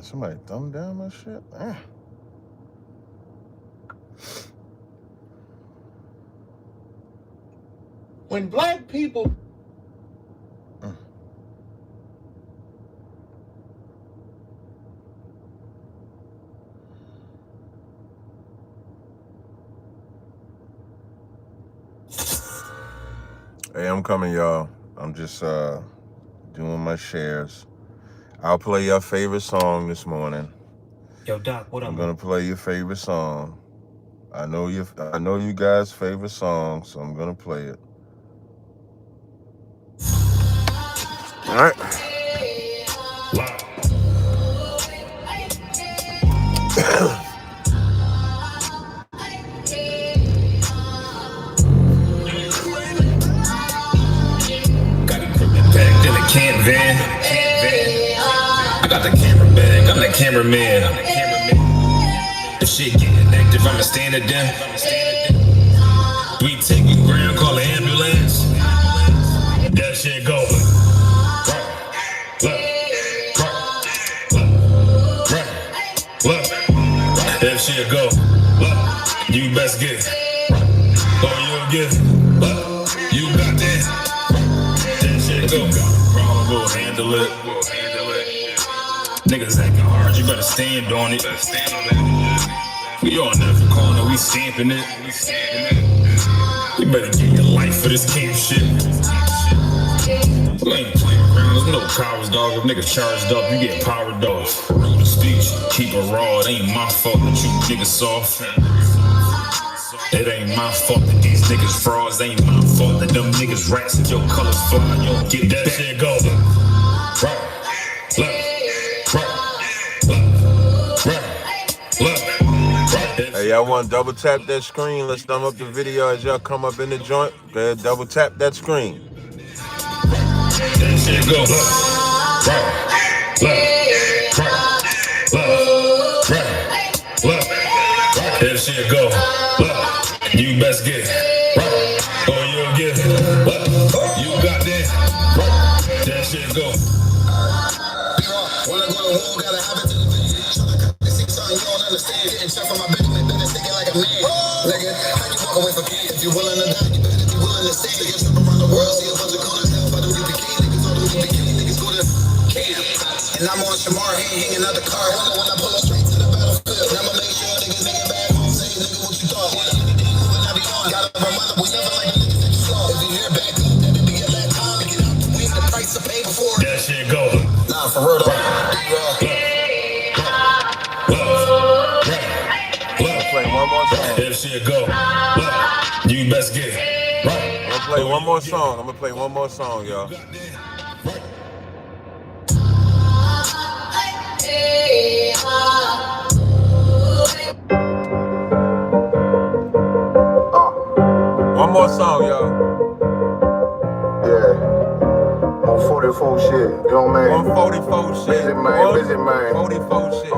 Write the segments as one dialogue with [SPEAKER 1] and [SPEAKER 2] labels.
[SPEAKER 1] Somebody thumb down my shit?
[SPEAKER 2] When black people...
[SPEAKER 1] Hey, I'm coming, y'all. I'm just doing my shares. I'll play your favorite song this morning.
[SPEAKER 3] Yo, Doc, what up?
[SPEAKER 1] I'm gonna play your favorite song. I know you guys' favorite song, so I'm gonna play it. All right.
[SPEAKER 3] Camp van. I got the camera bag, I'm the cameraman. If shit getting active, I'ma stand it down. We taking ground, call the ambulance. That shit go. That shit go. You best get. Or you'll get. You got that. That shit go. We'll handle it. Niggas acting hard, you better stand on it. We on every corner, we stamping it. You better get your life for this camp shit. We ain't playing around, there's no cowards, dog. If niggas charged up, you get powered off. Rule of speech, keep it raw. It ain't my fault that you niggas soft. It ain't my fault that these niggas frauds. Ain't my fault that them niggas rats and your colors fly. You don't get that shit go.
[SPEAKER 1] Hey, y'all want to double tap that screen? Let's thumb up the video as y'all come up in the joint. Go ahead, double tap that screen.
[SPEAKER 3] That shit go. That shit go. You best get it. Or you'll get it. You got that. That shit go.
[SPEAKER 4] When I go to war, gotta have it to the video. Tryna cut this thing, something you don't understand. Getting shot from my business, better sticking like a man. Nigga, how you walk away from me? If you willing to die, you better be willing to stay. Niggas trip around the world, see a bunch of colors. Hell, if I do the bikini, niggas all do the bikini. Niggas go to camp. And I'm on Shamar, hanging out the car. When I pull up straight to the battlefield, I'ma make sure niggas nigga back home. Say, nigga, what you thought? Anything moving, I be on. Gotta remind them, we never like the niggas that you saw. If you hear back up, then it be a last time to get out the way. The price to pay before.
[SPEAKER 3] That shit go.
[SPEAKER 4] Nah, for real though.
[SPEAKER 3] That shit go. You best get it.
[SPEAKER 1] I'm gonna play one more song. I'm gonna play one more song, y'all. One more song, y'all.
[SPEAKER 5] Yeah. 144 shit. You know what I mean?
[SPEAKER 1] 144 shit.
[SPEAKER 5] Busy man, busy man.
[SPEAKER 1] 44 shit.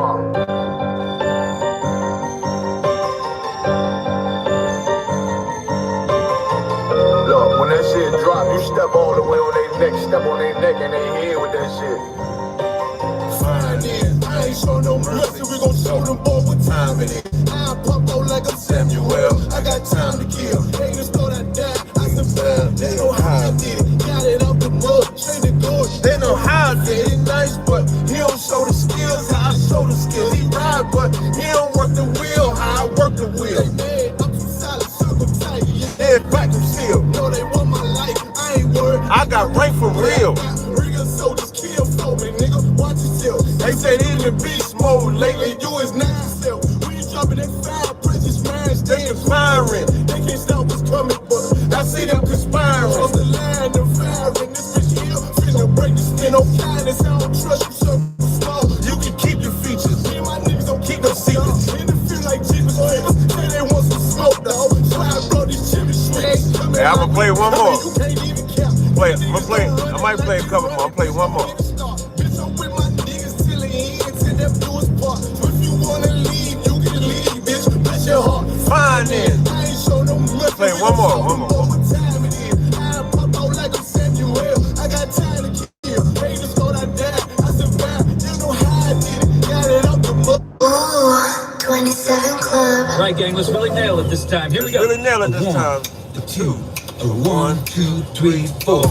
[SPEAKER 5] Look, when that shit drop, you step all the way on their neck, step on their neck and they head with that shit.
[SPEAKER 4] Fine then, I ain't show no mercy. We gon' show them both what time it is. I pop out like I'm Samuel. I got time to kill. Haters thought I died. I survived. They know how I did it. Got it out the mud, train the gorge. They know how I did it. Nice, but he don't show the skills. How I show the skills. He ride, but he don't work the wheel. How I work the wheel. They mad, I'm too solid, circle tight.
[SPEAKER 1] Yeah, back and still.
[SPEAKER 4] No, they want my life. I ain't worried.
[SPEAKER 1] I got rank for real.
[SPEAKER 4] Real soldiers kill for me, nigga. Watch yourself.
[SPEAKER 1] They said he in beast mode lately.
[SPEAKER 4] You is not yourself. We dropping that fire, precious minds.
[SPEAKER 1] They conspiring.
[SPEAKER 4] They can't stop us coming, but
[SPEAKER 1] I see them conspiring.
[SPEAKER 4] cross the line, them firing. This bitch here, finna break the skin. No kindness, I don't trust you, so small.
[SPEAKER 1] You can keep your features.
[SPEAKER 4] Me and my niggas don't keep them secrets. And it feel like Jesus niggas. Say they want some smoke, dog. So I blow these chimney strings.
[SPEAKER 1] Hey, I'm gonna play one more.
[SPEAKER 4] You can't even count.
[SPEAKER 1] I might play a couple more. I'll play one more.
[SPEAKER 4] Bitch, I'm with my niggas till the end, till that bluest part. If you wanna leave, you can leave, bitch. Bless your heart.
[SPEAKER 1] Fine then.
[SPEAKER 4] I ain't show no mercy.
[SPEAKER 1] Play one more.
[SPEAKER 4] What time it is? I pop out like I'm Samuel. I got time to kill. Haters thought I died. I survived. You know how I did it.
[SPEAKER 3] Right, gang, let's really nail it this time. Here we go.
[SPEAKER 1] Really nail it this time.
[SPEAKER 3] 2, 1, 2, 3, 4.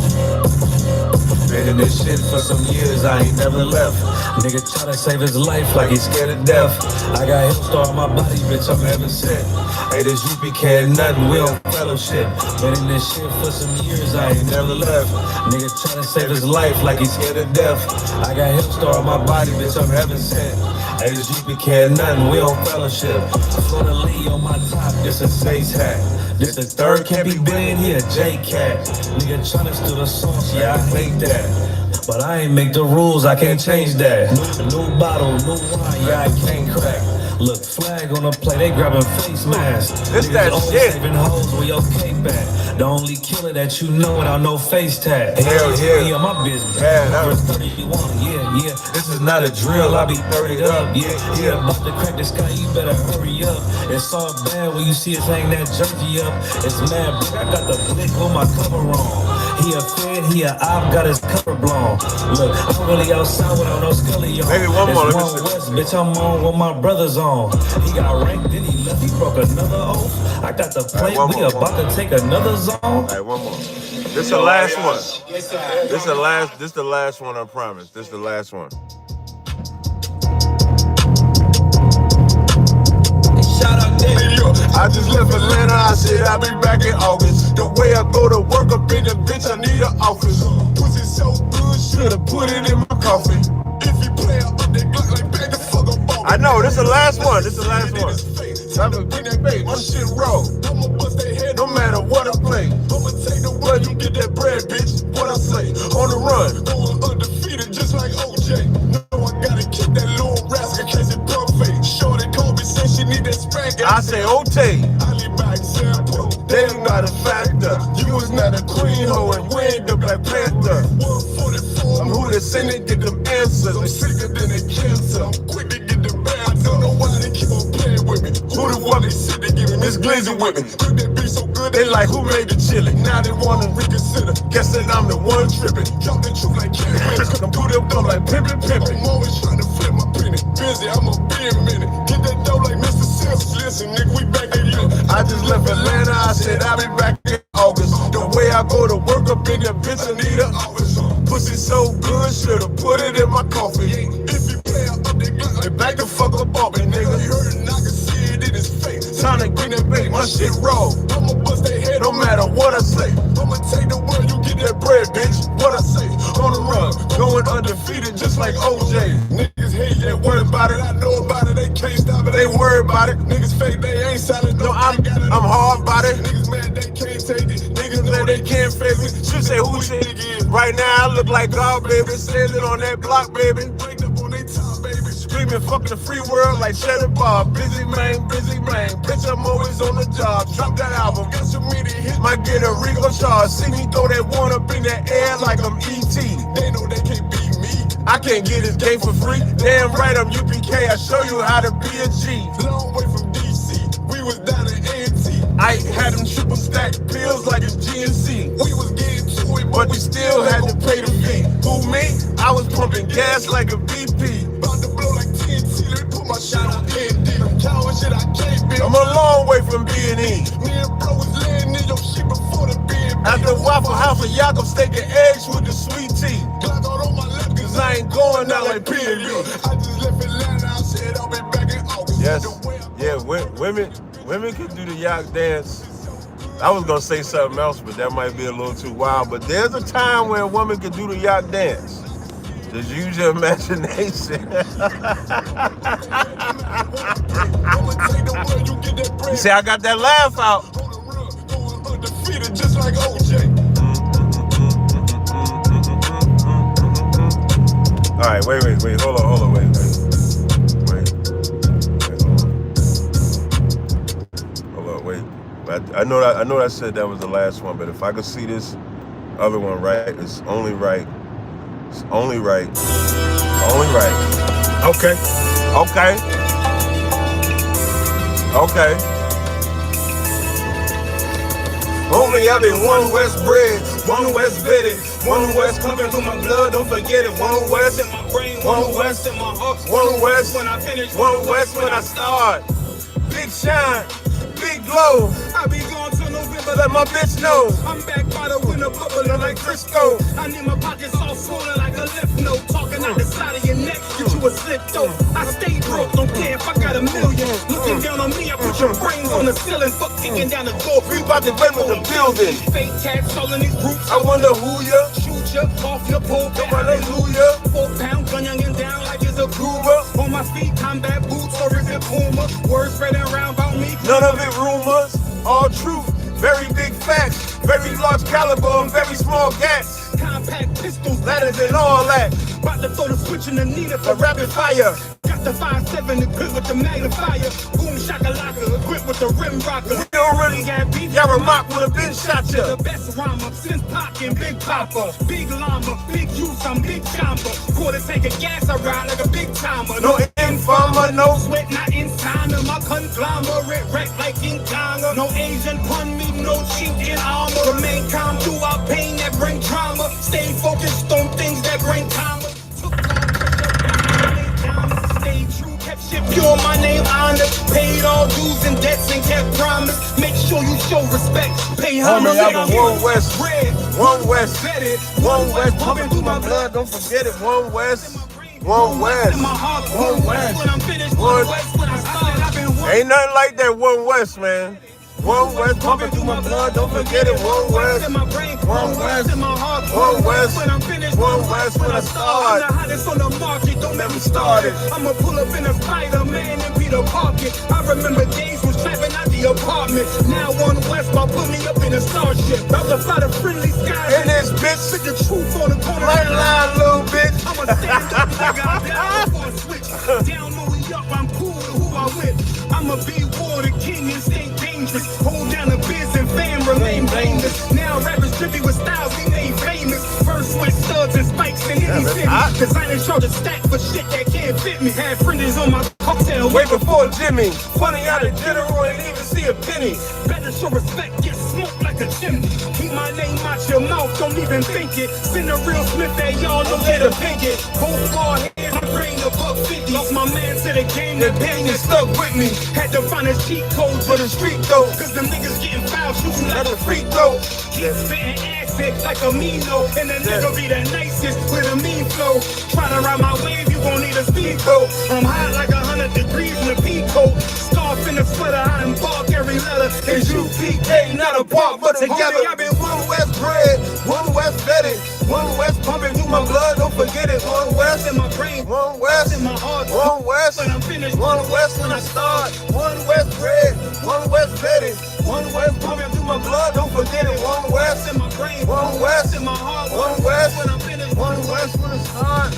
[SPEAKER 3] Been in this shit for some years, I ain't never left. Nigga try to save his life like he's scared of death. I got Hillstar on my body, bitch, I'm heaven sent. Hey, this UP can't nothing, we on fellowship. Been in this shit for some years, I ain't never left. Nigga try to save his life like he's scared of death. I got Hillstar on my body, bitch, I'm heaven sent. Hey, this UP can't nothing, we on fellowship. Florida Lee on my top, this a Sace hat. This the third can't be been here, J-Cat. Nigga tryna steal the sauce, yeah, I hate that. But I ain't make the rules, I can't change that. New bottle, new wine, yeah, I can't crack. Look, flag on the play, they grabbing face masks.
[SPEAKER 1] It's that shit.
[SPEAKER 3] Saving hoes where your cape at. The only killer that you know without no face tag.
[SPEAKER 1] Hell yeah.
[SPEAKER 3] Yeah, my business.
[SPEAKER 1] Yeah, that was
[SPEAKER 3] 31, yeah. This is not a drill, I be 30'd up, yeah. About to crack the sky, you better hurry up. It's all bad when you see us hang that jersey up. It's mad big, I got the blick on my cover on. He a fed, he a op, got his cover blown. Look, I'm really outside without no scully on.
[SPEAKER 1] Maybe one more,
[SPEAKER 3] It's
[SPEAKER 1] let me
[SPEAKER 3] one
[SPEAKER 1] see.
[SPEAKER 3] West, bitch, I'm on with my brothers on. He got ranked, then he left, he broke another oath. I got the plate,
[SPEAKER 1] one
[SPEAKER 3] we
[SPEAKER 1] more,
[SPEAKER 3] about to take another zone.
[SPEAKER 1] All right, one more. This the last one. This the last one, I promise. This the last one. I just left Atlanta, I said I'll be back in August. The way I go to work up in the bitch, I need an office. Pussy so good, should've put it in my coffee. If you play up that Glock like back the fuck up. I know, this the last one, this the last one. Time to get that bait, my shit raw. I'ma bust they head no matter what I play. I'ma take the word, you get that bread, bitch. What I say, on the run, going undefeated just like OJ. No, I gotta keep that little rascal, cause it broke fake. Shorty called me, said she need that spank. I say, OJ. I leave by example, they not a factor. You was not a queen hoe and we ain't the Black Panther. 144, I'm who they send it, get them answers. I'm sicker than a cancer, I'm quick to get the bad. I don't know why they keep on playing with me. Who the fuck they sit they giving Miss Glizzy with me? Cook that beat so good, they like who made the chili. Now they wanna reconsider, guess that I'm the one tripping. Drop the truth like Ken Willis, come put them dumb like pimpin'. I'm always trying to flip my penny. Busy, I'ma be a minute. Get that dough like Mr. Sims. Listen, nigga, we back at you. I just left Atlanta, I said I'll be back in August. The way I go to work up in the bitch, I need an office. Pussy so good, should've put it in my coffee. If you play up that Glock, like back the fuck up off me, nigga. You heard it, and I can see it in his face. Time to get that bait, my shit raw. I'ma bust they head no matter what I say. I'ma take the word, you get that bread, bitch. What I say, on the run, going undefeated just like OJ. Niggas hate, they worry about it. I know about it, they can't stop it. They worry about it. Niggas fake, they ain't solid. No, I'm hard about it. Niggas mad, they can't take it. Niggas know they can't fake it. Should say who shit again. Right now, I look like God, baby. Standing on that block, baby. Break up on they top, baby. Screaming, fuck the free world like Cheddar Bar. Busy man, busy man. Bitch, I'm always on the job. Drop that album, got some media hits. Might get a Rico charge. See me throw that one up in the air like I'm E.T. They know they can't beat me. I can't get this game for free. Damn right, I'm UPK. I show you how to be a G. Long way from DC. We was down in A&T. I had them triple stack pills like it's GNC. We was getting to it, but we still had to pay the fee. Who, me? I was pumping gas like a BP. About to blow like TNT. Let me put my shot on PND. I'm counting shit I can't be. I'm a long way from B&E. Me and bro was laying in your shit before the B&B. At the Waffle House with Yaakov steak and eggs with the sweet tea. Glock out on my lap, cause I ain't going out like P&B. I just left Atlanta, I said I'll be back in August. Yes, yeah, women can do the yak dance. I was gonna say something else, but that might be a little too wild. But there's a time where a woman can do the yak dance. Just use your imagination. You see, I got that laugh out. Just like OJ. All right, wait, hold on, wait. I know I said that was the last one, but if I could see this other one right, it's only right. It's only right. Only right. Okay. Only I be one West bred, one West vetted, one West coming through my blood, don't forget it. One West in my brain, one West in my heart, one West when I finish, one West when I start. big shine, big glow.
[SPEAKER 4] I be gone till November,
[SPEAKER 1] Let my bitch know.
[SPEAKER 4] I'm back by the window, bubbling like Crisco. I need my pockets all swollen like a lymph node. Talking out the side of your neck, get you a slip though. I stay broke, don't care if I got a million. Looking down on me, I put your brains on the ceiling. Fuck kicking down the door,
[SPEAKER 1] We about to run with the building.
[SPEAKER 4] fake cats all in these groups.
[SPEAKER 1] I wonder who ya.
[SPEAKER 4] Shoot ya off your pole,
[SPEAKER 1] Come hallelujah.
[SPEAKER 4] 4-pound gun youngin' down like it's a Cuba. On my feet, combat boots, or is it Puma? Words spreading around about me.
[SPEAKER 1] None of it rumors, all truth. Very big facts, very large caliber and very small gas.
[SPEAKER 4] Compact pistols,
[SPEAKER 1] Ladders and all that.
[SPEAKER 4] about to throw the switch in the Nina
[SPEAKER 1] For rapid fire.
[SPEAKER 4] Got the 5.7 equipped with the magnifier. Boom shakalaka, equipped with the rim rocker.
[SPEAKER 1] You don't really
[SPEAKER 4] got beef.
[SPEAKER 1] Y'all remark would have been shot ya.
[SPEAKER 4] The best rhymer since Pac and Big Papa. Big llama, big juice, I'm big chomper. Quarter tank of gas, I ride like a big timer.
[SPEAKER 1] No informer, no
[SPEAKER 4] Sweat, not in time. My conglomerate wreck like King Konga. No Asian pun me, no cheat in armor. Remain calm through our pain that bring trauma. Stay focused on things that bring karma. Stay true, kept shit pure, my name honored. Paid all dues and debts and kept promise. Make sure you show respect. Pay homage.
[SPEAKER 1] y'all been One West.
[SPEAKER 4] Red,
[SPEAKER 1] One West.
[SPEAKER 4] vetted.
[SPEAKER 1] One West pumping through my blood. Don't forget it. One West. One West.
[SPEAKER 4] In my heart,
[SPEAKER 1] One West.
[SPEAKER 4] When I'm finished,
[SPEAKER 1] One-
[SPEAKER 4] One West. When I started, I've been one.
[SPEAKER 1] Ain't nothing like that One West, man. One West pumping through my blood. Don't forget it. One West.
[SPEAKER 4] In my brain,
[SPEAKER 1] One
[SPEAKER 4] One
[SPEAKER 1] West.
[SPEAKER 4] West in my heart,
[SPEAKER 1] One West.
[SPEAKER 4] When I'm finished,
[SPEAKER 1] One West when I start.
[SPEAKER 4] I'm the hottest on the market, don't let me start it. I'ma pull up in a Spider-Man and Peter Parker. I remember days was trapping out the apartment. Now One West, I'll put me up in a starship. About to fly the friendly skies.
[SPEAKER 1] And this bitch,
[SPEAKER 4] With the truth on the corner.
[SPEAKER 1] light line, little bitch.
[SPEAKER 4] I'ma stand up, nigga, I'm down before I switch. Down, Louis up, I'm cool with who I with. I'ma be war the king and stay dangerous. Hold down the biz and fam, remain blameless. Now rappers trippy with styles, we made famous. First with studs and spikes in any city. Designers charge a stack for shit that can't fit me. Had friends on my cocktail.
[SPEAKER 1] Way before Jimmy. Funny how the general ain't even see a penny.
[SPEAKER 4] Better show respect, get smoked like a chimney. Keep my name out your mouth, don't even think it. Send a real Smith that y'all don't get a pink it. Both ball heads, my brain above 50. Lost my man to the game, the bang is stuck with me. Had to find a cheat code for the street though. Cause them niggas getting foul, shooting like a free throw. Keep spitting acid like a Mino. And the nigga be the nicest with a mean flow. Try to ride my wave, you gon' need a speedboat. I'm hot like 100 degrees in a peacoat. Scarf in the sweater, I embark every letter. It's UPK, not a bar, but together.
[SPEAKER 1] I've been One West bred, One West vetted, One West pumping through my blood. Don't forget it. One West
[SPEAKER 4] in my brain,
[SPEAKER 1] One West
[SPEAKER 4] in my heart.
[SPEAKER 1] One West
[SPEAKER 4] When I'm finished,
[SPEAKER 1] One West when I start. One West bred, One West vetted, One West pumping through my blood. Don't forget it. One West
[SPEAKER 4] in my brain,
[SPEAKER 1] One West
[SPEAKER 4] in my heart.
[SPEAKER 1] One West
[SPEAKER 4] When I'm finished,
[SPEAKER 1] One West when I start.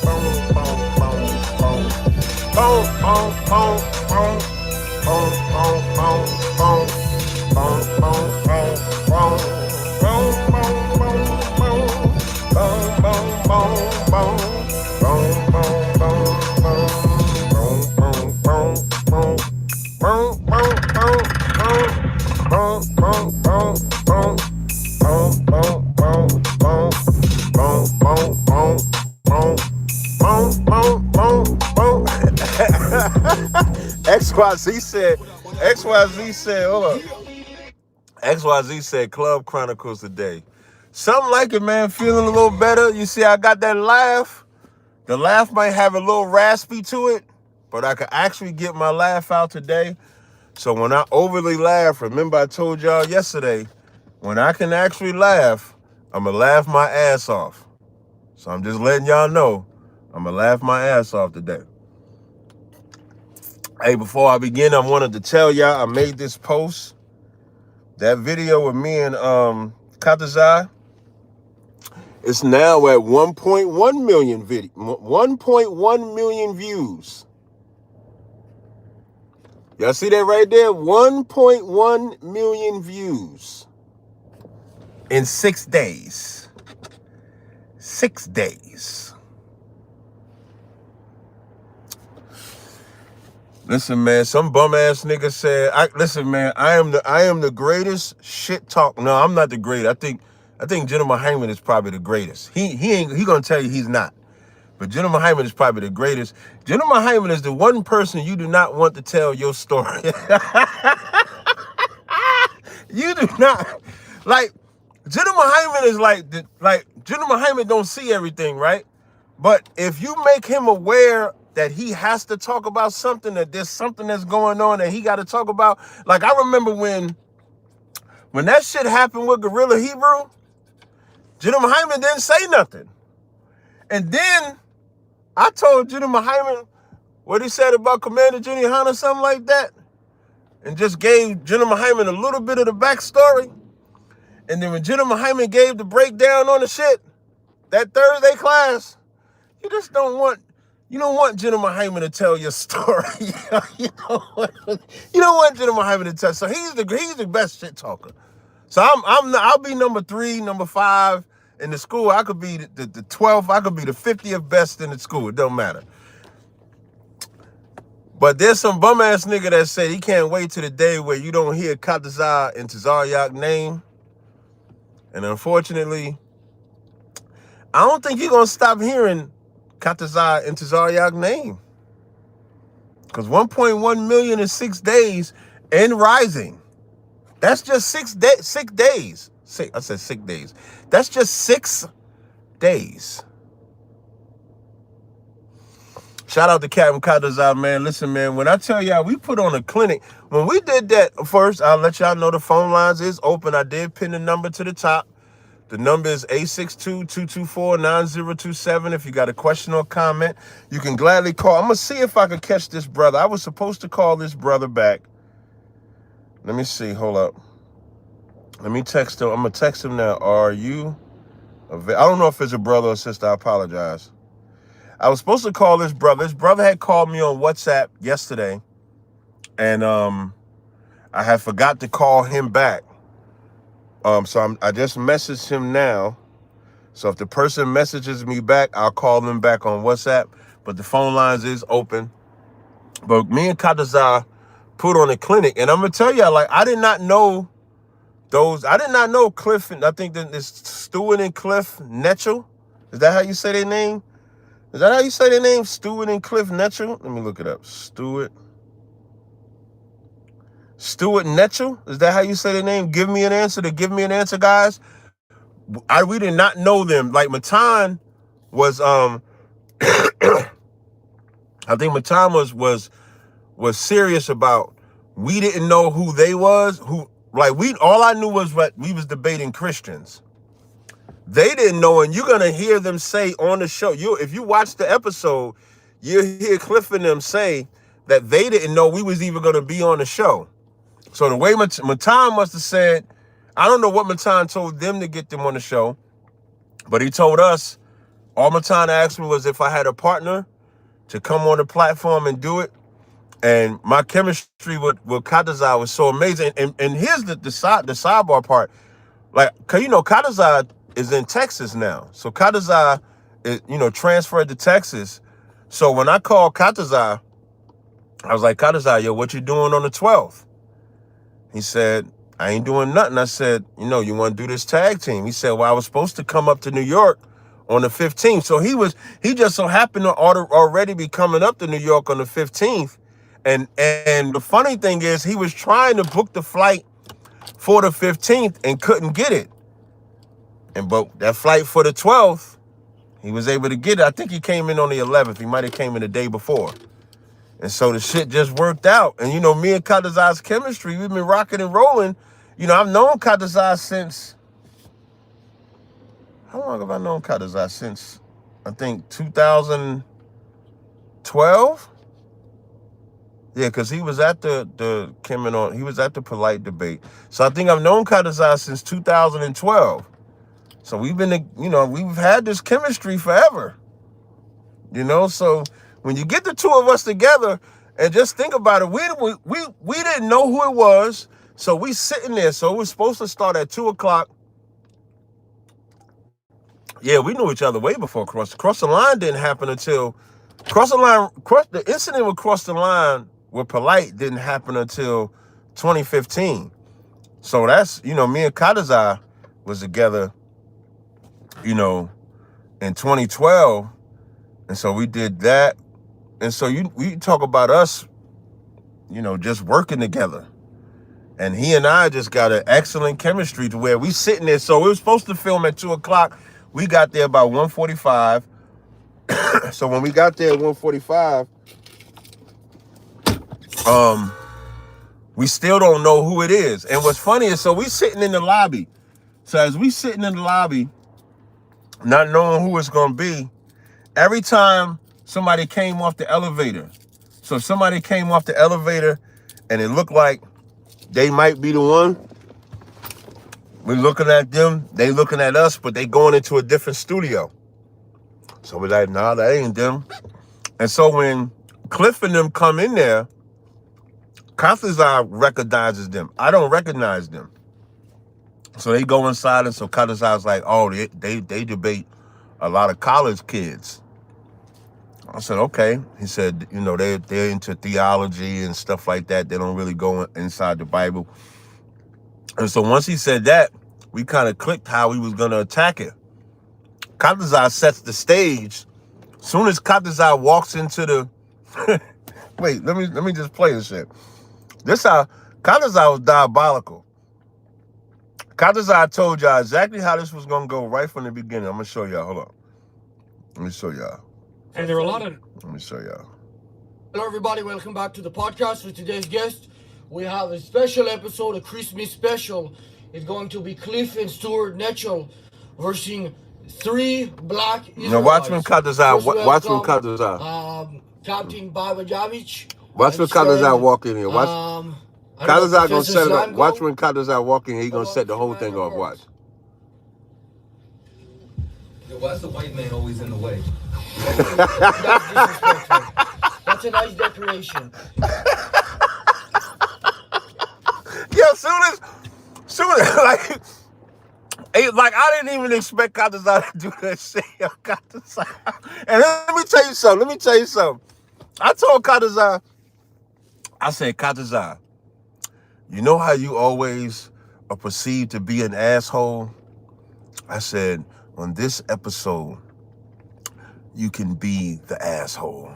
[SPEAKER 1] Boom, boom, boom, boom. Boom, boom, boom, boom. Boom, boom, boom, boom. Boom, boom, boom, boom. Boom, boom, boom, boom. Boom, boom, boom, boom. Boom, boom, boom, boom. Boom, boom, boom, boom. Boom, boom, boom, boom. Boom, boom, boom, boom. Boom, boom, boom, boom. Boom, boom, boom, boom. Boom, boom, boom, boom. XYZ said, hold up. XYZ said, Club Chronicles today. Something like it, man. Feeling a little better. You see, I got that laugh. The laugh might have a little raspy to it, but I could actually get my laugh out today. So when I overly laugh, remember I told y'all yesterday, when I can actually laugh, I'm going to laugh my ass off. So I'm just letting y'all know, I'm going to laugh my ass off today. Hey, before I begin, I wanted to tell y'all I made this post. That video with me and Tazaryach, it's now at 1.1 million 1.1 million views. Y'all see that right there? 1.1 million views in 6 days. 6 days. Listen, man, some bum ass nigga said, listen, man, I am the greatest shit talk. No, I'm not the greatest. I think Gentleman Hangman is probably the greatest. He gonna tell you he's not.
[SPEAKER 6] But Gentleman Hyman is probably the greatest. Gentleman Hyman is the one person you do not want to tell your story. You do not. Like, Gentleman Hyman is like Gentleman Hyman don't see everything, right? But if you make him aware that he has to talk about something, that there's something that's going on that he got to talk about. Like, I remember when that shit happened with Gorilla Hebrew, Gentleman Hyman didn't say nothing. And then I told Gentleman Hyman what he said about Commander Jenny Han or something like that, and just gave Gentleman Hyman a little bit of the backstory. And then when Gentleman Hyman gave the breakdown on the shit, that Thursday class, you don't want Gentleman Hyman to tell your story. you don't want Gentleman Hyman to tell. So he's the best shit talker. So I'll be number 3, number 5 in the school. I could be the 12th. I could be the 50th best in the school. It don't matter. But there's some bum ass nigga that said he can't wait to the day where you don't hear Tazaryach and Tazaryach name. And unfortunately, I don't think you're gonna stop hearing Tazaryach and Tazaryach name. Because 1.1 million in 6 days and rising. That's just 6 days. I said 6 days. That's just 6 days. Shout out to Captain Tazaryach, man. Listen, man, when I tell y'all we put on a clinic, when we did that, first, I'll let y'all know the phone lines is open. I did pin the number to the top. The number is 862-224-9027. If you got a question or comment, you can gladly call. I'm going to see if I can catch this brother. I was supposed to call this brother back. Let me see. Hold up. Let me text him. I'm going to text him now. Are you available? I don't know if it's a brother or sister. I apologize. I was supposed to call this brother. This brother had called me on WhatsApp yesterday, and I had forgot to call him back. So I just messaged him now. So if the person messages me back, I'll call them back on WhatsApp. But the phone lines is open. But me and Tazaryach put on a clinic, and I'm gonna tell y'all, like, I did not know Cliff, and I think that it's Stewart and Cliff Netchell. Is that how you say their name? Is that how you say their name? Stewart and Cliff Netchell? Let me look it up. Stewart Netchell? Is that how you say their name? Give me an answer, guys. We did not know them. Like, Matan was I think Matan was serious about, we didn't know who they was, all I knew was what we was debating Christians. They didn't know, and you're gonna hear them say on the show. If you watch the episode, you'll hear Cliff and them say that they didn't know we was even gonna be on the show. So the way Matan must have said, I don't know what Matan told them to get them on the show, but he told us, all Matan asked me was if I had a partner to come on the platform and do it. And my chemistry with Tazaryach was so amazing. And here's the sidebar part. Like, cause Tazaryach is in Texas now. So Tazaryach is, transferred to Texas. So when I called Tazaryach, I was like, Tazaryach, yo, what you doing on the 12th? He said, I ain't doing nothing. I said, you want to do this tag team? He said, well, I was supposed to come up to New York on the 15th. So he just so happened to already be coming up to New York on the 15th. And the funny thing is, he was trying to book the flight for the 15th and couldn't get it. But that flight for the 12th, he was able to get it. I think he came in on the 11th. He might have came in the day before. And so the shit just worked out. And, me and Tazaryach's chemistry, we've been rocking and rolling. I've known Tazaryach since, how long have I known Tazaryach? Since, I think, 2012? Yeah, because he was at he was at the polite debate. So I think I've known Tazaryach since 2012. So we've been, we've had this chemistry forever. So when you get the two of us together and just think about it, we didn't know who it was. So we sitting there. So it was supposed to start at 2:00. Yeah, we knew each other way before Cross the Line didn't happen until the incident with Cross the Line with Polite didn't happen until 2015. So that's, me and Tazaryach was together, in 2012. And so we did that. And so we talk about us, just working together. And he and I just got an excellent chemistry to where we sitting there. So we were supposed to film at 2 o'clock. We got there about 1:45. So when we got there at 1:45, we still don't know who it is. And what's funny is, so we sitting in the lobby. So as we sitting in the lobby, not knowing who it's going to be, every time somebody came off the elevator. So if somebody came off the elevator and it looked like they might be the one, we're looking at them, they looking at us, but they going into a different studio. So we're like, nah, that ain't them. And so when Cliff and them come in there, Tazaryach recognizes them. I don't recognize them. So they go inside, and so Tazaryach's like, oh, they debate a lot of college kids. I said, okay. He said, they're into theology and stuff like that. They don't really go inside the Bible. And so once he said that, we kind of clicked how he was going to attack it. Tazaryach sets the stage. Soon as Tazaryach walks into the... Wait, let me just play this shit. This how Tazaryach was diabolical. Tazaryach told y'all exactly how this was going to go right from the beginning. I'm going to show y'all. Hold on. Let me show y'all.
[SPEAKER 2] And there are a lot of...
[SPEAKER 6] Let me show y'all.
[SPEAKER 2] Hello, everybody. Welcome back to the podcast. With today's guest, we have a special episode, a Christmas special. It's going to be Cliff and Stuart Netchell versus 3 black Israelites.
[SPEAKER 6] Now watch when Tazaryach. Watch when Tazaryach.
[SPEAKER 2] Captain Babajavich.
[SPEAKER 6] Watch when Tazaryach walk in here. Watch. Tazaryach gonna set it up.
[SPEAKER 2] Slanko.
[SPEAKER 6] Watch when Tazaryach walk in here. He gonna set the whole thing off. Watch.
[SPEAKER 4] Why is the white man always in the way?
[SPEAKER 2] That's disrespectful. That's a nice decoration.
[SPEAKER 6] Yeah, soon as like I didn't even expect Tazaryach to do that shit. And let me tell you something. I told Tazaryach, I said, Tazaryach, you know how you always are perceived to be an asshole? I said, on this episode, you can be the asshole.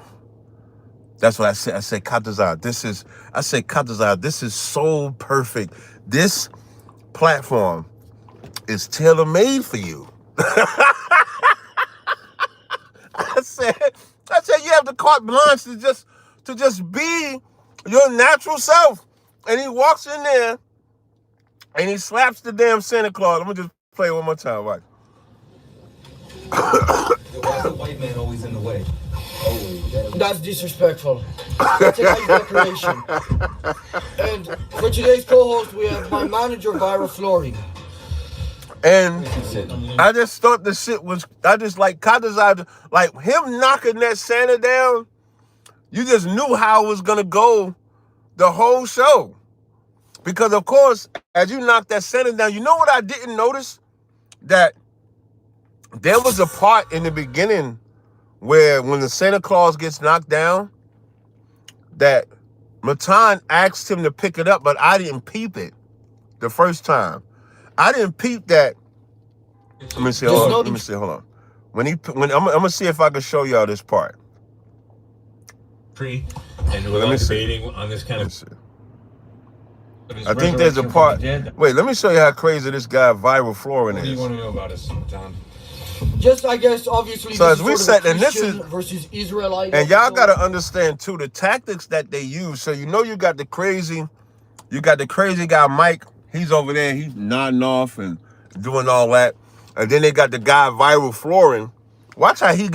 [SPEAKER 6] That's what I said. I said, Tazaryach, this is so perfect. This platform is tailor-made for you. I said, you have the carte blanche to just be your natural self. And he walks in there and he slaps the damn Santa Claus. Let me just play it one more time. Watch.
[SPEAKER 4] Why is the white man always in the way?
[SPEAKER 2] That's disrespectful. That's a nice decoration. And for today's co-host, we have my manager, Viral Flooring.
[SPEAKER 6] And I just thought the shit was, I just like Tazaryach, like him knocking that Santa down, you just knew how it was going to go the whole show. Because, of course, as you knock that Santa down, you know what I didn't notice? That there was a part in the beginning where when the Santa Claus gets knocked down, that Matan asked him to pick it up, but I didn't peep it the first time. I didn't peep that. Let me see. Hold on. When I'm gonna see if I can show y'all this part.
[SPEAKER 7] And we're debating on this kind of.
[SPEAKER 6] I think there's a part. Wait, let me show you how crazy this guy Viral Flooring is.
[SPEAKER 7] What do you want to know about us, Tom?
[SPEAKER 2] Just, I guess, obviously,
[SPEAKER 6] so
[SPEAKER 2] this
[SPEAKER 6] as we
[SPEAKER 2] is
[SPEAKER 6] said,
[SPEAKER 2] sort of
[SPEAKER 6] and this is
[SPEAKER 2] versus Israelite.
[SPEAKER 6] And y'all gotta understand too the tactics that they use. So you got the crazy guy Mike. He's over there. He's nodding off and doing all that. And then they got the guy Viral Flooring. Watch how he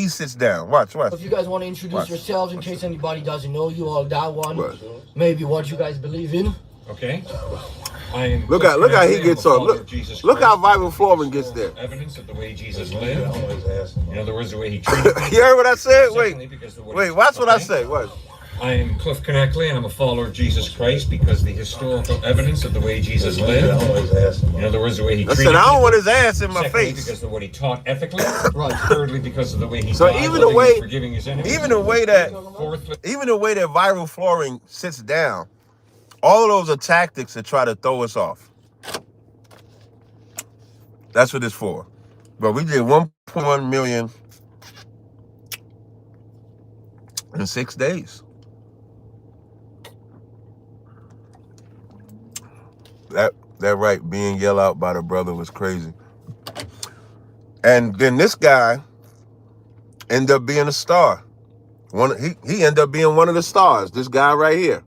[SPEAKER 6] sits down. Watch.
[SPEAKER 2] If you guys want to introduce yourselves in case anybody doesn't know you, all that one, maybe what you guys believe in.
[SPEAKER 7] Okay.
[SPEAKER 6] Look how he gets on. Look how Viral Flooring gets there.
[SPEAKER 7] Evidence of the way Jesus lived. In other words, the way he treated people.
[SPEAKER 6] You heard what I said? Wait, watch what I say. What?
[SPEAKER 7] I am Cliff Connectley, and I'm a follower of Jesus Christ because the historical evidence of the way Jesus lived. In other words, the way he treated people.
[SPEAKER 6] I don't want his ass in my
[SPEAKER 7] Secondly,
[SPEAKER 6] face.
[SPEAKER 7] because of what he taught ethically. Right. Thirdly, because of the way he
[SPEAKER 6] died, even the way that
[SPEAKER 7] Fourthly,
[SPEAKER 6] Viral Flooring sits down, all of those are tactics to try to throw us off. That's what it's for. But we did 1.1 million in 6 days. That right, being yelled out by the brother was crazy. And then this guy ended up being a star. He ended up being one of the stars, this guy right here.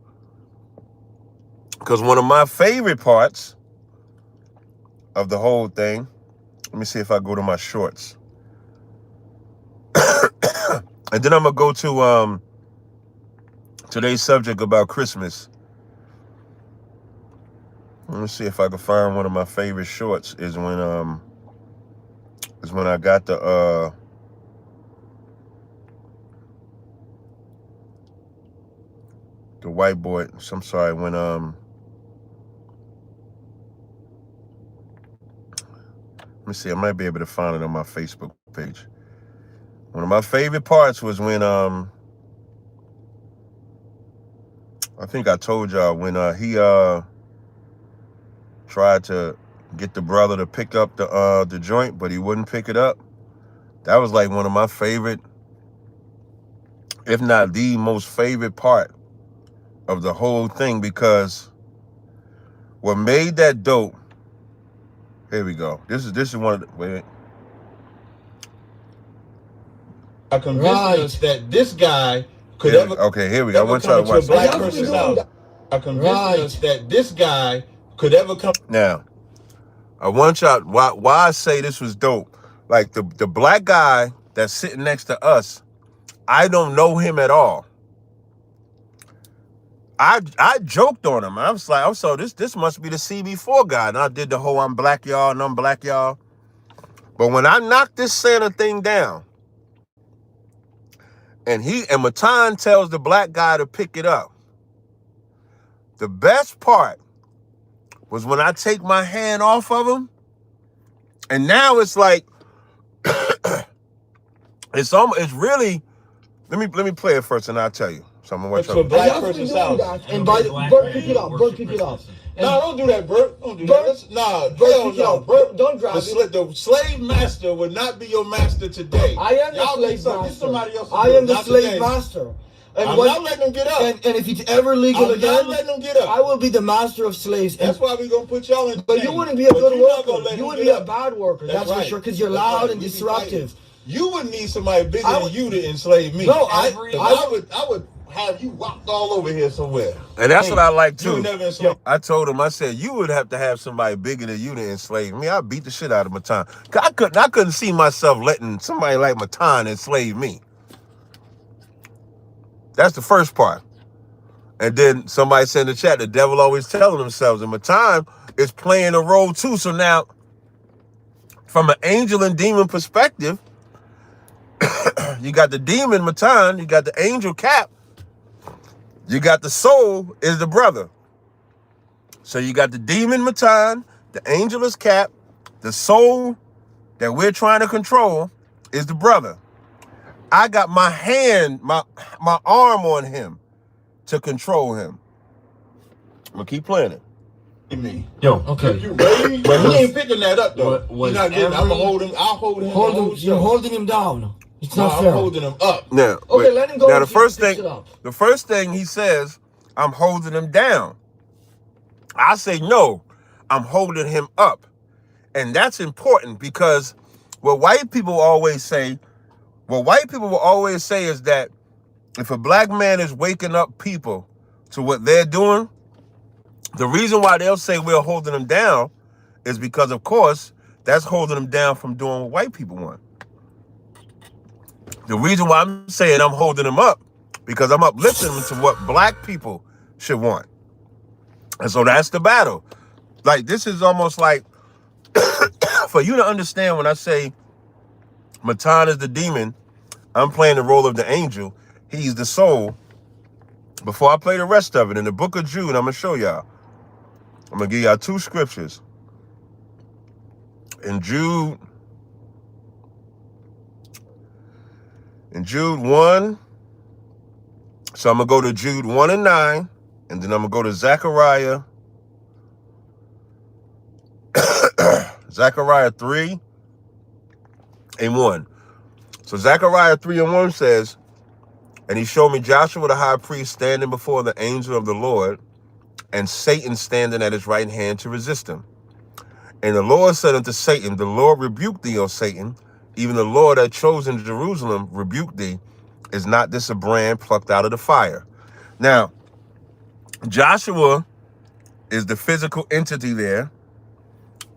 [SPEAKER 6] Because one of my favorite parts of the whole thing, let me see if I go to my shorts. And then I'm going to go to today's subject about Christmas. Let me see if I can find one of my favorite shorts is when I got the white boy. I'm sorry, when let me see, I might be able to find it on my Facebook page. One of my favorite parts was when I think I told y'all when he tried to get the brother to pick up the joint, but he wouldn't pick it up. That was like one of my favorite, if not the most favorite part of the whole thing, because what made that dope. Here we go. This is one of the wait.
[SPEAKER 5] I convinced us that this guy could ever.
[SPEAKER 6] Okay, here we go. I want y'all to watch.
[SPEAKER 5] Black person's house. I convinced us that this guy could ever come.
[SPEAKER 6] Now, I want y'all. Why I say this was dope? Like the black guy that's sitting next to us, I don't know him at all. I joked on him. I was like, oh, so this must be the CB4 guy. And I did the whole I'm black y'all and I'm black y'all. But when I knocked this Santa thing down, and Matan tells the black guy to pick it up, the best part was when I take my hand off of him, and now it's like it's really. Let me play it first, and I'll tell you. So I'm gonna watch
[SPEAKER 5] to a black person's house.
[SPEAKER 2] And by the Bert, pick it up. Bert, pick it up.
[SPEAKER 5] No, don't do that, Bert. Don't do that. Nah, hell no, Bert.
[SPEAKER 2] Don't drive it.
[SPEAKER 5] The slave master would not be your master today.
[SPEAKER 2] I am the slave master. I am the slave master. And
[SPEAKER 5] I'm not letting them get up.
[SPEAKER 2] And if it's ever legal again,
[SPEAKER 5] not letting them get up.
[SPEAKER 2] I will be the master of slaves.
[SPEAKER 5] That's why we're going to put y'all in.
[SPEAKER 2] But you wouldn't be a good worker. You would be a bad worker. That's for sure, because you're loud and disruptive.
[SPEAKER 5] You would need somebody bigger than you to enslave me.
[SPEAKER 2] No,
[SPEAKER 5] I would have you walked all over here somewhere.
[SPEAKER 6] And that's what I like too.
[SPEAKER 5] You never enslaved.
[SPEAKER 6] I told him, I said, you would have to have somebody bigger than you to enslave me. I beat the shit out of Matan. I couldn't see myself letting somebody like Matan enslave me. That's the first part. And then somebody said in the chat, the devil always telling themselves, and Matan is playing a role too. So now, from an angel and demon perspective, you got the demon Matan, you got the angel Cap, you got the soul is the brother. So you got the demon Matan, the angel is Cap, the soul that we're trying to control is the brother. I got my hand, my arm on him to control him. I'm gonna keep playing it.
[SPEAKER 5] Yo,
[SPEAKER 2] okay.
[SPEAKER 5] But he ain't picking that up though. He's not getting. I'm gonna hold him. I'll hold him.
[SPEAKER 2] You're holding him down. It's not fair.
[SPEAKER 5] I'm holding him up.
[SPEAKER 6] Now,
[SPEAKER 2] okay, let him go.
[SPEAKER 6] Now the first thing he says, I'm holding him down. I say no, I'm holding him up, and that's important because what white people will always say is that if a black man is waking up people to what they're doing, the reason why they'll say we're holding them down is because, of course, that's holding them down from doing what white people want. The reason why I'm saying I'm holding them up, because I'm uplifting them to what black people should want. And so that's the battle. Like, this is almost like, for you to understand when I say Matan is the demon, I'm playing the role of the angel. He's the soul. Before I play the rest of it, in the book of Jude, I'm going to show y'all. I'm going to give y'all two scriptures. In Jude 1, so I'm going to go to Jude 1 and 9, and then I'm going to go to Zechariah 3 and 1. So Zechariah 3 and 1 says, And he showed me Joshua the high priest standing before the angel of the Lord, and Satan standing at his right hand to resist him. And the Lord said unto Satan, the Lord rebuke thee, O Satan. Even the Lord that chose in Jerusalem rebuke thee. Is not this a brand plucked out of the fire? Now, Joshua is the physical entity there.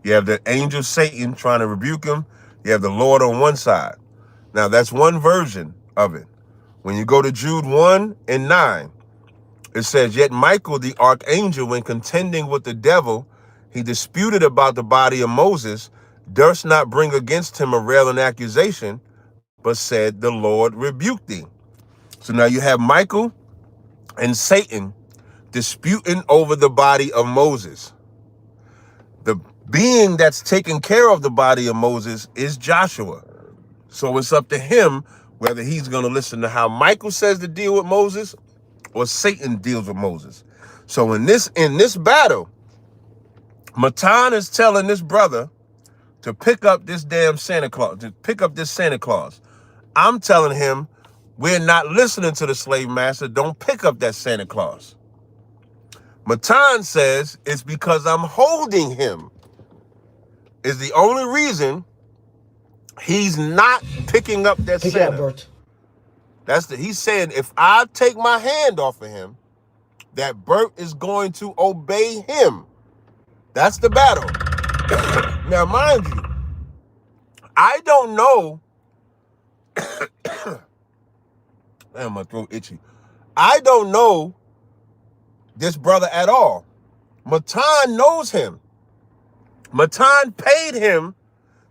[SPEAKER 6] You have the angel Satan trying to rebuke him. You have the Lord on one side. Now, that's one version of it. When you go to Jude 1 and 9, it says, yet Michael, the archangel, when contending with the devil, he disputed about the body of Moses, durst not bring against him a railing accusation, but said, the Lord rebuked thee. So now you have Michael and Satan disputing over the body of Moses. The being that's taking care of the body of Moses is Joshua. So it's up to him whether he's going to listen to how Michael says to deal with Moses or Satan deals with Moses. So in this battle, Matan is telling this brother to pick up this damn Santa Claus, to pick up this Santa Claus. I'm telling him, we're not listening to the slave master. Don't pick up that Santa Claus. Matan says it's because I'm holding him. Is the only reason he's not picking up that
[SPEAKER 2] Pick
[SPEAKER 6] Santa.
[SPEAKER 2] it up, Bert.
[SPEAKER 6] He's saying if I take my hand off of him, that Bert is going to obey him. That's the battle. Now, mind you, I don't know. Damn, my throat itchy. I don't know this brother at all. Matan knows him. Matan paid him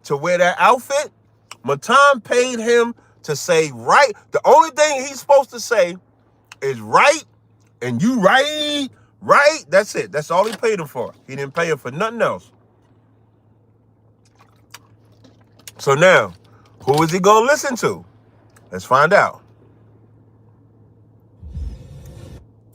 [SPEAKER 6] to wear that outfit. Matan paid him to say right. The only thing he's supposed to say is right, and you right. That's it. That's all he paid him for. He didn't pay him for nothing else. So now, who is he going to listen to? Let's find out.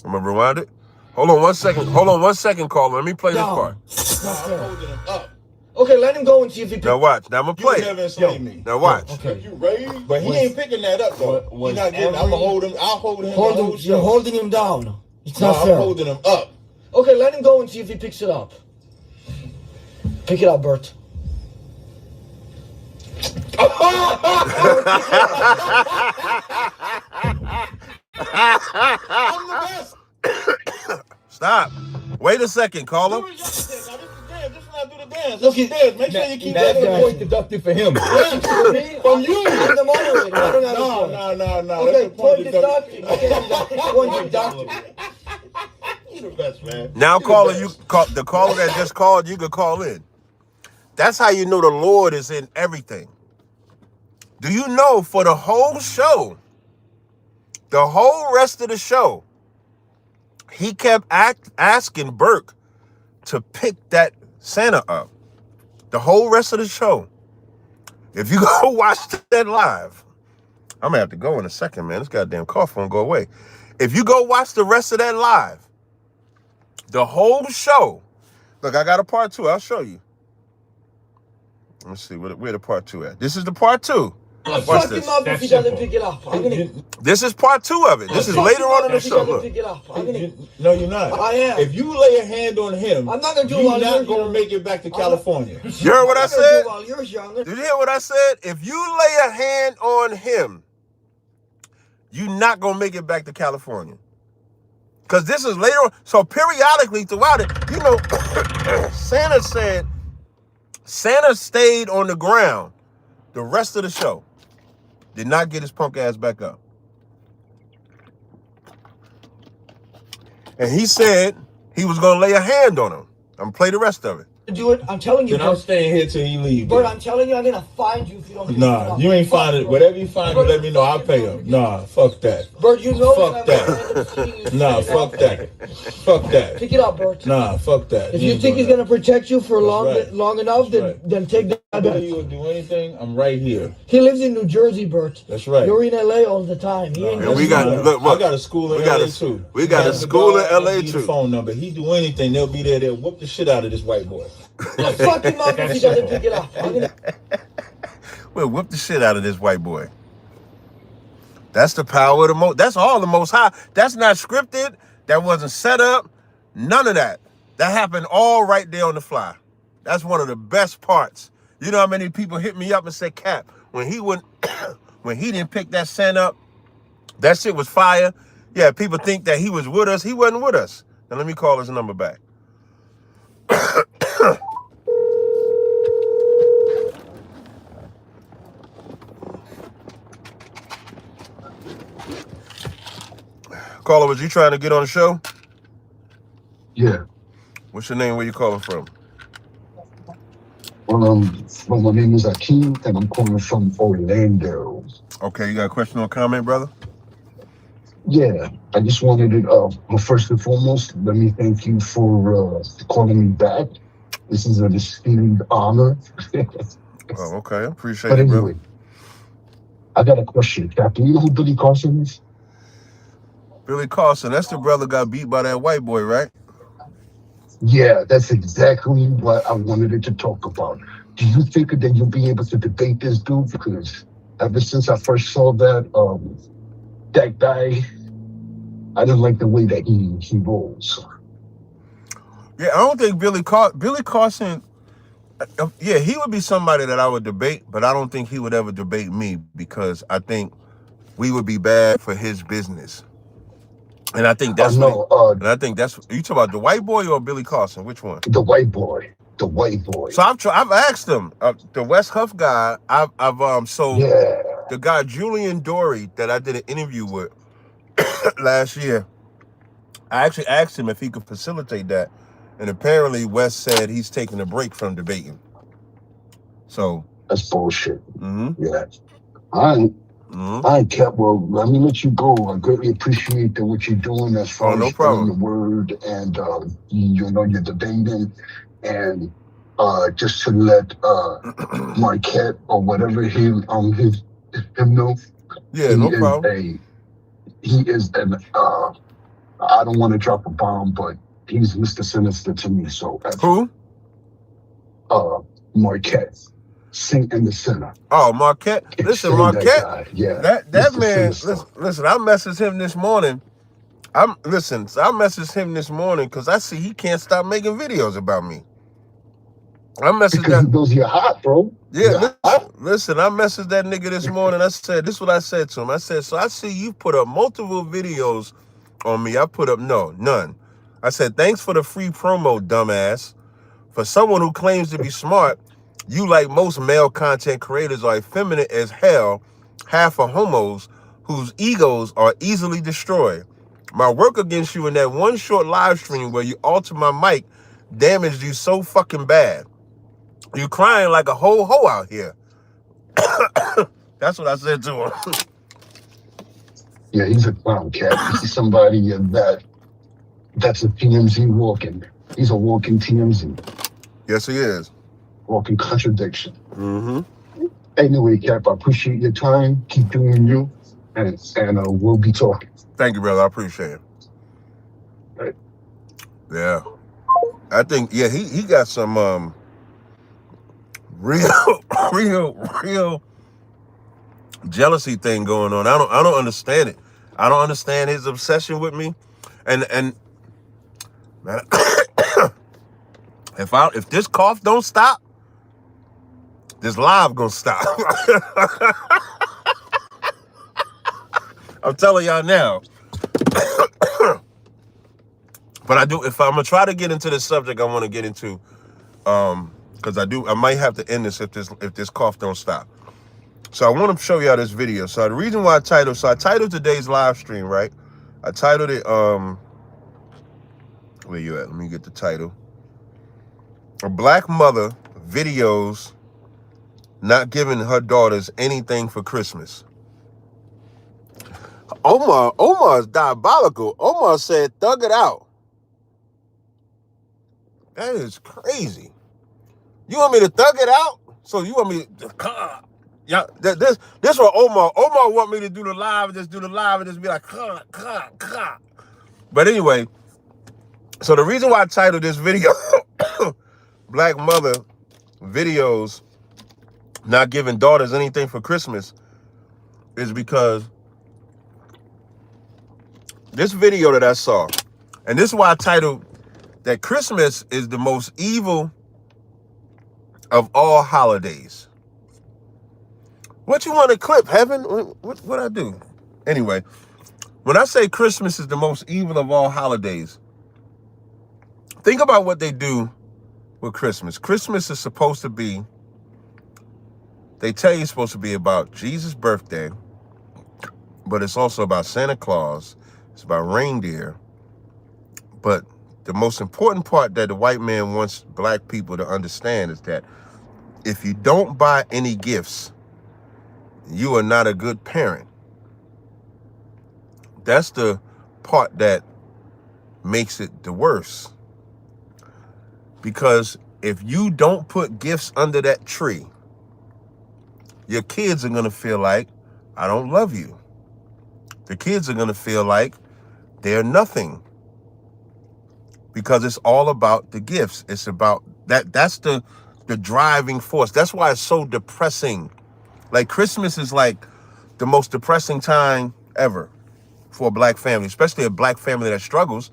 [SPEAKER 6] I'm going to rewind it. Hold on 1 second. Hold on 1 second, caller. Let me play this part.
[SPEAKER 2] I'm holding him up. Okay, let him go and see if he
[SPEAKER 6] Now watch. Now I'm going to play
[SPEAKER 5] You never
[SPEAKER 6] it.
[SPEAKER 5] enslaved me.
[SPEAKER 6] Now watch.
[SPEAKER 2] Okay.
[SPEAKER 5] You raised, but he ain't picking that up though. He's not getting. I'm gonna hold him. I'll hold him.
[SPEAKER 2] You're holding him down. It's
[SPEAKER 5] No,
[SPEAKER 2] not
[SPEAKER 5] I'm
[SPEAKER 2] fair.
[SPEAKER 5] holding him up.
[SPEAKER 2] Okay, let him go and see if he picks it up. Pick it up, Bert.
[SPEAKER 5] I'm the best.
[SPEAKER 6] Stop. Wait a second, caller.
[SPEAKER 5] Do the dance. Now, this is not do the dance.
[SPEAKER 2] Look,
[SPEAKER 5] This is dance. Make sure you keep
[SPEAKER 2] that
[SPEAKER 5] that
[SPEAKER 2] guy-
[SPEAKER 5] point
[SPEAKER 7] deducted for him.
[SPEAKER 5] from you.
[SPEAKER 2] I'm the moderator. I don't have a point.
[SPEAKER 5] No.
[SPEAKER 2] Okay,
[SPEAKER 5] That's the
[SPEAKER 2] point
[SPEAKER 5] point
[SPEAKER 2] deducted. Okay, point deducted.
[SPEAKER 5] You the best, man.
[SPEAKER 6] Now, caller, the caller that just called, you could call in. That's how you know the Lord is in everything. Do you know for the whole show, the whole rest of the show, he kept asking Burke to pick that Santa up. The whole rest of the show. If you go watch that live, I'm gonna have to go in a second, man. This goddamn cough won't go away. If you go watch the rest of that live, the whole show. Look, I got a part 2. I'll show you. Let's see where the part 2 at. This is the part 2. Watch
[SPEAKER 2] Fuck
[SPEAKER 6] this.
[SPEAKER 2] him up if he doesn't pick it up. I'm gonna
[SPEAKER 6] This is part 2 of it. This is
[SPEAKER 2] fuck
[SPEAKER 6] later
[SPEAKER 2] him
[SPEAKER 6] on
[SPEAKER 2] up
[SPEAKER 6] in the
[SPEAKER 2] if he
[SPEAKER 6] show.
[SPEAKER 2] doesn't
[SPEAKER 6] Look.
[SPEAKER 2] pick it up. I'm gonna.
[SPEAKER 5] No, you're not.
[SPEAKER 2] I am.
[SPEAKER 5] If you lay a hand on him,
[SPEAKER 2] I'm not gonna do it
[SPEAKER 5] you're
[SPEAKER 2] while
[SPEAKER 5] not
[SPEAKER 2] you're
[SPEAKER 5] gonna
[SPEAKER 2] here.
[SPEAKER 5] make it back to California.
[SPEAKER 6] You heard what I
[SPEAKER 2] I'm gonna do
[SPEAKER 6] said?
[SPEAKER 2] it while you're younger.
[SPEAKER 6] Did you hear what I said? If you lay a hand on him, you're not going to make it back to California. Because this is later on. So periodically throughout it, you know, Santa stayed on the ground the rest of the show. Did not get his punk ass back up. And he said he was going to lay a hand on him. I'm going to play the rest of it.
[SPEAKER 2] Do it. I'm telling you,
[SPEAKER 5] Then I'm
[SPEAKER 2] Bert.
[SPEAKER 5] staying here till he leave.
[SPEAKER 2] Bert, I'm telling you, I'm gonna find you if you don't. pick it
[SPEAKER 5] Nah,
[SPEAKER 2] up.
[SPEAKER 5] you ain't
[SPEAKER 2] Fuck
[SPEAKER 5] find it.
[SPEAKER 2] Bert.
[SPEAKER 5] Whatever you find, you
[SPEAKER 2] Bert,
[SPEAKER 5] let me know. I'll pay him. Nah, fuck that.
[SPEAKER 2] Bert, you know
[SPEAKER 5] Fuck
[SPEAKER 2] I'm
[SPEAKER 5] that.
[SPEAKER 2] gonna end up seeing you.
[SPEAKER 5] Nah, fuck that. Fuck that.
[SPEAKER 2] Pick it up, Bert.
[SPEAKER 5] Nah, fuck that.
[SPEAKER 2] If you
[SPEAKER 5] ain't
[SPEAKER 2] think
[SPEAKER 5] doing
[SPEAKER 2] he's gonna protect you for
[SPEAKER 5] right.
[SPEAKER 2] long enough,
[SPEAKER 5] That's
[SPEAKER 2] then
[SPEAKER 5] right.
[SPEAKER 2] then take that
[SPEAKER 5] that. Whether
[SPEAKER 2] back.
[SPEAKER 5] you would do anything, I'm right here.
[SPEAKER 2] He lives in New Jersey, Bert.
[SPEAKER 5] That's right.
[SPEAKER 2] You're in LA all the time. He ain't
[SPEAKER 6] And we
[SPEAKER 2] listening.
[SPEAKER 6] got look.
[SPEAKER 5] I got a school in
[SPEAKER 6] we got
[SPEAKER 5] LA
[SPEAKER 6] a-
[SPEAKER 5] too.
[SPEAKER 6] we got a
[SPEAKER 5] That's the
[SPEAKER 6] school in
[SPEAKER 5] guard,
[SPEAKER 6] LA
[SPEAKER 5] I'll give you the
[SPEAKER 6] too.
[SPEAKER 5] phone number. He do anything, they'll be there. They'll whoop the shit out of this white boy.
[SPEAKER 2] Fuck him up if he doesn't pick it up. I'm gonna.
[SPEAKER 6] We'll whip the shit out of this white boy. That's the power of the most. That's all the Most High. That's not scripted. That wasn't set up. None of that. That happened all right there on the fly. That's one of the best parts. You know how many people hit me up and said, Cap, when he wouldn't, when he didn't pick that scent up, that shit was fire. Yeah, people think that he was with us. He wasn't with us. Now let me call his number back. Caller, was you trying to get on the show?
[SPEAKER 8] Yeah.
[SPEAKER 6] What's your name? Where you calling from?
[SPEAKER 8] Well, my name is Akeem, and I'm calling from Orlando.
[SPEAKER 6] Okay, you got a question or comment, brother?
[SPEAKER 8] Yeah, I just wanted to, well, first and foremost, let me thank you for calling me back. This is an esteemed honor.
[SPEAKER 6] Oh, okay. Appreciate
[SPEAKER 8] But
[SPEAKER 6] it, brother.
[SPEAKER 8] anyway, I got a question, Captain. You know who Billy Carson is?
[SPEAKER 6] Billy Carson, that's the brother got beat by that white boy, right?
[SPEAKER 8] Yeah, that's exactly what I wanted to talk about. Do you think that you'll be able to debate this dude? Because ever since I first saw that guy, I didn't like the way that he rolls.
[SPEAKER 6] Yeah, I don't think Billy Carson, yeah, he would be somebody that I would debate, but I don't think he would ever debate me because I think we would be bad for his business. And I think that's what and I think that's you talking about the white boy or Billy Carson? Which one?
[SPEAKER 8] The white boy. The white boy.
[SPEAKER 6] So I've asked him, the West Huff guy, yeah. The guy Julian Dory that I did an interview with last year, I actually asked him if he could facilitate that. And apparently West said he's taking a break from debating. So
[SPEAKER 8] that's bullshit.
[SPEAKER 6] Mm-hmm.
[SPEAKER 8] Yeah. I kept, well, let me let you go. I greatly appreciate what you're doing as far as spreading the word and you're debating and just to let Marquette or whatever him know.
[SPEAKER 6] Yeah, no problem.
[SPEAKER 8] He is an I don't want to drop a bomb, but he's Mr. Sinister to me. So
[SPEAKER 6] who?
[SPEAKER 8] Marquette. Sing in the center.
[SPEAKER 6] Oh, Marquette. Listen, Marquette.
[SPEAKER 8] Yeah.
[SPEAKER 6] That man, listen, I messaged him this morning. I messaged him this morning because I see he can't stop making videos about me. I messaged
[SPEAKER 8] because he knows you're hot, bro.
[SPEAKER 6] Yeah, listen, I messaged that nigga this morning. I said, this is what I said to him. I said, so I see you put up multiple videos on me. I put up none. I said, thanks for the free promo, dumbass. For someone who claims to be smart, you, like most male content creators, are effeminate as hell, half are homos whose egos are easily destroyed. My work against you in that one short live stream where you altered my mic damaged you so fucking bad. You crying like a whole hoe out here. That's what I said to him.
[SPEAKER 8] Yeah, he's a clown cat. He's somebody that's a TMZ walking. He's a walking TMZ.
[SPEAKER 6] Yes, he is.
[SPEAKER 8] Walking contradiction.
[SPEAKER 6] Mm-hmm.
[SPEAKER 8] Anyway, Cap, I appreciate your time. Keep doing you, and we'll be talking.
[SPEAKER 6] Thank you, brother. I appreciate it.
[SPEAKER 8] Right.
[SPEAKER 6] Yeah. I think, yeah, he got some real jealousy thing going on. I don't understand it. I don't understand his obsession with me. And man, if this cough don't stop, this live gonna stop. I'm telling y'all now. But if I'm gonna try to get into the subject I want to get into, because I might have to end this if this cough don't stop. So I want to show y'all this video. So the reason why I titled today's live stream, right? I titled it, where you at? Let me get the title. A black mother videos not giving her daughters anything for Christmas. Omar's diabolical. Omar said, thug it out. That is crazy. You want me to thug it out? So you want me to, yeah, this what Omar want me to do the live, just do the live and just be like, But anyway, so the reason why I titled this video, Black Mother Videos Not Giving Daughters Anything for Christmas, is because this video that I saw, and this is why I titled that Christmas is the most evil of all holidays. What you want to clip, Heaven? What I do? Anyway, when I say Christmas is the most evil of all holidays, think about what they do with Christmas. Christmas is supposed to be, they tell you it's supposed to be about Jesus' birthday, but it's also about Santa Claus. It's about reindeer. But the most important part that the white man wants black people to understand is that if you don't buy any gifts, you are not a good parent. That's the part that makes it the worst. Because if you don't put gifts under that tree, your kids are going to feel like, I don't love you. The kids are going to feel like they're nothing. Because it's all about the gifts. It's about that. That's the driving force. That's why it's so depressing. Like Christmas is like the most depressing time ever for a black family, especially a black family that struggles.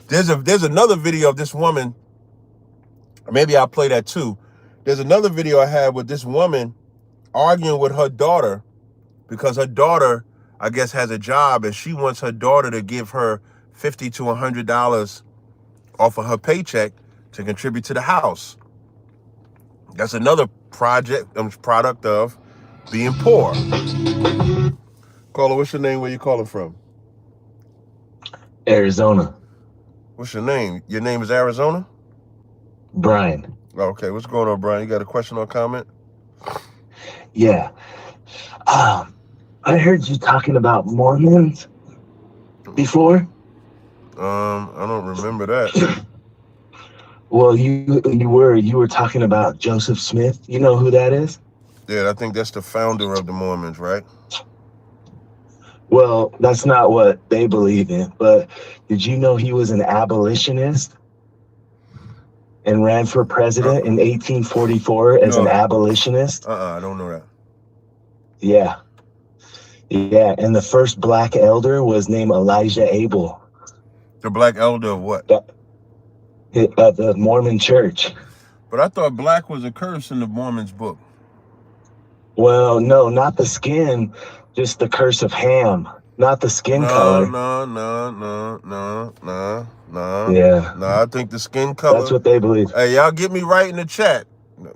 [SPEAKER 6] There's another video of this woman. Maybe I'll play that too. There's another video I had with this woman arguing with her daughter because her daughter, I guess, has a job and she wants her daughter to give her $50 to $100 off of her paycheck to contribute to the house. That's another product of being poor. Caller, what's your name? Where you calling from?
[SPEAKER 9] Arizona.
[SPEAKER 6] What's your name? Your name is Arizona?
[SPEAKER 9] Brian.
[SPEAKER 6] Okay, what's going on, Brian? You got a question or comment?
[SPEAKER 9] Yeah. I heard you talking about Mormons before.
[SPEAKER 6] I don't remember that.
[SPEAKER 9] Well, you were talking about Joseph Smith. You know who that is?
[SPEAKER 6] Yeah, I think that's the founder of the Mormons, right?
[SPEAKER 9] Well, that's not what they believe in. But did you know he was an abolitionist and ran for president in 1844 as an abolitionist?
[SPEAKER 6] I don't know that.
[SPEAKER 9] Yeah. Yeah, and the first black elder was named Elijah Abel.
[SPEAKER 6] The black elder of what?
[SPEAKER 9] The Mormon church.
[SPEAKER 6] But I thought black was a curse in the Mormons book.
[SPEAKER 9] Well, no, not the skin, just the curse of Ham, not the skin color.
[SPEAKER 6] No.
[SPEAKER 9] Yeah.
[SPEAKER 6] No, I think the skin color.
[SPEAKER 9] That's what they believe.
[SPEAKER 6] Hey, y'all get me right in the chat.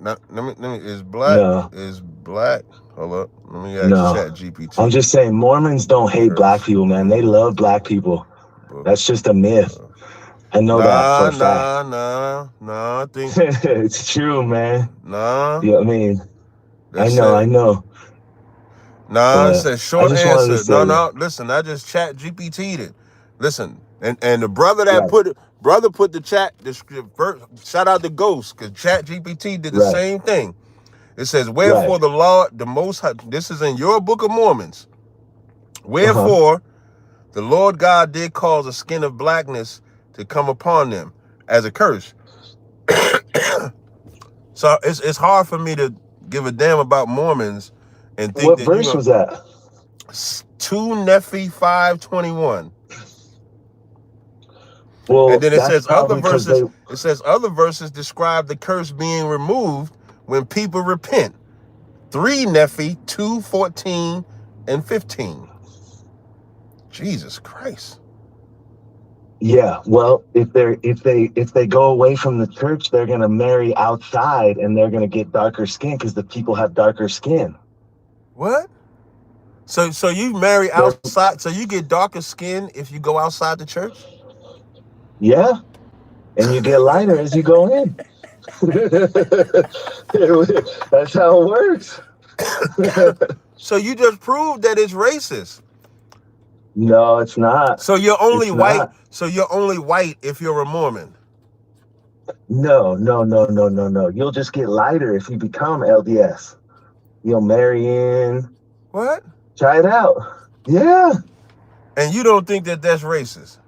[SPEAKER 6] Let me, is black?
[SPEAKER 9] No.
[SPEAKER 6] Is black? Hold up. Let me ask Chat GPT.
[SPEAKER 9] I'm just saying Mormons don't hate black people, man. They love black people. That's just a myth. I know that for a fact.
[SPEAKER 6] Nah, I think
[SPEAKER 9] it's true, man.
[SPEAKER 6] Nah.
[SPEAKER 9] Yeah, I mean, I know.
[SPEAKER 6] Nah, it says short answer.
[SPEAKER 9] No.
[SPEAKER 6] Listen, I just Chat GPT'd it. Listen, and the brother that put the chat shout out to Ghost, because Chat GPT did the same thing. It says, wherefore the Lord, the Most High, this is in your Book of Mormons. Wherefore the Lord God did cause a skin of blackness to come upon them as a curse. So it's hard for me to give a damn about Mormons and think
[SPEAKER 9] what
[SPEAKER 6] that
[SPEAKER 9] verse was that?
[SPEAKER 6] 2 Nephi 5:21.
[SPEAKER 9] Well,
[SPEAKER 6] and then it says other verses. It says other verses describe the curse being removed when people repent. 3 Nephi 2:14 and 15. Jesus Christ.
[SPEAKER 9] Yeah, well, if they go away from the church, they're gonna marry outside and they're gonna get darker skin because the people have darker skin.
[SPEAKER 6] What? So you marry outside, so you get darker skin if you go outside the church?
[SPEAKER 9] Yeah, and you get lighter as you go in. That's how it works.
[SPEAKER 6] So you just proved that it's racist.
[SPEAKER 9] No, it's not.
[SPEAKER 6] So you're only white. So you're only white if you're a Mormon.
[SPEAKER 9] No. You'll just get lighter if you become LDS. You'll marry in.
[SPEAKER 6] What?
[SPEAKER 9] Try it out. Yeah.
[SPEAKER 6] And you don't think that that's racist?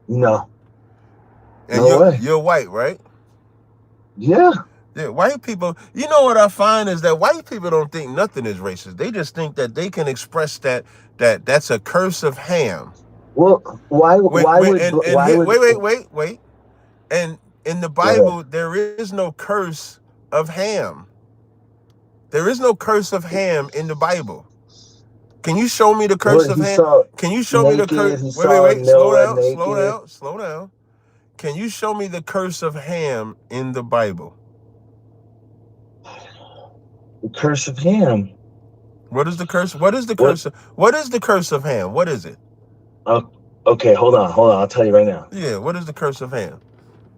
[SPEAKER 9] No.
[SPEAKER 6] And you're white, right?
[SPEAKER 9] Yeah.
[SPEAKER 6] Yeah, white people, you know what I find is that white people don't think nothing is racist. They just think that they can express that's a curse of Ham.
[SPEAKER 9] Well, why would
[SPEAKER 6] wait. And in the
[SPEAKER 9] Go ahead.
[SPEAKER 6] Bible, there is no curse of Ham. There is no curse of Ham in the Bible. Can you show me the curse
[SPEAKER 9] Well,
[SPEAKER 6] of
[SPEAKER 9] he
[SPEAKER 6] Ham?
[SPEAKER 9] saw
[SPEAKER 6] Can you show me the curse?
[SPEAKER 9] naked. He
[SPEAKER 6] Wait,
[SPEAKER 9] saw Noah
[SPEAKER 6] slow
[SPEAKER 9] naked.
[SPEAKER 6] down. Can you show me the curse of Ham in the Bible?
[SPEAKER 9] The curse of Ham.
[SPEAKER 6] What is the curse? What is the curse? What is the curse of Ham? What is it?
[SPEAKER 9] Okay, hold on. I'll tell you right now.
[SPEAKER 6] Yeah, what is the curse of Ham?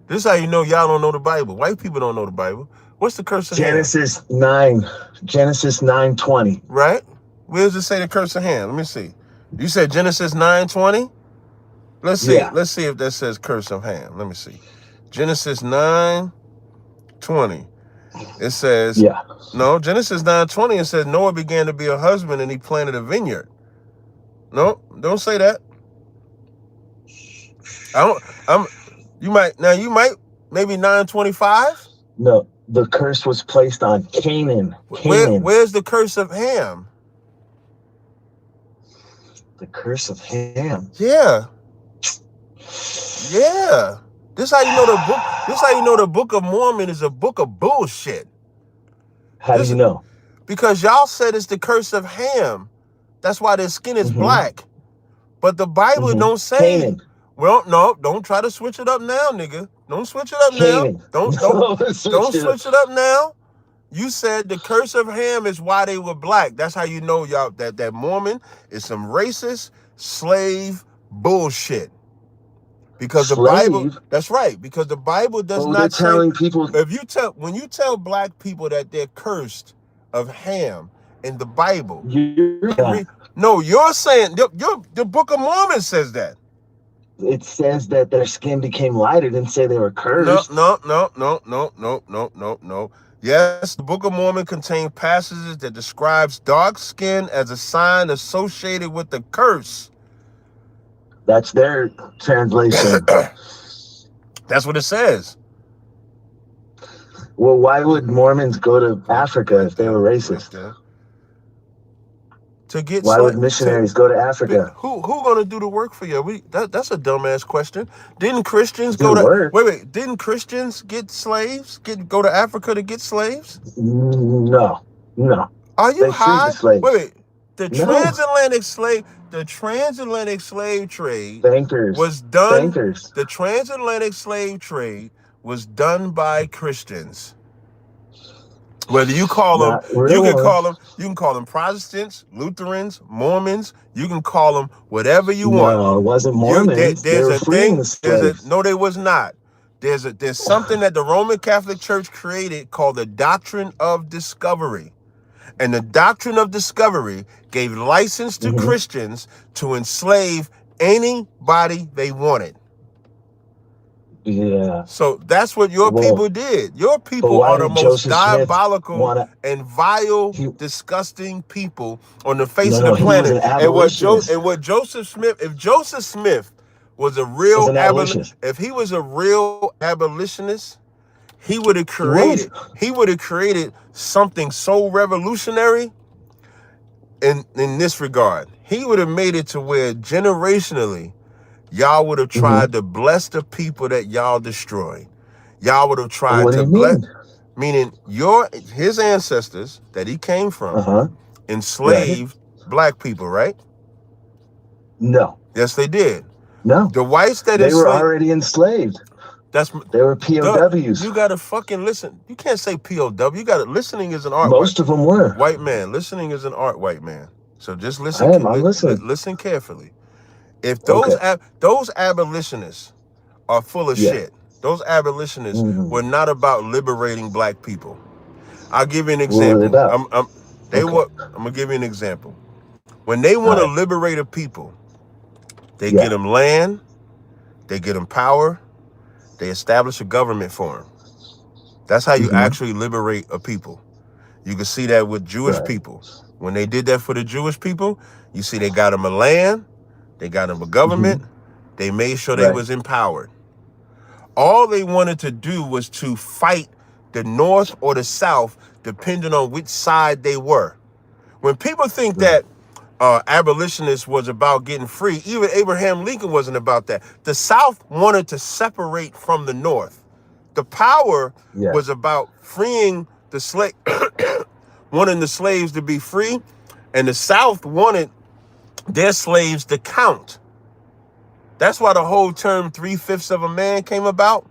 [SPEAKER 6] This is how you know y'all don't know the Bible. White people don't know the Bible. What's the curse of Ham?
[SPEAKER 9] Genesis 9:20.
[SPEAKER 6] Right? Where does it say the curse of Ham? Let me see. You said Genesis 9:20? Let's see.
[SPEAKER 9] Yeah.
[SPEAKER 6] Let's see if that says curse of Ham. Let me see. Genesis 9:20. It says,
[SPEAKER 9] yeah.
[SPEAKER 6] No, Genesis 9:20, it says Noah began to be a husband and he planted a vineyard. No, don't say that. You might maybe 9:25?
[SPEAKER 9] No, the curse was placed on Canaan.
[SPEAKER 6] Where's the curse of Ham?
[SPEAKER 9] The curse of Ham.
[SPEAKER 6] Yeah. Yeah. This how you know the book. This how you know the Book of Mormon is a book of bullshit.
[SPEAKER 9] How do you know?
[SPEAKER 6] Because y'all said it's the curse of Ham. That's why their skin is black. But the Bible don't say.
[SPEAKER 9] Canaan.
[SPEAKER 6] Well, no, don't try to switch it up now, nigga. Don't switch it up
[SPEAKER 9] Canaan.
[SPEAKER 6] now. Don't switch it up now. You said the curse of Ham is why they were black. That's how you know y'all that Mormon is some racist slave bullshit. Because the Bible, that's right. Because the Bible does not say.
[SPEAKER 9] Telling people.
[SPEAKER 6] When you tell black people that they're cursed of Ham in the Bible, you're saying the Book of Mormon says that.
[SPEAKER 9] It says that their skin became lighter. It didn't say they were cursed.
[SPEAKER 6] No. Yes, the Book of Mormon contains passages that describes dark skin as a sign associated with the curse.
[SPEAKER 9] That's their translation.
[SPEAKER 6] That's what it says.
[SPEAKER 9] Well, why would Mormons go to Africa if they were racist? Why would missionaries go to Africa?
[SPEAKER 6] Who gonna do the work for you? That's a dumbass question. Didn't Christians go to
[SPEAKER 9] work?
[SPEAKER 6] Wait. Didn't Christians get slaves? Go to Africa to get slaves?
[SPEAKER 9] No.
[SPEAKER 6] Are you high? Wait. The transatlantic slave trade was done. The transatlantic slave trade was done by Christians. Whether you call them, you can call them Protestants, Lutherans, Mormons. You can call them whatever you want.
[SPEAKER 9] No, it wasn't Mormons. There's a thing.
[SPEAKER 6] No, they was not. There's something that the Roman Catholic Church created called the doctrine of discovery. And the doctrine of discovery gave license to Christians to enslave anybody they wanted.
[SPEAKER 9] Yeah.
[SPEAKER 6] So that's what your people did. Your people are the most diabolical and vile, disgusting people on the face of the planet. And what Joseph Smith, if Joseph Smith was a real abolitionist, if he was a real abolitionist, he would have created something so revolutionary in this regard. He would have made it to where generationally y'all would have tried to bless the people that y'all destroyed. Y'all would have tried to bless, meaning his ancestors that he came from enslaved black people, right?
[SPEAKER 9] No.
[SPEAKER 6] Yes, they did.
[SPEAKER 9] No.
[SPEAKER 6] The whites that
[SPEAKER 9] they were already enslaved. They were POWs.
[SPEAKER 6] You gotta fucking listen. You can't say POW. Listening is an art.
[SPEAKER 9] Most of them were.
[SPEAKER 6] White man, listening is an art, white man. So just listen.
[SPEAKER 9] I'm listening.
[SPEAKER 6] Listen carefully. If those abolitionists are full of shit, those abolitionists were not about liberating black people. I'll give you an example. I'm gonna give you an example. When they want to liberate a people, they get them land, they get them power, they establish a government for them. That's how you actually liberate a people. You can see that with Jewish people. When they did that for the Jewish people, you see they got them a land, they got them a government, they made sure they was empowered. All they wanted to do was to fight the North or the South, depending on which side they were. When people think that abolitionists was about getting free. Even Abraham Lincoln wasn't about that. The South wanted to separate from the North. The power was about freeing the slave, wanting the slaves to be free, and the South wanted their slaves to count. That's why the whole term 3/5 of a man came about,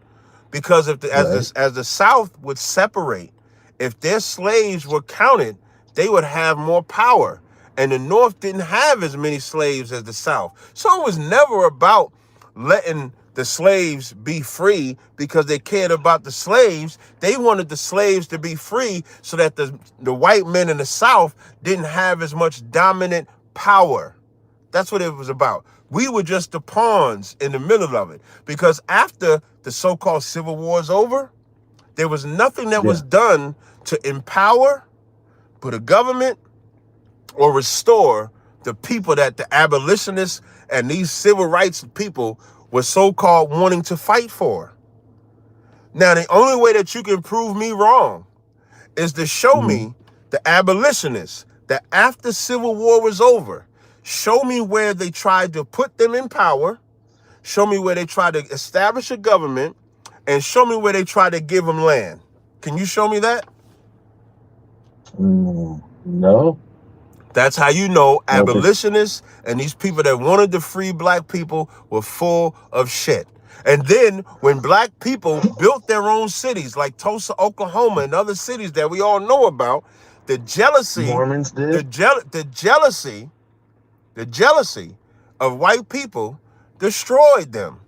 [SPEAKER 6] because if as the South would separate, if their slaves were counted, they would have more power. And the North didn't have as many slaves as the South. So it was never about letting the slaves be free because they cared about the slaves. They wanted the slaves to be free so that the white men in the South didn't have as much dominant power. That's what it was about. We were just the pawns in the middle of it, because after the so-called Civil War is over, there was nothing that was done to empower, put a government, or restore the people that the abolitionists and these civil rights people were so-called wanting to fight for. Now, the only way that you can prove me wrong is to show me the abolitionists that after Civil War was over, show me where they tried to put them in power, show me where they tried to establish a government, and show me where they tried to give them land. Can you show me that?
[SPEAKER 9] No.
[SPEAKER 6] That's how you know abolitionists and these people that wanted to free black people were full of shit. And then when black people built their own cities like Tulsa, Oklahoma, and other cities that we all know about, the jealousy,
[SPEAKER 9] Mormons did.
[SPEAKER 6] the jealousy of white people destroyed them.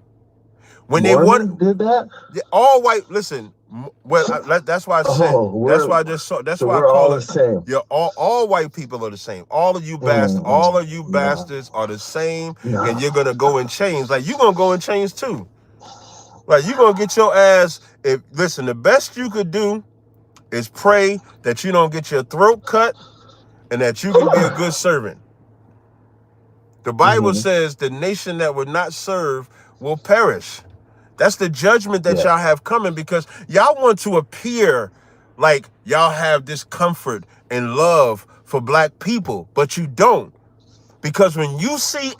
[SPEAKER 6] When
[SPEAKER 9] Mormons did that?
[SPEAKER 6] All white, listen, well, that's why I said, that's why I just saw, that's why I call it,
[SPEAKER 9] the same.
[SPEAKER 6] Yeah, all white people are the same. All of you bastards, bastards are the same, and you're gonna go in chains. Like, you're gonna go in chains too. Like, you're gonna get your ass, listen, the best you could do is pray that you don't get your throat cut and that you can be a good servant. The Bible says the nation that would not serve will perish. That's the judgment that y'all have coming, because y'all want to appear like y'all have this comfort and love for black people, but you don't. Because when you see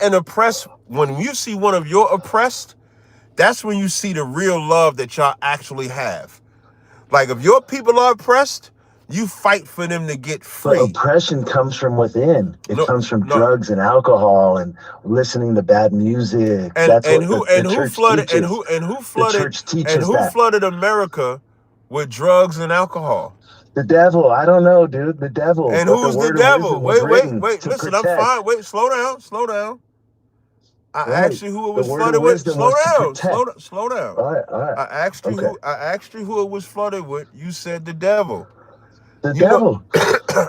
[SPEAKER 6] when you see one of your oppressed, that's when you see the real love that y'all actually have. Like, if your people are oppressed, you fight for them to get free.
[SPEAKER 9] But oppression comes from within. It comes from drugs and alcohol and listening to bad music.
[SPEAKER 6] Who flooded America with drugs and alcohol?
[SPEAKER 9] The devil. I don't know, dude. The devil.
[SPEAKER 6] And who's the devil? Wait. Listen, I'm fine. Wait, slow down. I asked you who it was flooded with. Slow down.
[SPEAKER 9] All right.
[SPEAKER 6] I asked you who it was flooded with. You said the devil.
[SPEAKER 9] The devil.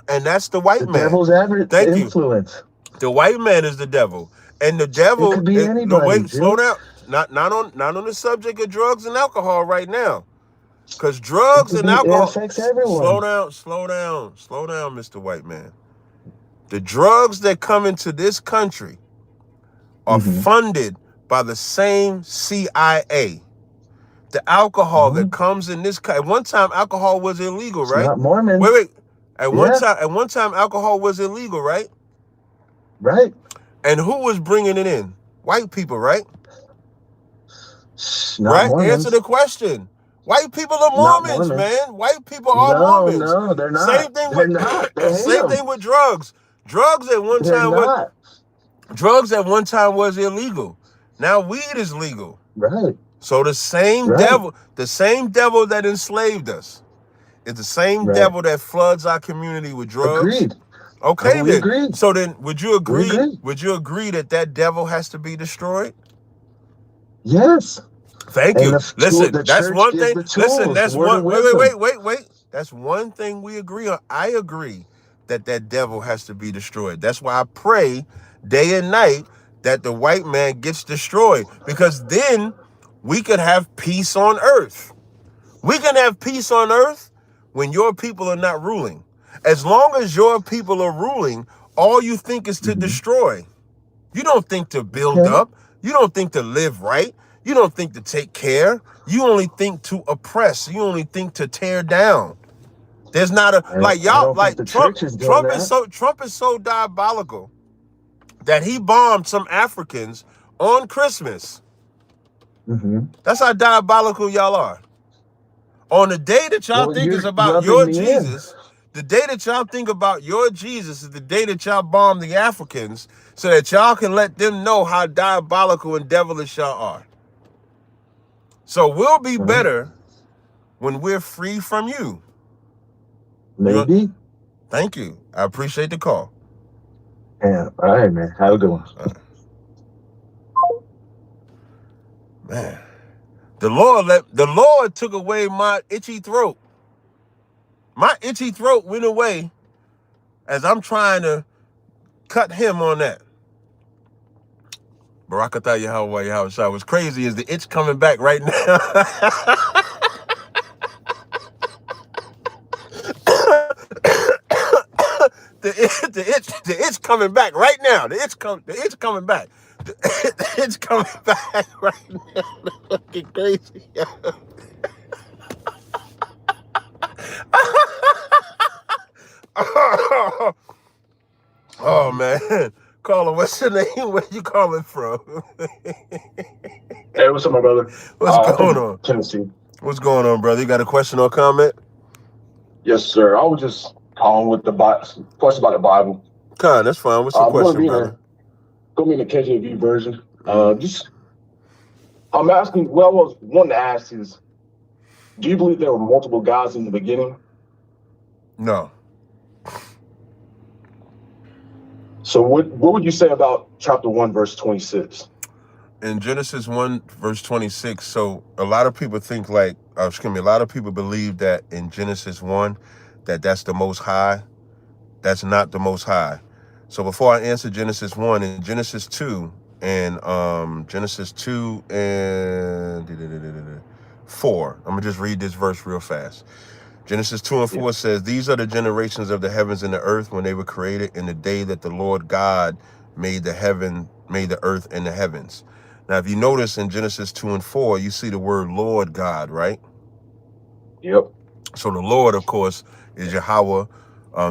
[SPEAKER 6] And that's the white man.
[SPEAKER 9] The devil's influence.
[SPEAKER 6] The white man is the devil. And the devil,
[SPEAKER 9] it could be anybody.
[SPEAKER 6] Wait, slow down. Not on the subject of drugs and alcohol right now. Because drugs and alcohol
[SPEAKER 9] affects everyone.
[SPEAKER 6] Slow down, Mr. White Man. The drugs that come into this country are funded by the same CIA. The alcohol that comes in this country. At one time, alcohol was illegal, right?
[SPEAKER 9] It's not Mormons.
[SPEAKER 6] Wait. At one time, alcohol was illegal, right?
[SPEAKER 9] Right.
[SPEAKER 6] And who was bringing it in? White people, right?
[SPEAKER 9] Not Mormons.
[SPEAKER 6] Answer the question. White people are Mormons, man. White people are Mormons.
[SPEAKER 9] No, they're not.
[SPEAKER 6] Same thing with drugs. Drugs at one time was illegal. Now weed is legal.
[SPEAKER 9] Right.
[SPEAKER 6] So the same devil that enslaved us is the same devil that floods our community with drugs.
[SPEAKER 9] Agreed.
[SPEAKER 6] Okay, then.
[SPEAKER 9] Agreed.
[SPEAKER 6] So then, would you agree that devil has to be destroyed?
[SPEAKER 9] Yes.
[SPEAKER 6] Thank you. Listen, that's one thing.
[SPEAKER 9] Listen,
[SPEAKER 6] that's one. Wait. That's one thing we agree on. I agree that devil has to be destroyed. That's why I pray day and night that the white man gets destroyed, because then we could have peace on earth. We can have peace on earth when your people are not ruling. As long as your people are ruling, all you think is to destroy. You don't think to build up. You don't think to live right. You don't think to take care. You only think to oppress. You only think to tear down. There's not a Trump is so diabolical. that he bombed some Africans on Christmas. That's how diabolical y'all are. On the day that y'all think is about your Jesus, the day that y'all think about your Jesus is the day that y'all bomb the Africans so that y'all can let them know how diabolical and devilish y'all are. So we'll be better when we're free from you.
[SPEAKER 9] Maybe.
[SPEAKER 6] Thank you. I appreciate the call.
[SPEAKER 9] Yeah. All right, man. Have a good one.
[SPEAKER 6] Man. The Lord took away my itchy throat. My itchy throat went away as I'm trying to cut him on that. Barakatah Yahweh Yahweh. What's crazy is the itch coming back right now. the itch coming back right now. The itch coming back. The itch coming back right now. Fucking crazy. Oh man. Caller, what's your name? Where you calling from?
[SPEAKER 10] Hey, what's up, my brother?
[SPEAKER 6] What's going on?
[SPEAKER 10] Tennessee.
[SPEAKER 6] What's going on, brother? You got a question or comment?
[SPEAKER 10] Yes, sir. I was just calling with the question about the Bible.
[SPEAKER 6] Con, that's fine. What's your question, brother?
[SPEAKER 10] Going to be in the KJV version. I'm asking. Well, I was wanting to ask is, do you believe there were multiple gods in the beginning?
[SPEAKER 6] No.
[SPEAKER 10] So what would you say about chapter 1, verse 26?
[SPEAKER 6] In Genesis 1, verse 26, so a lot of people think like, a lot of people believe that in Genesis 1, that's the Most High. That's not the Most High. So before I answer Genesis 1, in Genesis 2 and 4, I'm going to just read this verse real fast. Genesis 2 and 4 says, these are the generations of the heavens and the earth when they were created in the day that the Lord God made the earth and the heavens. Now, if you notice in Genesis 2 and 4, you see the word Lord God, right?
[SPEAKER 10] Yep.
[SPEAKER 6] So the Lord, of course, is Yahweh.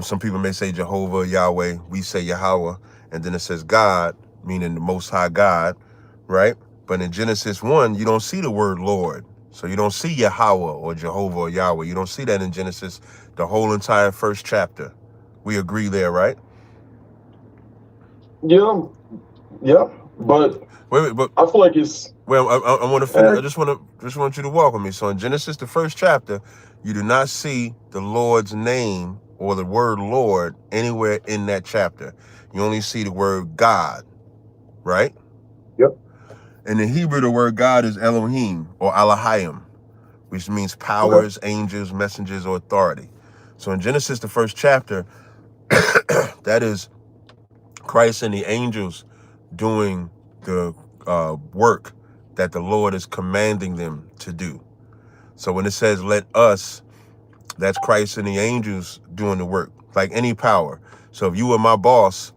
[SPEAKER 6] Some people may say Jehovah, Yahweh. We say Yahweh. And then it says God, meaning the Most High God, right? But in Genesis 1, you don't see the word Lord. So you don't see Yahweh or Jehovah or Yahweh. You don't see that in Genesis, the whole entire first chapter. We agree there, right?
[SPEAKER 10] Yeah. But
[SPEAKER 6] but
[SPEAKER 10] I feel like it's.
[SPEAKER 6] Well, I want to finish. I just want you to walk with me. So in Genesis, the first chapter, you do not see the Lord's name or the word Lord anywhere in that chapter. You only see the word God, right?
[SPEAKER 10] Yep.
[SPEAKER 6] In the Hebrew, the word God is Elohim or Elohim, which means powers, angels, messengers, or authority. So in Genesis, the first chapter, that is Christ and the angels doing the work that the Lord is commanding them to do. So when it says, let us, that's Christ and the angels doing the work, like any power. So if you were my boss,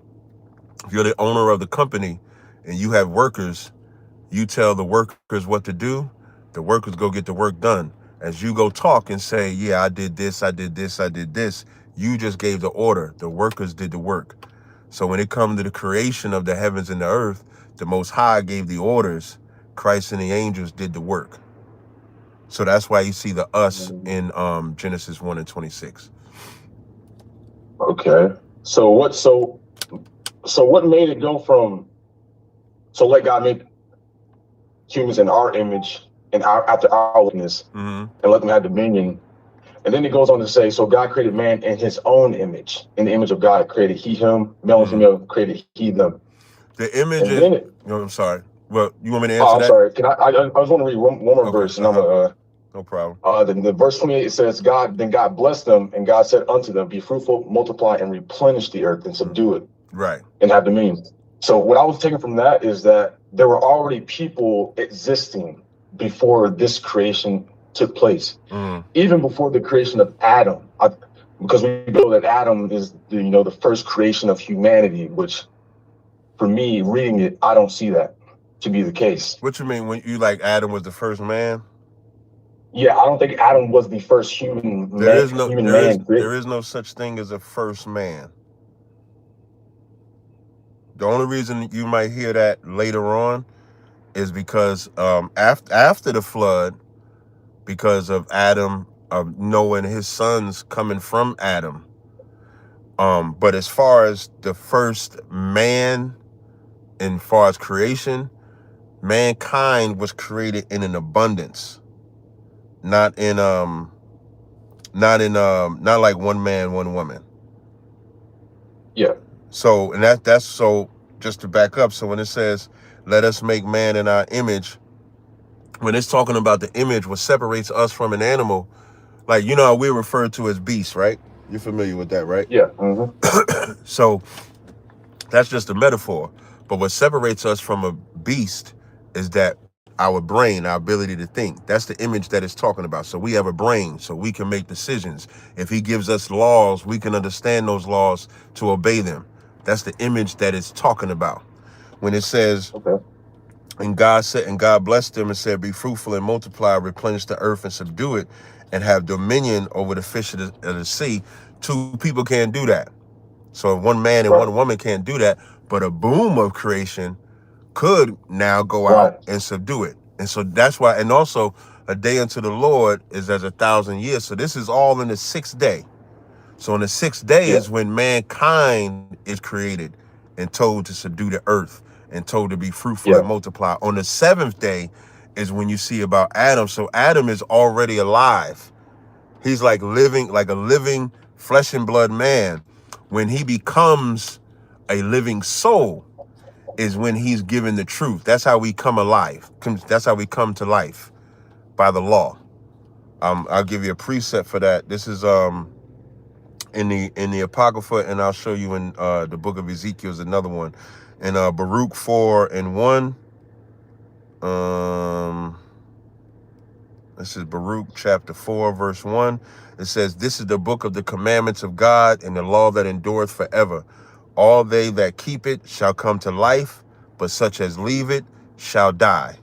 [SPEAKER 6] if you're the owner of the company and you have workers, you tell the workers what to do, the workers go get the work done. As you go talk and say, yeah, I did this, I did this, I did this, you just gave the order. The workers did the work. So when it comes to the creation of the heavens and the earth, the Most High gave the orders. Christ and the angels did the work. So that's why you see the us in Genesis 1 and 26.
[SPEAKER 10] Okay. So what made it go from, so let God make humans in our image and after our likeness, and let them have dominion. And then it goes on to say, so God created man in his own image. In the image of God created he him, male and female created he them.
[SPEAKER 6] The image is, I'm sorry. Well, you want me to answer that?
[SPEAKER 10] I'm sorry. Can I was want to read one more verse, and I'm
[SPEAKER 6] no problem.
[SPEAKER 10] The verse 28, it says, God blessed them, and God said unto them, be fruitful, multiply, and replenish the earth, and subdue it.
[SPEAKER 6] Right.
[SPEAKER 10] And have dominion. So what I was taking from that is that there were already people existing before this creation took place. Even before the creation of Adam. Because we know that Adam is the first creation of humanity, which for me, reading it, I don't see that to be the case.
[SPEAKER 6] What you mean when you like Adam was the first man?
[SPEAKER 10] Yeah, I don't think Adam was the first human man.
[SPEAKER 6] There is no such thing as a first man. The only reason you might hear that later on is because after the flood, because of Adam, Noah and his sons coming from Adam. But as far as the first man, and far as creation, mankind was created in an abundance, not like one man, one woman.
[SPEAKER 10] Yeah.
[SPEAKER 6] So, and that's so, just to back up, so when it says, let us make man in our image, when it's talking about the image, what separates us from an animal, like, you know how we're referred to as beasts, right? You're familiar with that, right?
[SPEAKER 10] Yeah. Mm-hmm.
[SPEAKER 6] So that's just a metaphor. But what separates us from a beast is that our brain, our ability to think. That's the image that it's talking about. So we have a brain, so we can make decisions. If he gives us laws, we can understand those laws to obey them. That's the image that it's talking about. When it says,
[SPEAKER 10] okay.
[SPEAKER 6] And God said, and God blessed them and said, be fruitful and multiply, replenish the earth and subdue it, and have dominion over the fish of the sea. Two people can't do that. So one man and one woman can't do that. But a boom of creation could now go out and subdue it. And so that's why, and also a day unto the Lord is as 1,000 years. So this is all in the 6th day. So on the 6th day is when mankind is created and told to subdue the earth and told to be fruitful and multiply. On the 7th day is when you see about Adam. So Adam is already alive. He's like living, like a living flesh and blood man. When he becomes a living soul is when he's given the truth. That's how we come alive. That's how we come to life, by the law. I'll give you a precept for that. This is in the Apocrypha, and I'll show you in the book of Ezekiel is another one. In Baruch 4:1. This is Baruch chapter 4, verse 1. It says, this is the book of the commandments of God and the law that endureth forever. All they that keep it shall come to life, but such as leave it shall die.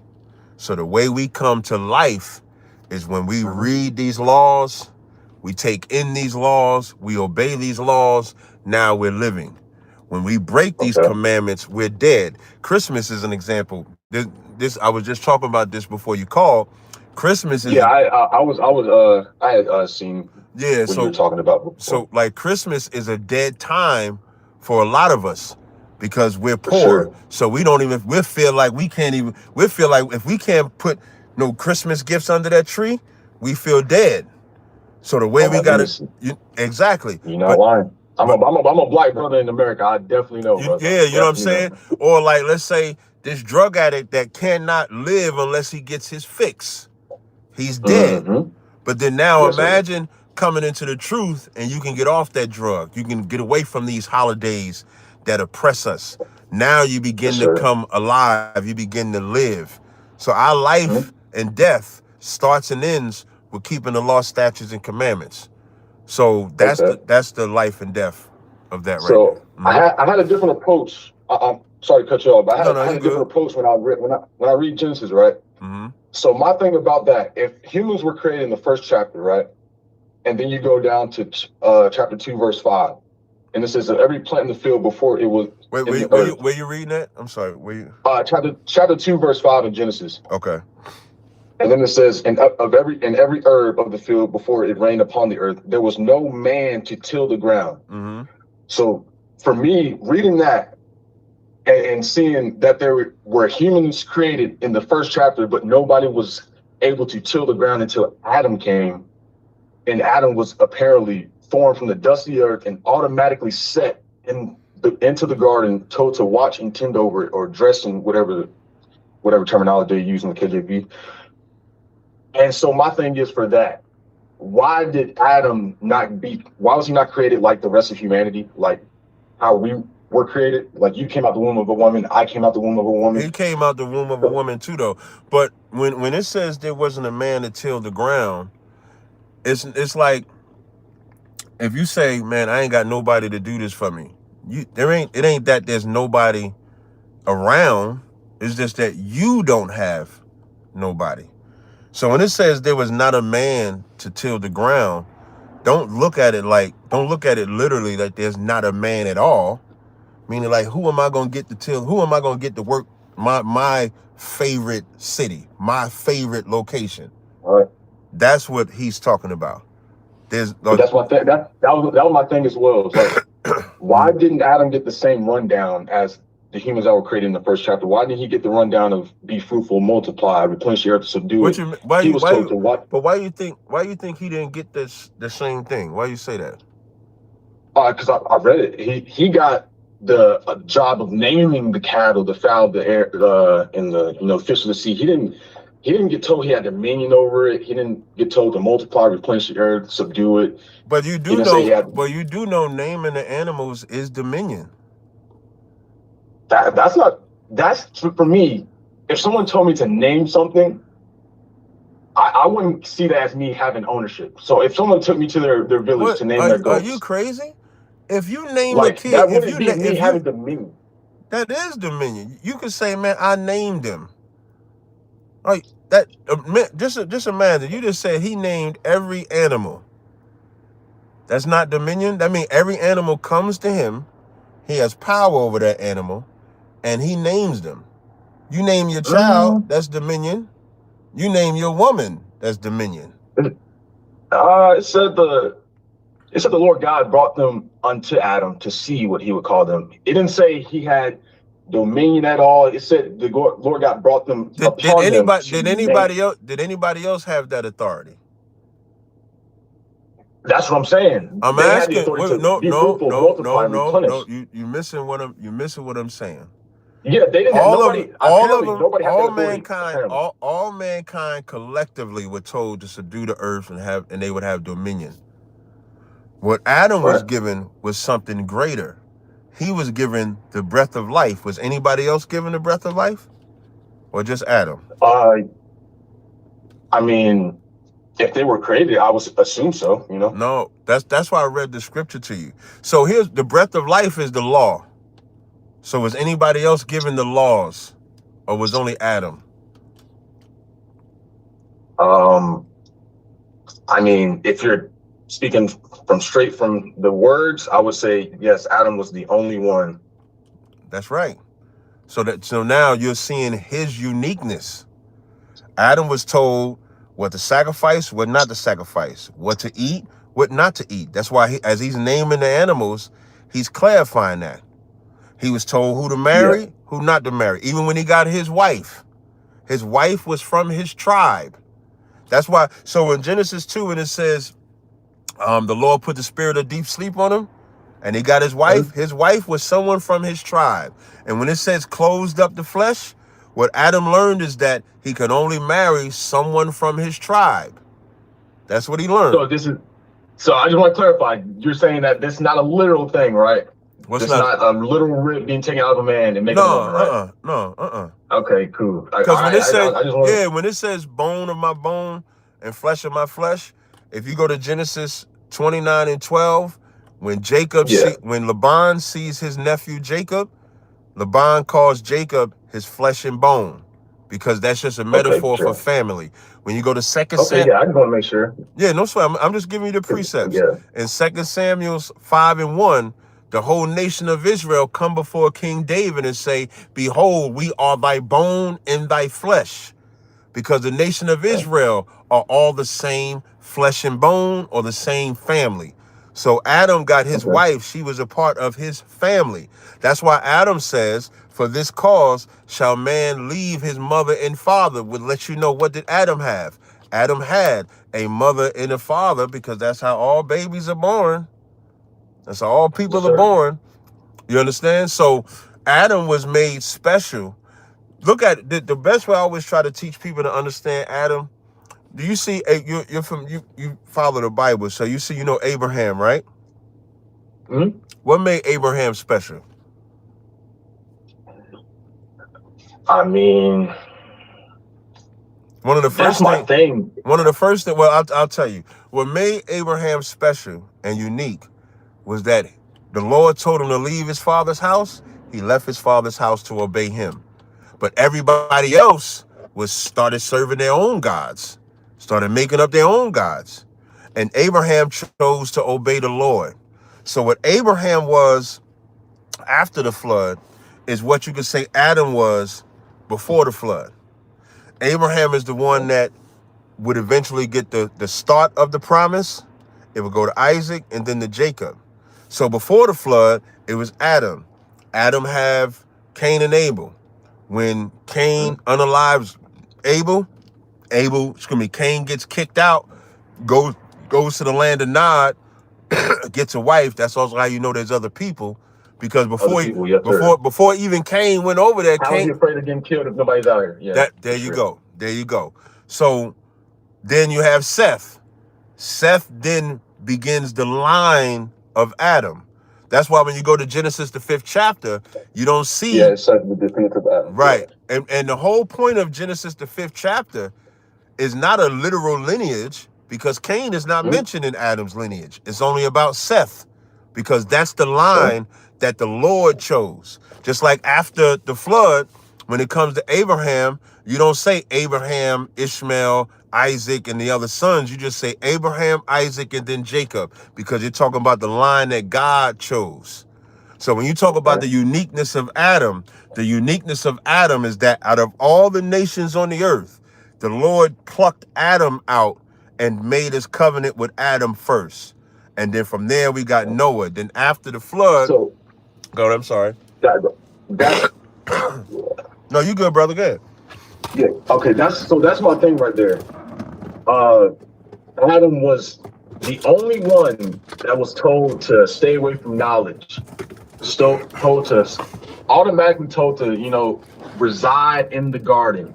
[SPEAKER 6] So the way we come to life is when we read these laws, we take in these laws, we obey these laws, now we're living. When we break these commandments, we're dead. Christmas is an example. This I was just talking about this before you called. Christmas is
[SPEAKER 10] I had seen what you were talking about before.
[SPEAKER 6] So like Christmas is a dead time for a lot of us because we're poor.
[SPEAKER 10] Sure.
[SPEAKER 6] So we feel like if we can't put no Christmas gifts under that tree, we feel dead. So the way we got it, exactly.
[SPEAKER 10] You're not lying. I'm a black brother in America. I definitely know.
[SPEAKER 6] You know what I'm saying? Or like, let's say this drug addict that cannot live unless he gets his fix. He's dead. Mm-hmm. But then now imagine coming into the truth and you can get off that drug. You can get away from these holidays that oppress us. Now you begin to come alive. You begin to live. So our life and death starts and ends with keeping the law, statutes, and commandments. So that's the life and death of that right there.
[SPEAKER 10] Mm-hmm. I had a different approach. I'm sorry to cut you off, but I had a different approach when I read Genesis, right?
[SPEAKER 6] Mm-hmm.
[SPEAKER 10] So my thing about that, if humans were created in the first chapter, right, and then you go down to chapter 2, verse 5, and it says that every plant in the field before it was.
[SPEAKER 6] Where you reading that? I'm sorry. Where you?
[SPEAKER 10] Chapter 2, verse 5 in Genesis.
[SPEAKER 6] Okay.
[SPEAKER 10] And then it says, and every herb of the field before it rained upon the earth, there was no man to till the ground.
[SPEAKER 6] Mm-hmm.
[SPEAKER 10] So for me, reading that and seeing that there were humans created in the first chapter, but nobody was able to till the ground until Adam came, and Adam was apparently formed from the dusty earth and automatically set into the garden, told to watch and tend over it, or dress in whatever terminology they use in the KJV. And so my thing is, for that, why did Adam why was he not created like the rest of humanity, like how we were created? Like, you came out the womb of a woman, I came out the womb of a woman.
[SPEAKER 6] He came out the womb of a woman too, though. But when it says there wasn't a man to till the ground, it's like, if you say, man, I ain't got nobody to do this for me, it ain't that there's nobody around. It's just that you don't have nobody. So when it says there was not a man to till the ground, don't look at it literally that there's not a man at all. Meaning like, who am I gonna get to tell? Who am I gonna get to work my favorite city, my favorite location?
[SPEAKER 10] All right.
[SPEAKER 6] That's what he's talking about. There's
[SPEAKER 10] But that's my thing. That was my thing as well. It's like, why didn't Adam get the same rundown as the humans that were created in the first chapter? Why didn't he get the rundown of be fruitful, multiply, replenish the earth, subdue it? He was told to what?
[SPEAKER 6] But why you think he didn't get the same thing? Why you say that?
[SPEAKER 10] Because I read it. He got the job of naming the cattle, the fowl, the air, and the fish of the sea. He didn't get told he had dominion over it. He didn't get told to multiply, replenish the earth, subdue it.
[SPEAKER 6] But you do know naming the animals is dominion.
[SPEAKER 10] That's for me. If someone told me to name something, I wouldn't see that as me having ownership. So if someone took me to their village to name their goats,
[SPEAKER 6] are you crazy? If you name
[SPEAKER 10] like,
[SPEAKER 6] a kid,
[SPEAKER 10] that wouldn't be me having dominion.
[SPEAKER 6] That is dominion. You could say, man, I named him. Like that. Just imagine. You just said he named every animal. That's not dominion. That means every animal comes to him. He has power over that animal, and he names them. You name your child, that's dominion. You name your woman, that's dominion.
[SPEAKER 10] It said the Lord God brought them unto Adam to see what he would call them. It didn't say he had dominion at all. It said the Lord God brought them upon him. Did
[SPEAKER 6] anybody else have that authority?
[SPEAKER 10] That's what I'm saying.
[SPEAKER 6] I'm asking. No. You missing what I'm saying.
[SPEAKER 10] Yeah, they didn't.
[SPEAKER 6] All mankind collectively were told to subdue the earth and they would have dominion. What Adam was given was something greater. He was given the breath of life. Was anybody else given the breath of life, or just Adam?
[SPEAKER 10] I mean, if they were created, I would assume so.
[SPEAKER 6] No, that's why I read the scripture to you. So here's the breath of life is the law. So was anybody else given the laws, or was only Adam?
[SPEAKER 10] I mean, if you're speaking straight from the words, I would say yes, Adam was the only one.
[SPEAKER 6] That's right. So now you're seeing his uniqueness. Adam was told what to sacrifice, what not to sacrifice, what to eat, what not to eat. That's why as he's naming the animals, he's clarifying that. He was told who to marry, who not to marry. Even when he got his wife was from his tribe. That's why. So in Genesis 2, when it says, the Lord put the spirit of deep sleep on him, and he got his wife was someone from his tribe. And when it says closed up the flesh, what Adam learned is that he could only marry someone from his tribe. That's what he learned.
[SPEAKER 10] So I just want to clarify. You're saying that this is not a literal thing, right? It's not a literal rib being taken out of a man and making a woman, right?
[SPEAKER 6] No.
[SPEAKER 10] Okay, cool.
[SPEAKER 6] Because when it says bone of my bone and flesh of my flesh, if you go to Genesis 29 and 12, when when Laban sees his nephew Jacob, Laban calls Jacob his flesh and bone, because that's just a metaphor for family. When you go to 2 Samuel,
[SPEAKER 10] I just want to make sure.
[SPEAKER 6] Yeah, no sweat. I'm just giving you the precepts. In 2 Samuel 5 and 1, the whole nation of Israel come before King David and say, "Behold, we are thy bone and thy flesh," because the nation of Israel are all the same flesh and bone, or the same family. So Adam got his wife. She was a part of his family. That's why Adam says, "For this cause shall man leave his mother and father," would let you know, what did Adam have? Adam had a mother and a father, because that's how all babies are born. That's how all people are born. You understand? So Adam was made special. Look at the best way I always try to teach people to understand Adam. Do you see, you follow the Bible, so you see, Abraham, right?
[SPEAKER 10] Mm-hmm.
[SPEAKER 6] What made Abraham special?
[SPEAKER 10] I mean,
[SPEAKER 6] one of the first things. Well, I'll tell you. What made Abraham special and unique was that the Lord told him to leave his father's house. He left his father's house to obey him. But everybody else started serving their own gods, started making up their own gods. And Abraham chose to obey the Lord. So what Abraham was after the flood is what you could say Adam was before the flood. Abraham is the one that would eventually get the start of the promise. It would go to Isaac and then to Jacob. So before the flood, it was Adam. Adam have Cain and Abel. When Cain unalives Cain gets kicked out, goes to the land of Nod, gets a wife. That's also how you know there's other people, because before even Cain went over there,
[SPEAKER 10] how is he afraid of getting killed if nobody's out here? Yeah,
[SPEAKER 6] there you go. So then you have Seth. Seth then begins the line of Adam. That's why when you go to Genesis, the 5th chapter, you don't see.
[SPEAKER 10] Yeah, it's like the definitive Adam.
[SPEAKER 6] Right. And the whole point of Genesis, the 5th chapter, is not a literal lineage, because Cain is not mentioned in Adam's lineage. It's only about Seth, because that's the line that the Lord chose. Just like after the flood, when it comes to Abraham, you don't say Abraham, Ishmael, Isaac, and the other sons. You just say Abraham, Isaac, and then Jacob, because you're talking about the line that God chose. So when you talk about the uniqueness of Adam is that out of all the nations on the earth, the Lord plucked Adam out and made his covenant with Adam first. And then from there, we got Noah. Then after the flood...
[SPEAKER 10] So,
[SPEAKER 6] go ahead, I'm sorry.
[SPEAKER 10] That's...
[SPEAKER 6] No, you good, brother. Go ahead.
[SPEAKER 10] Yeah, okay, that's my thing right there. Adam was the only one that was told to stay away from knowledge. Automatically told to, reside in the garden.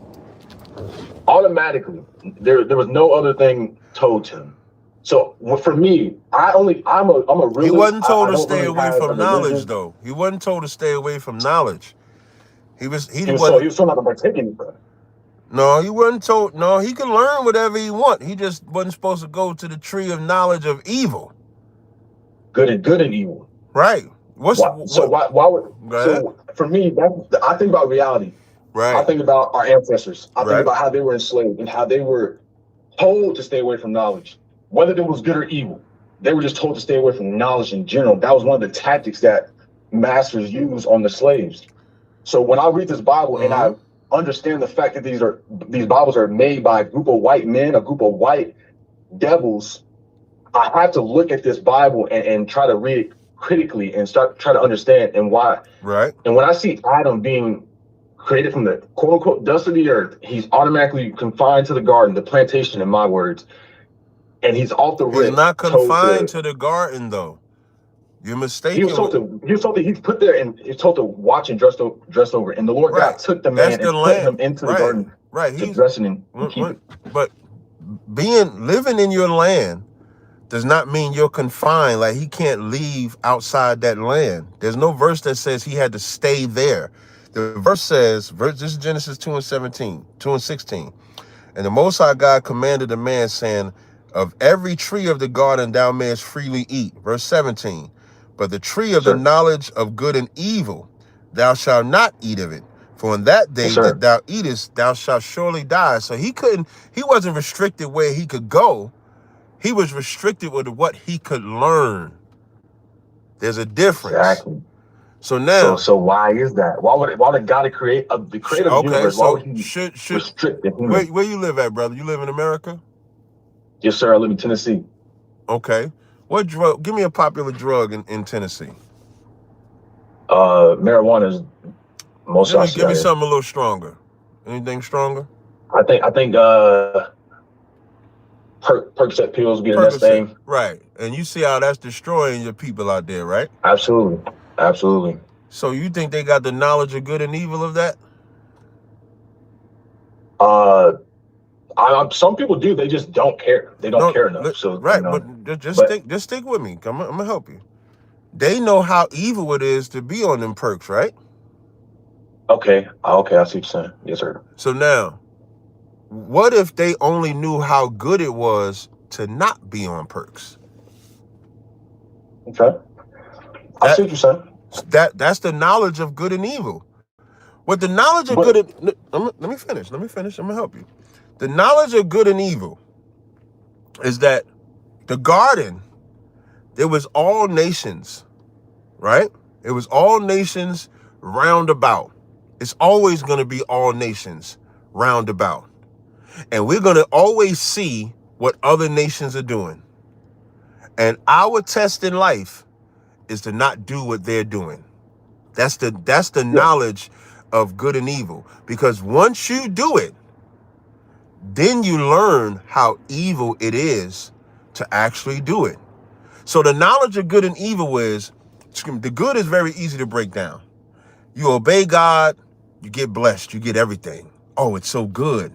[SPEAKER 10] Automatically. There was no other thing told to him. So for me, I'm a realist.
[SPEAKER 6] He wasn't told to stay away from knowledge, though. He wasn't told to stay away from knowledge. He was
[SPEAKER 10] told not to partake in it.
[SPEAKER 6] No, he wasn't told. No, he could learn whatever he want. He just wasn't supposed to go to the tree of knowledge of evil.
[SPEAKER 10] Good and evil.
[SPEAKER 6] Right.
[SPEAKER 10] Why would for me, I think about reality.
[SPEAKER 6] Right.
[SPEAKER 10] I think about our ancestors. I think about how they were enslaved and how they were told to stay away from knowledge, whether it was good or evil. They were just told to stay away from knowledge in general. That was one of the tactics that masters used on the slaves. So when I read this Bible and I understand the fact that these Bibles are made by a group of white men, a group of white devils, I have to look at this Bible and try to read it critically and try to understand and why.
[SPEAKER 6] Right.
[SPEAKER 10] And when I see Adam being created from the quote unquote dust of the earth, he's automatically confined to the garden, the plantation, in my words. And he's off the rip.
[SPEAKER 6] He's not confined to the garden, though. You're mistaken.
[SPEAKER 10] He was told to he's put there and he's told to watch and dress over. And the Lord God took the man and put him into the garden.
[SPEAKER 6] Right.
[SPEAKER 10] To dress and keep it.
[SPEAKER 6] But living in your land does not mean you're confined. Like, he can't leave outside that land. There's no verse that says he had to stay there. The verse says, this is Genesis 2:16. And the Most High God commanded the man, saying, of every tree of the garden thou mayest freely eat. Verse 17. But the tree of the knowledge of good and evil, thou shalt not eat of it. For in that day that thou eatest, thou shalt surely die. So he wasn't restricted where he could go. He was restricted with what he could learn. There's a difference.
[SPEAKER 10] Exactly.
[SPEAKER 6] So now,
[SPEAKER 10] so why is that? Why would God create the creative universe? Why would he restrict the human?
[SPEAKER 6] Where you live at, brother? You live in America?
[SPEAKER 10] Yes, sir. I live in Tennessee.
[SPEAKER 6] Okay. What drug? Give me a popular drug in Tennessee.
[SPEAKER 10] Marijuana is most.
[SPEAKER 6] Give me something a little stronger. Anything stronger?
[SPEAKER 10] I think Percocet pills be the next thing.
[SPEAKER 6] Right. And you see how that's destroying your people out there, right?
[SPEAKER 10] Absolutely.
[SPEAKER 6] So you think they got the knowledge of good and evil of that?
[SPEAKER 10] Some people do. They just don't care. They don't care enough. So
[SPEAKER 6] but just stick with me. I'm gonna help you. They know how evil it is to be on them perks, right?
[SPEAKER 10] Okay. I see what you're saying. Yes, sir.
[SPEAKER 6] So now, what if they only knew how good it was to not be on perks?
[SPEAKER 10] Okay. I see what you're saying.
[SPEAKER 6] That's the knowledge of good and evil. With the knowledge of good and... Let me finish. I'm gonna help you. The knowledge of good and evil is that the garden, there was all nations, right? It was all nations round about. It's always going to be all nations round about. And we're going to always see what other nations are doing. And our test in life is to not do what they're doing. That's the knowledge of good and evil. Because once you do it, then you learn how evil it is to actually do it. So the knowledge of good and evil is, the good is very easy to break down. You obey God, you get blessed, you get everything. Oh, it's so good.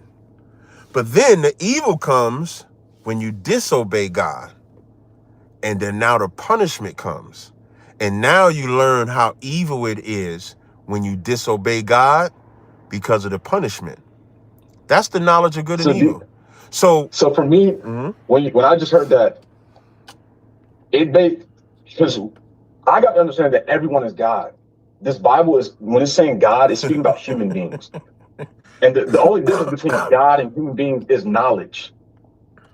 [SPEAKER 6] But then the evil comes when you disobey God. And then now the punishment comes. And now you learn how evil it is when you disobey God because of the punishment. That's the knowledge of good and evil. So
[SPEAKER 10] for me, when I just heard that, because I got to understand that everyone is God. This Bible is, when it's saying God, it's speaking about human beings. And the only difference between God and human beings is knowledge.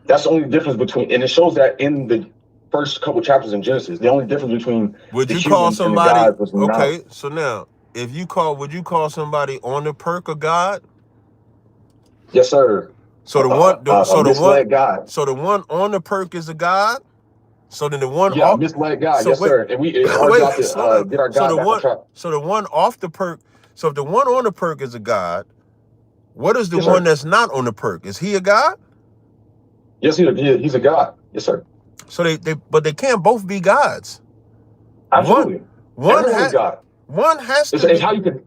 [SPEAKER 10] That's the only difference between, and it shows that in the first couple chapters in Genesis. The only difference between
[SPEAKER 6] would
[SPEAKER 10] the
[SPEAKER 6] you call
[SPEAKER 10] humans
[SPEAKER 6] somebody,
[SPEAKER 10] and the God was knowledge.
[SPEAKER 6] okay, so now, would you call somebody on the perk of God?
[SPEAKER 10] Yes, sir.
[SPEAKER 6] So the one on the perk is a God. So then the one
[SPEAKER 10] off, misled God,
[SPEAKER 6] so
[SPEAKER 10] yes,
[SPEAKER 6] wait,
[SPEAKER 10] sir. And it's our job to get our God back on track.
[SPEAKER 6] So the one off the perk, so if the one on the perk is a God, what is the one that's not on the perk? Is he a God?
[SPEAKER 10] Yes, he's a God. Yes, sir.
[SPEAKER 6] So but they can't both be gods.
[SPEAKER 10] Absolutely. One has God.
[SPEAKER 6] One has to.
[SPEAKER 10] It's how you can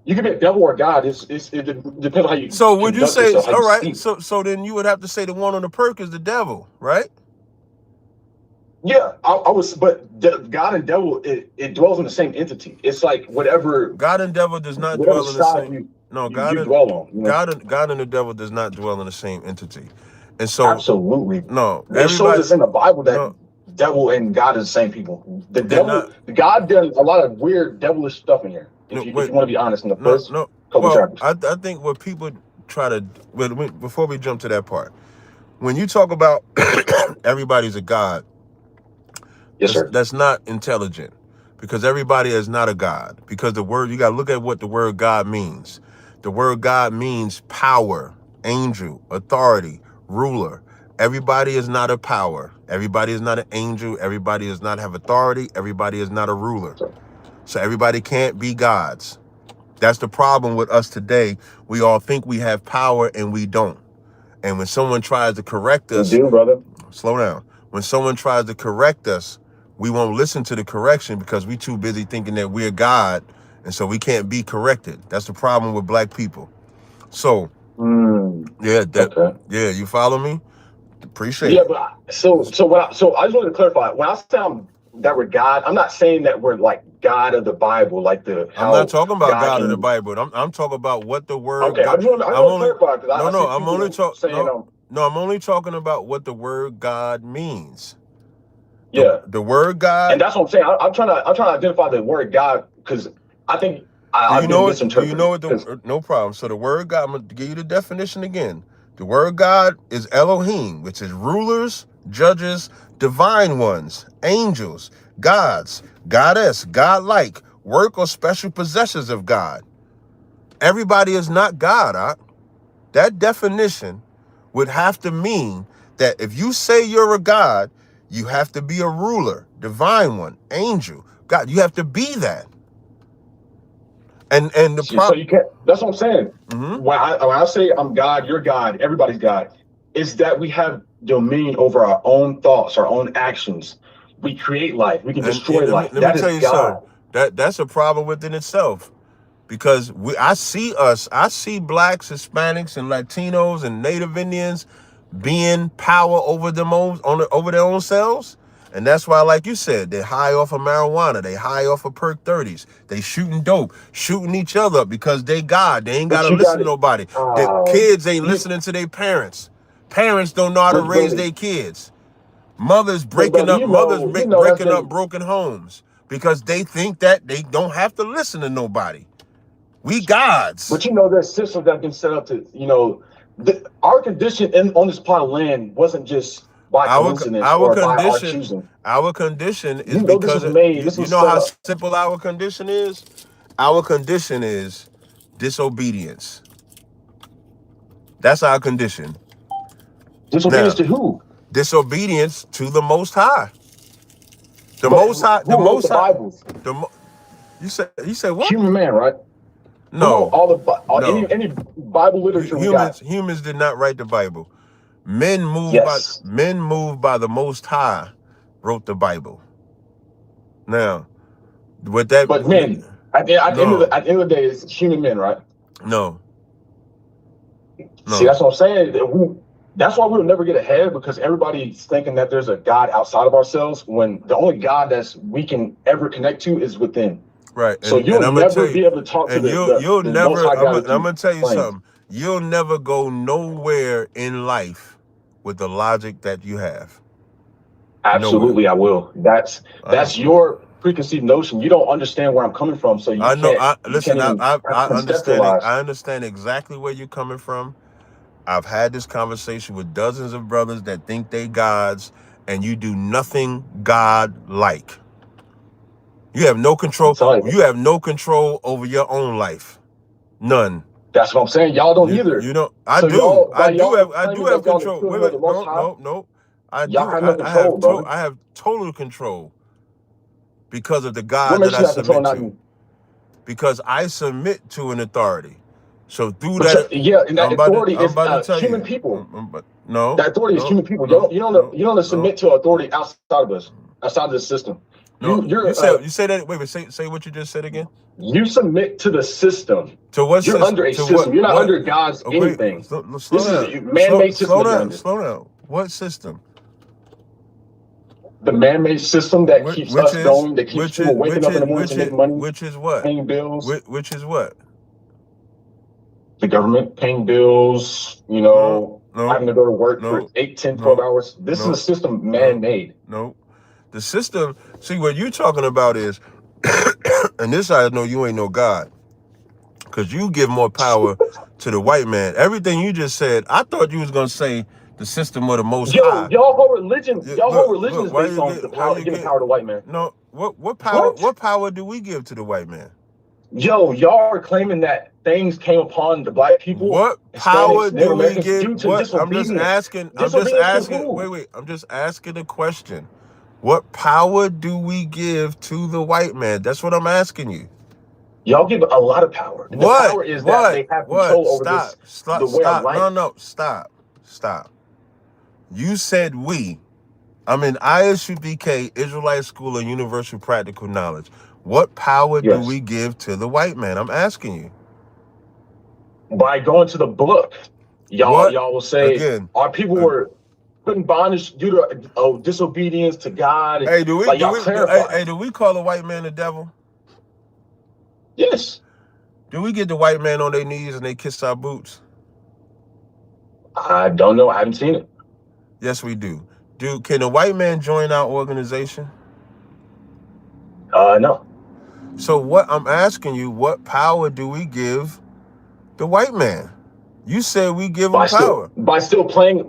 [SPEAKER 10] be a devil or a God. It depends on how you.
[SPEAKER 6] So would you say,
[SPEAKER 10] yourself,
[SPEAKER 6] all right? So then you would have to say the one on the perk is the devil, right?
[SPEAKER 10] Yeah, I was, but God and devil, it dwells in the same entity. It's like whatever.
[SPEAKER 6] God and devil does not dwell in the same. God and the devil does not dwell in the same entity. And so
[SPEAKER 10] absolutely
[SPEAKER 6] no.
[SPEAKER 10] It shows us in the Bible that devil and God is the same people. God done a lot of weird devilish stuff in here. If you want to be honest, in the first couple chapters.
[SPEAKER 6] I think what people try to, before we jump to that part, when you talk about everybody's a God,
[SPEAKER 10] yes, sir,
[SPEAKER 6] that's not intelligent, because everybody is not a God. Because the word, you got to look at what the word God means. The word God means power, angel, authority, ruler. Everybody is not a power. Everybody is not an angel. Everybody does not have authority. Everybody is not a ruler. So everybody can't be gods. That's the problem with us today. We all think we have power and we don't. And when someone tries to correct us,
[SPEAKER 10] you do, brother.
[SPEAKER 6] Slow down. When someone tries to correct us, we won't listen to the correction because we too busy thinking that we're God, and so we can't be corrected. That's the problem with black people. So, yeah, you follow me? Appreciate it.
[SPEAKER 10] Yeah, but so I just wanted to clarify. When I say that we're God, I'm not saying that we're like God of the Bible, like
[SPEAKER 6] I'm not talking about God of the Bible. I'm talking about what the word.
[SPEAKER 10] Okay, God, I want to clarify because
[SPEAKER 6] I'm only talking about what the word God means. The word God,
[SPEAKER 10] and that's what I'm saying. I'm trying to identify the word God because I think I've been misinterpreted.
[SPEAKER 6] Do you know what no problem. So the word God, I'm going to give you the definition again. The word God is Elohim, which is rulers, judges, divine ones, angels, gods, goddess, godlike, work or special possessions of God. Everybody is not God. That definition would have to mean that if you say you're a God, you have to be a ruler, divine one, angel, God. You have to be that. And the problem.
[SPEAKER 10] So you can't. That's what I'm saying. When I say I'm God, you're God, everybody's God, is that we have dominion over our own thoughts, our own actions. We create life. We can destroy life.
[SPEAKER 6] Let me tell you something. That's a problem within itself. Because I see blacks, Hispanics, and Latinos and Native Indians being power over over their own selves. And that's why, like you said, they're high off of marijuana. They high off of perk 30s. They shooting dope, shooting each other up because they God. They ain't got to listen to nobody. Their kids ain't listening to their parents. Parents don't know how to raise their kids. Mothers breaking up broken homes because they think that they don't have to listen to nobody. We gods.
[SPEAKER 10] But there's systems that have been set up to, our condition on this plot of land wasn't just by coincidence or by our choosing.
[SPEAKER 6] Our condition is
[SPEAKER 10] You know this
[SPEAKER 6] because
[SPEAKER 10] was made. This
[SPEAKER 6] you
[SPEAKER 10] was
[SPEAKER 6] know
[SPEAKER 10] set
[SPEAKER 6] how
[SPEAKER 10] up.
[SPEAKER 6] simple our condition is? Our condition is disobedience. That's our condition.
[SPEAKER 10] Disobedience
[SPEAKER 6] Now,
[SPEAKER 10] to who?
[SPEAKER 6] disobedience to the Most High. The
[SPEAKER 10] But
[SPEAKER 6] Most High.
[SPEAKER 10] who
[SPEAKER 6] The
[SPEAKER 10] wrote
[SPEAKER 6] Most
[SPEAKER 10] the
[SPEAKER 6] High.
[SPEAKER 10] Bibles?
[SPEAKER 6] You said what?
[SPEAKER 10] Human man, right? Who
[SPEAKER 6] No.
[SPEAKER 10] wrote all the
[SPEAKER 6] No.
[SPEAKER 10] any Bible literature we got?
[SPEAKER 6] Humans did not write the Bible. Men moved
[SPEAKER 10] Yes.
[SPEAKER 6] by the Most High wrote the Bible. Now, with that,
[SPEAKER 10] But men, at the end of the day, it's human men, right?
[SPEAKER 6] No.
[SPEAKER 10] See, that's what I'm saying. That's why we'll never get ahead, because everybody's thinking that there's a God outside of ourselves, when the only God we can ever connect to is within.
[SPEAKER 6] Right.
[SPEAKER 10] So you'll never be able to talk to the Most High God.
[SPEAKER 6] I'm gonna tell you something. You'll never go nowhere in life with the logic that you have.
[SPEAKER 10] Absolutely, nowhere. I will. That's your preconceived notion. You don't understand where I'm coming from, so you can't. I
[SPEAKER 6] understand exactly where you're coming from. I've had this conversation with dozens of brothers that think they gods, and you do nothing God-like. You have no control. You have no control over your own life. None.
[SPEAKER 10] That's what I'm saying. Y'all don't either.
[SPEAKER 6] You know, I do. I do have control. Wait, no. I have total control because of the God that I submit to. Because I submit to an authority. So through that,
[SPEAKER 10] and that authority is human people.
[SPEAKER 6] No,
[SPEAKER 10] that authority is human people. You don't submit to authority outside of us, outside of the system.
[SPEAKER 6] No, you say that. Wait, say what you just said again.
[SPEAKER 10] You submit to the system.
[SPEAKER 6] To what?
[SPEAKER 10] You're under a system. You're not under God's anything.
[SPEAKER 6] Slow
[SPEAKER 10] this is a man-made system.
[SPEAKER 6] Slow down. What system?
[SPEAKER 10] The man-made system that keeps us going, that keeps people waking up in the morning to make money.
[SPEAKER 6] Which is what?
[SPEAKER 10] Paying bills.
[SPEAKER 6] Which is what?
[SPEAKER 10] The government paying bills, having to go to work for 8, 10, 12 hours. This is a system man-made.
[SPEAKER 6] No. The system, see, what you're talking about is, and this I know you ain't no God, because you give more power to the white man. Everything you just said, I thought you was going to say the system of the Most High.
[SPEAKER 10] Y'all whole religion is based on the power, giving power to the white man.
[SPEAKER 6] No, what power? What power do we give to the white man?
[SPEAKER 10] Y'all are claiming that things came upon the black people.
[SPEAKER 6] What power do we give? I'm just asking. Wait. I'm just asking a question. What power do we give to the white man? That's what I'm asking you.
[SPEAKER 10] Y'all give a lot of power. The power is that they have control over the way of life.
[SPEAKER 6] No, stop. You said we. I'm in ISUPK, Israelite School of Universal Practical Knowledge. What power do we give to the white man? I'm asking you.
[SPEAKER 10] By going to the book, y'all will say, again, our people were put in bondage due to disobedience to God.
[SPEAKER 6] Hey, do we call the white man the devil?
[SPEAKER 10] Yes.
[SPEAKER 6] Do we get the white man on their knees and they kiss our boots?
[SPEAKER 10] I don't know. I haven't seen it.
[SPEAKER 6] Yes, we do. Can a white man join our organization?
[SPEAKER 10] No.
[SPEAKER 6] So what I'm asking you, what power do we give the white man? You said we give him power
[SPEAKER 10] by still playing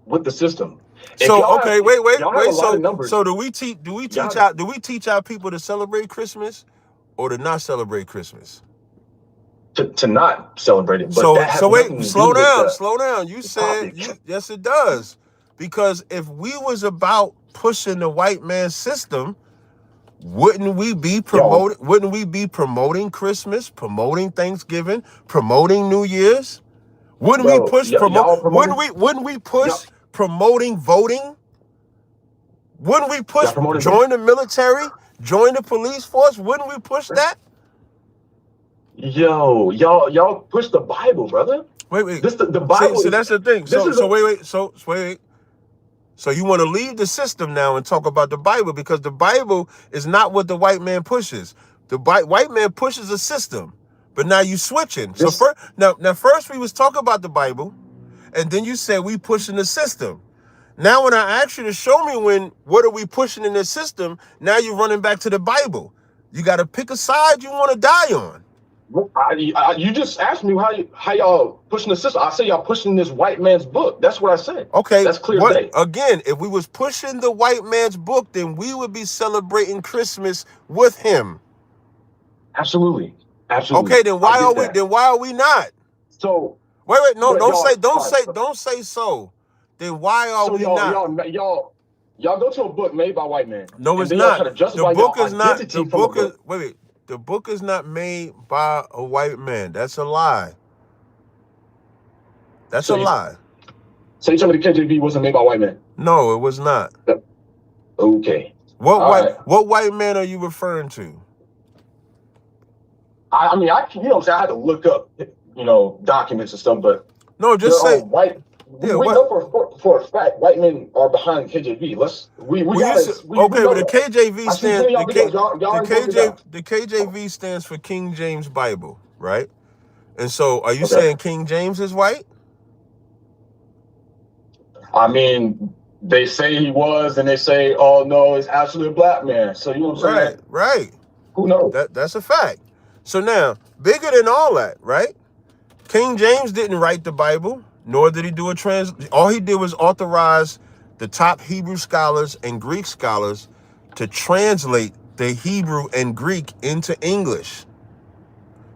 [SPEAKER 10] with the system.
[SPEAKER 6] So okay, wait. So do we teach our people to celebrate Christmas or to not celebrate Christmas?
[SPEAKER 10] To not celebrate it. But
[SPEAKER 6] slow down. You said yes, it does. Because if we was about pushing the white man system, wouldn't we be promoting Christmas, promoting Thanksgiving, promoting New Year's? Wouldn't we push promoting voting? Wouldn't we push join the military, join the police force? Wouldn't we push that?
[SPEAKER 10] Y'all push the Bible, brother.
[SPEAKER 6] Wait.
[SPEAKER 10] The Bible.
[SPEAKER 6] So that's the thing. Wait. So you want to leave the system now and talk about the Bible, because the Bible is not what the white man pushes. The white man pushes a system, but now you switching. So first we was talking about the Bible, and then you said we pushing the system. Now when I ask you to show me what are we pushing in the system, now you're running back to the Bible. You got to pick a side you want to die on.
[SPEAKER 10] You just asked me how y'all pushing the system. I said y'all pushing this white man's book. That's what I said.
[SPEAKER 6] Okay.
[SPEAKER 10] That's clear as day.
[SPEAKER 6] Again, if we was pushing the white man's book, then we would be celebrating Christmas with him.
[SPEAKER 10] Absolutely.
[SPEAKER 6] Okay, then why are we? Then why are we not?
[SPEAKER 10] So
[SPEAKER 6] wait, no, don't say so. Then why are we not?
[SPEAKER 10] Y'all go to a book made by white men.
[SPEAKER 6] No, it's not. The book is not. The book is wait. The book is not made by a white man. That's a lie. That's a lie.
[SPEAKER 10] So you tell me the KJV wasn't made by white men?
[SPEAKER 6] No, it was not.
[SPEAKER 10] Okay.
[SPEAKER 6] What white man are you referring to?
[SPEAKER 10] I mean, I had to look up, documents and stuff, but
[SPEAKER 6] no, just say
[SPEAKER 10] white. We know for a fact white men are behind KJV.
[SPEAKER 6] But the KJV stands. The KJV stands for King James Bible, right? And so, are you saying King James is white?
[SPEAKER 10] I mean, they say he was, and they say, oh no, it's actually a black man. So you know what I'm saying?
[SPEAKER 6] Right.
[SPEAKER 10] Who knows?
[SPEAKER 6] That's a fact. So now, bigger than all that, right? King James didn't write the Bible, nor did he do all he did was authorize the top Hebrew scholars and Greek scholars to translate the Hebrew and Greek into English.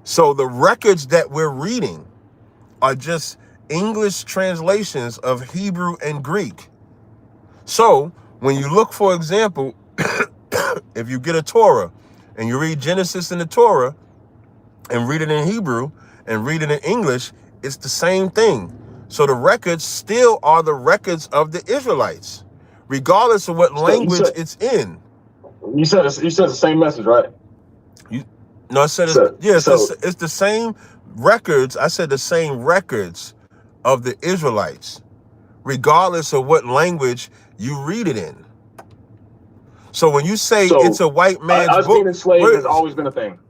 [SPEAKER 6] So the records that we're reading are just English translations of Hebrew and Greek. So when you look, for example, if you get a Torah and you read Genesis in the Torah and read it in Hebrew and read it in English, it's the same thing. So the records still are the records of the Israelites, regardless of what language it's in.
[SPEAKER 10] You said it's the same message, right?
[SPEAKER 6] I said it's the same records. I said the same records of the Israelites, regardless of what language you read it in. So when you say it's a white man's book,
[SPEAKER 10] being enslaved has always been a thing.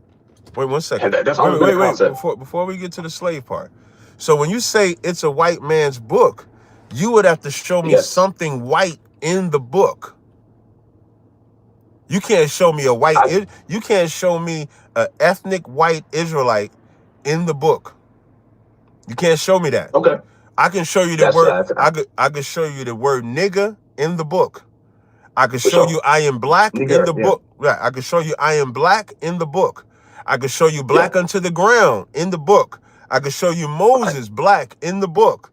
[SPEAKER 6] Wait 1 second.
[SPEAKER 10] That's always been a concept.
[SPEAKER 6] Before we get to the slave part. So when you say it's a white man's book, you would have to show me something white in the book. You can't show me you can't show me an ethnic white Israelite in the book. You can't show me that.
[SPEAKER 10] Okay.
[SPEAKER 6] I can show you the word. I could show you the word nigger in the book. I can show you I am black in the book. Right. I can show you I am black in the book. I can show you black unto the ground in the book. I can show you Moses black in the book.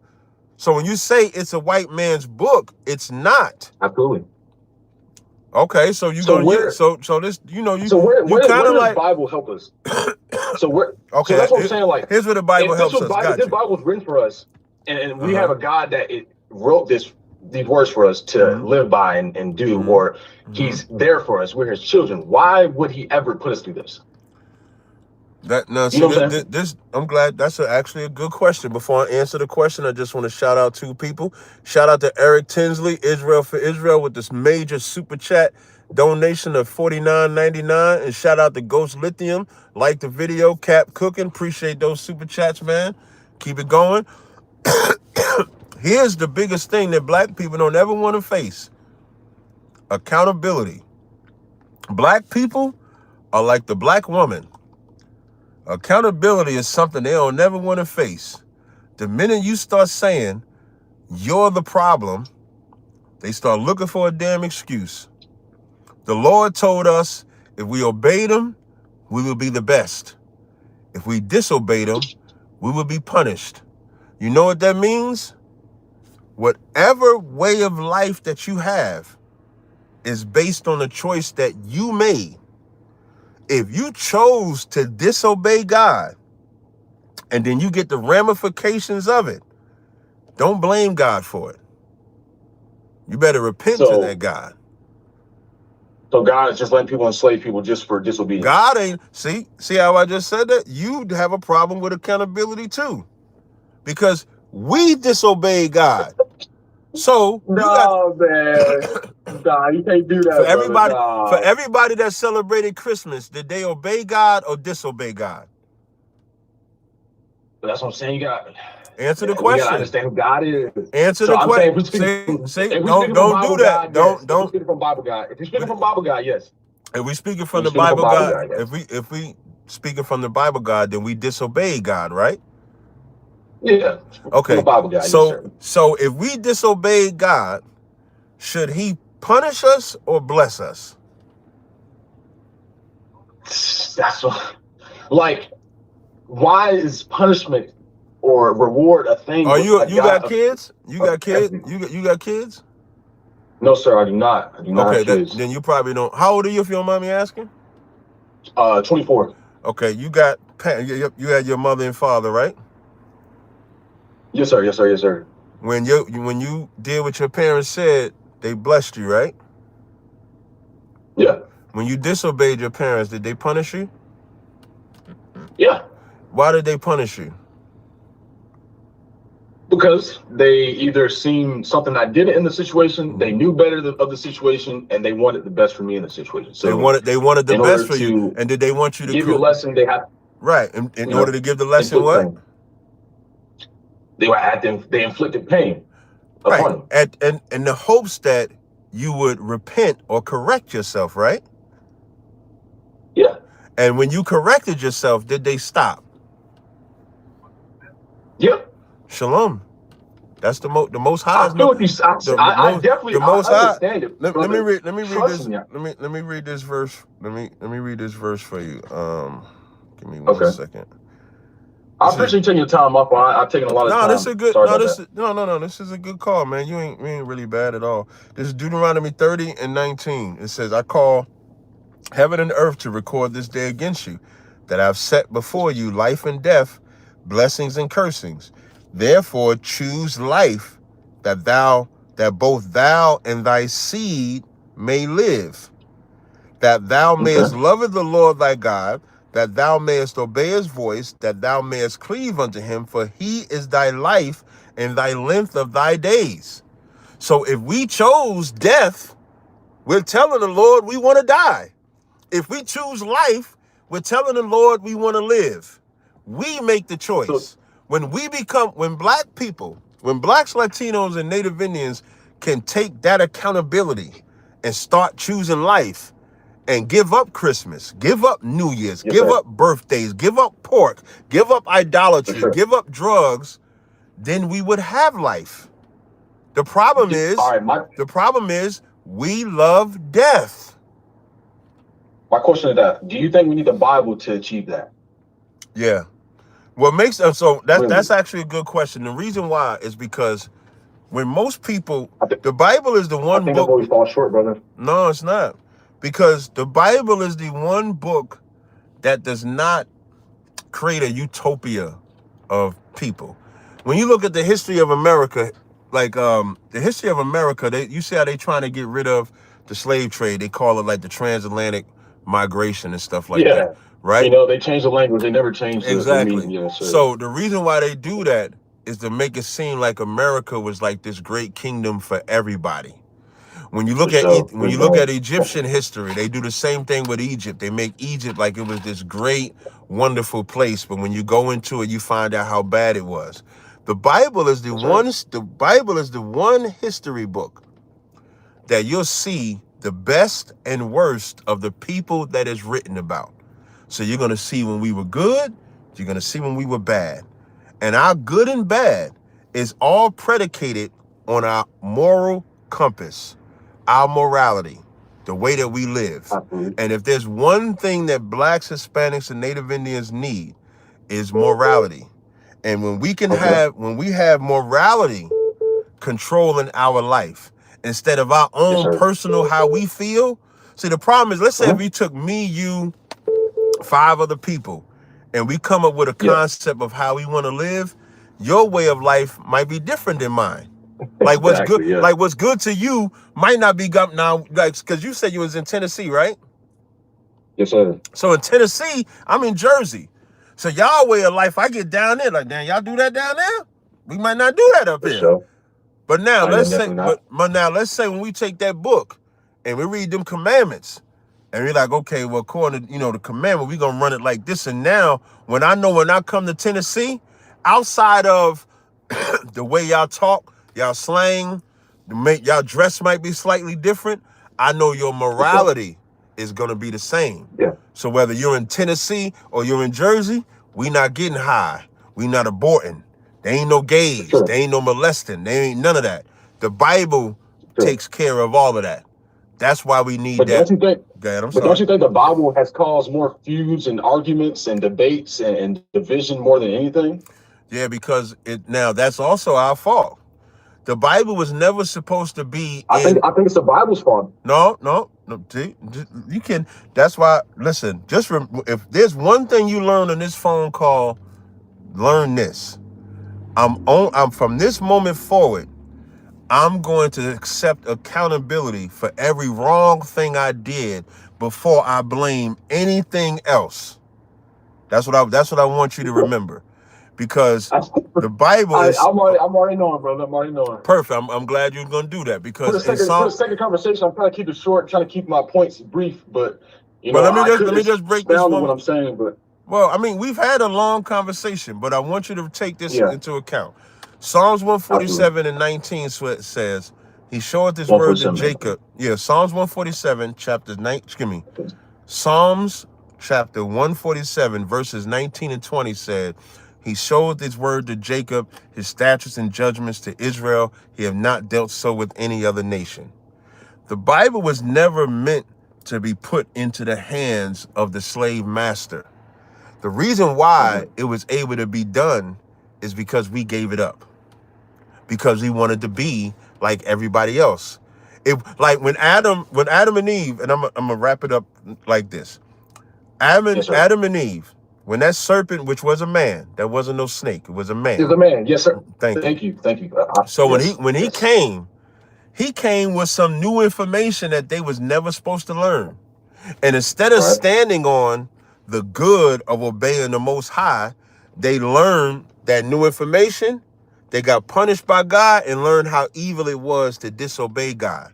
[SPEAKER 6] So when you say it's a white man's book, it's not.
[SPEAKER 10] Absolutely.
[SPEAKER 6] Okay, so you
[SPEAKER 10] where
[SPEAKER 6] where does
[SPEAKER 10] the Bible help us? So that's what I'm saying. Like,
[SPEAKER 6] here's where the Bible helps us.
[SPEAKER 10] This Bible was written for us, and we have a God that wrote these words for us to live by and do, or He's there for us. We're His children. Why would He ever put us through this?
[SPEAKER 6] I'm glad that's actually a good question. Before I answer the question, I just want to shout out two people. Shout out to Eric Tinsley, Israel for Israel, with this major super chat donation of $49.99, and shout out to Ghost Lithium. Like the video, Cap Cooking. Appreciate those super chats, man. Keep it going. Here's the biggest thing that black people don't ever want to face: accountability. Black people are like the black woman. Accountability is something they don't never want to face. The minute you start saying you're the problem, they start looking for a damn excuse. The Lord told us if we obeyed Him, we will be the best. If we disobeyed Him, we will be punished. You know what that means? Whatever way of life that you have is based on a choice that you made. If you chose to disobey God and then you get the ramifications of it, don't blame God for it. You better repent to that God.
[SPEAKER 10] So God is just letting people enslave people just for disobedience.
[SPEAKER 6] God ain't, see how I just said that? You have a problem with accountability too, because we disobey God. So
[SPEAKER 10] man, you can't do that.
[SPEAKER 6] For everybody that celebrated Christmas, did they obey God or disobey God?
[SPEAKER 10] That's what I'm saying. You got
[SPEAKER 6] answer the question.
[SPEAKER 10] You gotta understand who God is.
[SPEAKER 6] Answer the question. Don't do that. Don't.
[SPEAKER 10] If we're speaking from Bible God, yes.
[SPEAKER 6] If we speaking from the Bible God, if speaking from the Bible God, then we disobeyed God, right?
[SPEAKER 10] Yeah.
[SPEAKER 6] Okay.
[SPEAKER 10] From the Bible God,
[SPEAKER 6] So if we disobeyed God, should he punish us or bless us?
[SPEAKER 10] That's what, like, why is punishment or reward a thing?
[SPEAKER 6] Are you got kids? You got kids? You got kids?
[SPEAKER 10] No, sir, I do not. I do not have kids.
[SPEAKER 6] Then you probably don't. How old are you, if you don't mind me asking?
[SPEAKER 10] 24.
[SPEAKER 6] Okay, you had your mother and father, right?
[SPEAKER 10] Yes, sir. Yes, sir. Yes, sir.
[SPEAKER 6] When you did what your parents said, they blessed you, right?
[SPEAKER 10] Yeah.
[SPEAKER 6] When you disobeyed your parents, did they punish you?
[SPEAKER 10] Yeah.
[SPEAKER 6] Why did they punish you?
[SPEAKER 10] Because they either seen something I did in the situation, they knew better of the situation, and they wanted the best for me in the situation. So
[SPEAKER 6] they wanted the best for you. And did they want you to
[SPEAKER 10] give you a lesson? They have
[SPEAKER 6] right. In order to give the lesson, what?
[SPEAKER 10] Pain. They inflicted pain upon
[SPEAKER 6] right. And in the hopes that you would repent or correct yourself, right?
[SPEAKER 10] Yeah.
[SPEAKER 6] And when you corrected yourself, did they stop?
[SPEAKER 10] Yeah.
[SPEAKER 6] Shalom. That's the most high.
[SPEAKER 10] I feel I definitely understand it.
[SPEAKER 6] Let me read this. Let me read this verse. Let me read this verse for you. Give me 1 second.
[SPEAKER 10] I appreciate you taking your time off. I've taken a lot of time.
[SPEAKER 6] This is good. This is a good call, man. You ain't really bad at all. This is Deuteronomy 30 and 19. It says, I call heaven and earth to record this day against you, that I've set before you life and death, blessings and cursings. Therefore choose life, that both thou and thy seed may live, that thou mayest love the Lord thy God, that thou mayest obey his voice, that thou mayest cleave unto him, for he is thy life and thy length of thy days. So if we chose death, we're telling the Lord we want to die. If we choose life, we're telling the Lord we want to live. We make the choice. When blacks, Latinos, and Native Indians can take that accountability and start choosing life and give up Christmas, give up New Year's, give up birthdays, give up pork, give up idolatry, give up drugs, then we would have life. The problem is we love death.
[SPEAKER 10] My question is that, do you think we need the Bible to achieve that?
[SPEAKER 6] Yeah. What makes that's actually a good question. The reason why is because when most people, the Bible is the one book. I think I've always fall short, brother. No, it's not. Because the Bible is the one book that does not create a utopia of people. When you look at the history of America, like the history of America, you see how they trying to get rid of the slave trade. They call it like the transatlantic migration and stuff like that. Right?
[SPEAKER 10] You know, they changed the language. They never changed the meaning. Yeah,
[SPEAKER 6] so the reason why they do that is to make it seem like America was like this great kingdom for everybody. When you look at Egyptian history, they do the same thing with Egypt. They make Egypt like it was this great, wonderful place, but when you go into it, you find out how bad it was. The Bible is the one history book that you'll see the best and worst of the people that is written about. So you're going to see when we were good, you're going to see when we were bad. And our good and bad is all predicated on our moral compass, our morality, the way that we live. And if there's one thing that blacks, Hispanics, and Native Indians need, is morality. And when we have morality controlling our life, instead of our own personal how we feel. See, the problem is, let's say if we took me, you, 5 other people, and we come up with a concept of how we want to live, your way of life might be different than mine. Like what's good, like what's good to you might not be good now. Like, because you said you was in Tennessee, right?
[SPEAKER 10] Yes, sir.
[SPEAKER 6] So in Tennessee, I'm in Jersey. So y'all way of life, I get down there like, damn, y'all do that down there? We might not do that up here.
[SPEAKER 10] Sure.
[SPEAKER 6] But now let's say when we take that book and we read them commandments, and we're like, okay, well, according to the commandment, we're gonna run it like this. And now when I come to Tennessee, outside of the way y'all talk, y'all slang, y'all dress might be slightly different, I know your morality is going to be the same.
[SPEAKER 10] Yeah.
[SPEAKER 6] So whether you're in Tennessee or you're in Jersey, we not getting high. We not aborting. There ain't no gays.
[SPEAKER 10] Sure.
[SPEAKER 6] There ain't no molesting. There ain't none of that. The Bible takes care of all of that. That's why we need that.
[SPEAKER 10] Don't you think?
[SPEAKER 6] God,
[SPEAKER 10] Don't you think the Bible has caused more feuds and arguments and debates and division more than anything?
[SPEAKER 6] Yeah, because now that's also our fault. The Bible was never supposed to be.
[SPEAKER 10] I think it's the Bible's fault.
[SPEAKER 6] No. See, you can. That's why. Listen, if there's one thing you learn on this phone call, learn this. I'm from this moment forward, I'm going to accept accountability for every wrong thing I did before I blame anything else. That's what I want you to remember, because the Bible is.
[SPEAKER 10] I'm already knowing, brother. I'm already knowing.
[SPEAKER 6] Perfect. I'm glad you're going to do that, because
[SPEAKER 10] for the second conversation, I'm trying to keep it short, trying to keep my points brief, but
[SPEAKER 6] let me just break this one.
[SPEAKER 10] What I'm saying, but
[SPEAKER 6] well, I mean, we've had a long conversation, but I want you to take this into account. Psalms 147 and 19 says, he showeth his word to Jacob. Yeah, Psalms 147, Psalms chapter 147, verses 19 and 20 said, he showeth his word to Jacob, his statutes and judgments to Israel. He have not dealt so with any other nation. The Bible was never meant to be put into the hands of the slave master. The reason why it was able to be done is because we gave it up. Because we wanted to be like everybody else. Like when Adam and Eve, and I'm gonna wrap it up like this. Adam and Eve, when that serpent, which was a man, that wasn't no snake, it was a man.
[SPEAKER 10] It was a man, yes, sir.
[SPEAKER 6] Thank you.
[SPEAKER 10] So
[SPEAKER 6] when he came with some new information that they was never supposed to learn. And instead of standing on the good of obeying the Most High, they learned that new information. They got punished by God and learned how evil it was to disobey God.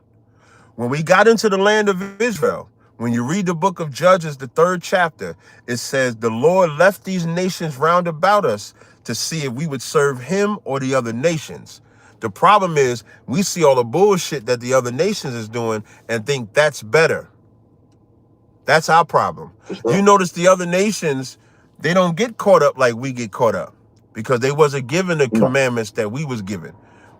[SPEAKER 6] When we got into the land of Israel, when you read the book of Judges, the 3rd chapter, it says, the Lord left these nations round about us to see if we would serve him or the other nations. The problem is we see all the bullshit that the other nations is doing and think that's better. That's our problem. You notice the other nations, they don't get caught up like we get caught up, because they wasn't given the commandments that we was given.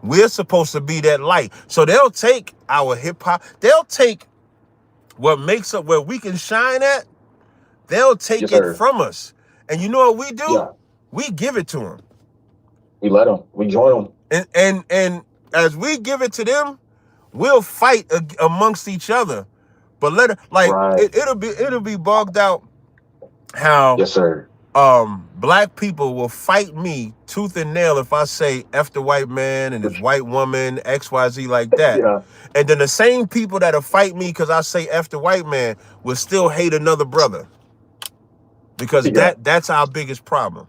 [SPEAKER 6] We're supposed to be that light. So they'll take our hip hop. They'll take what makes up where we can shine at. They'll take it from us. And you know what we do? Yeah. We give it to them.
[SPEAKER 10] We let them. We join them.
[SPEAKER 6] And as we give it to them, we'll fight amongst each other. But it'll be bogged out how black people will fight me tooth and nail if I say F the white man and his white woman, XYZ like that. Yeah. And then the same people that'll fight me because I say F the white man will still hate another brother. Because that's our biggest problem.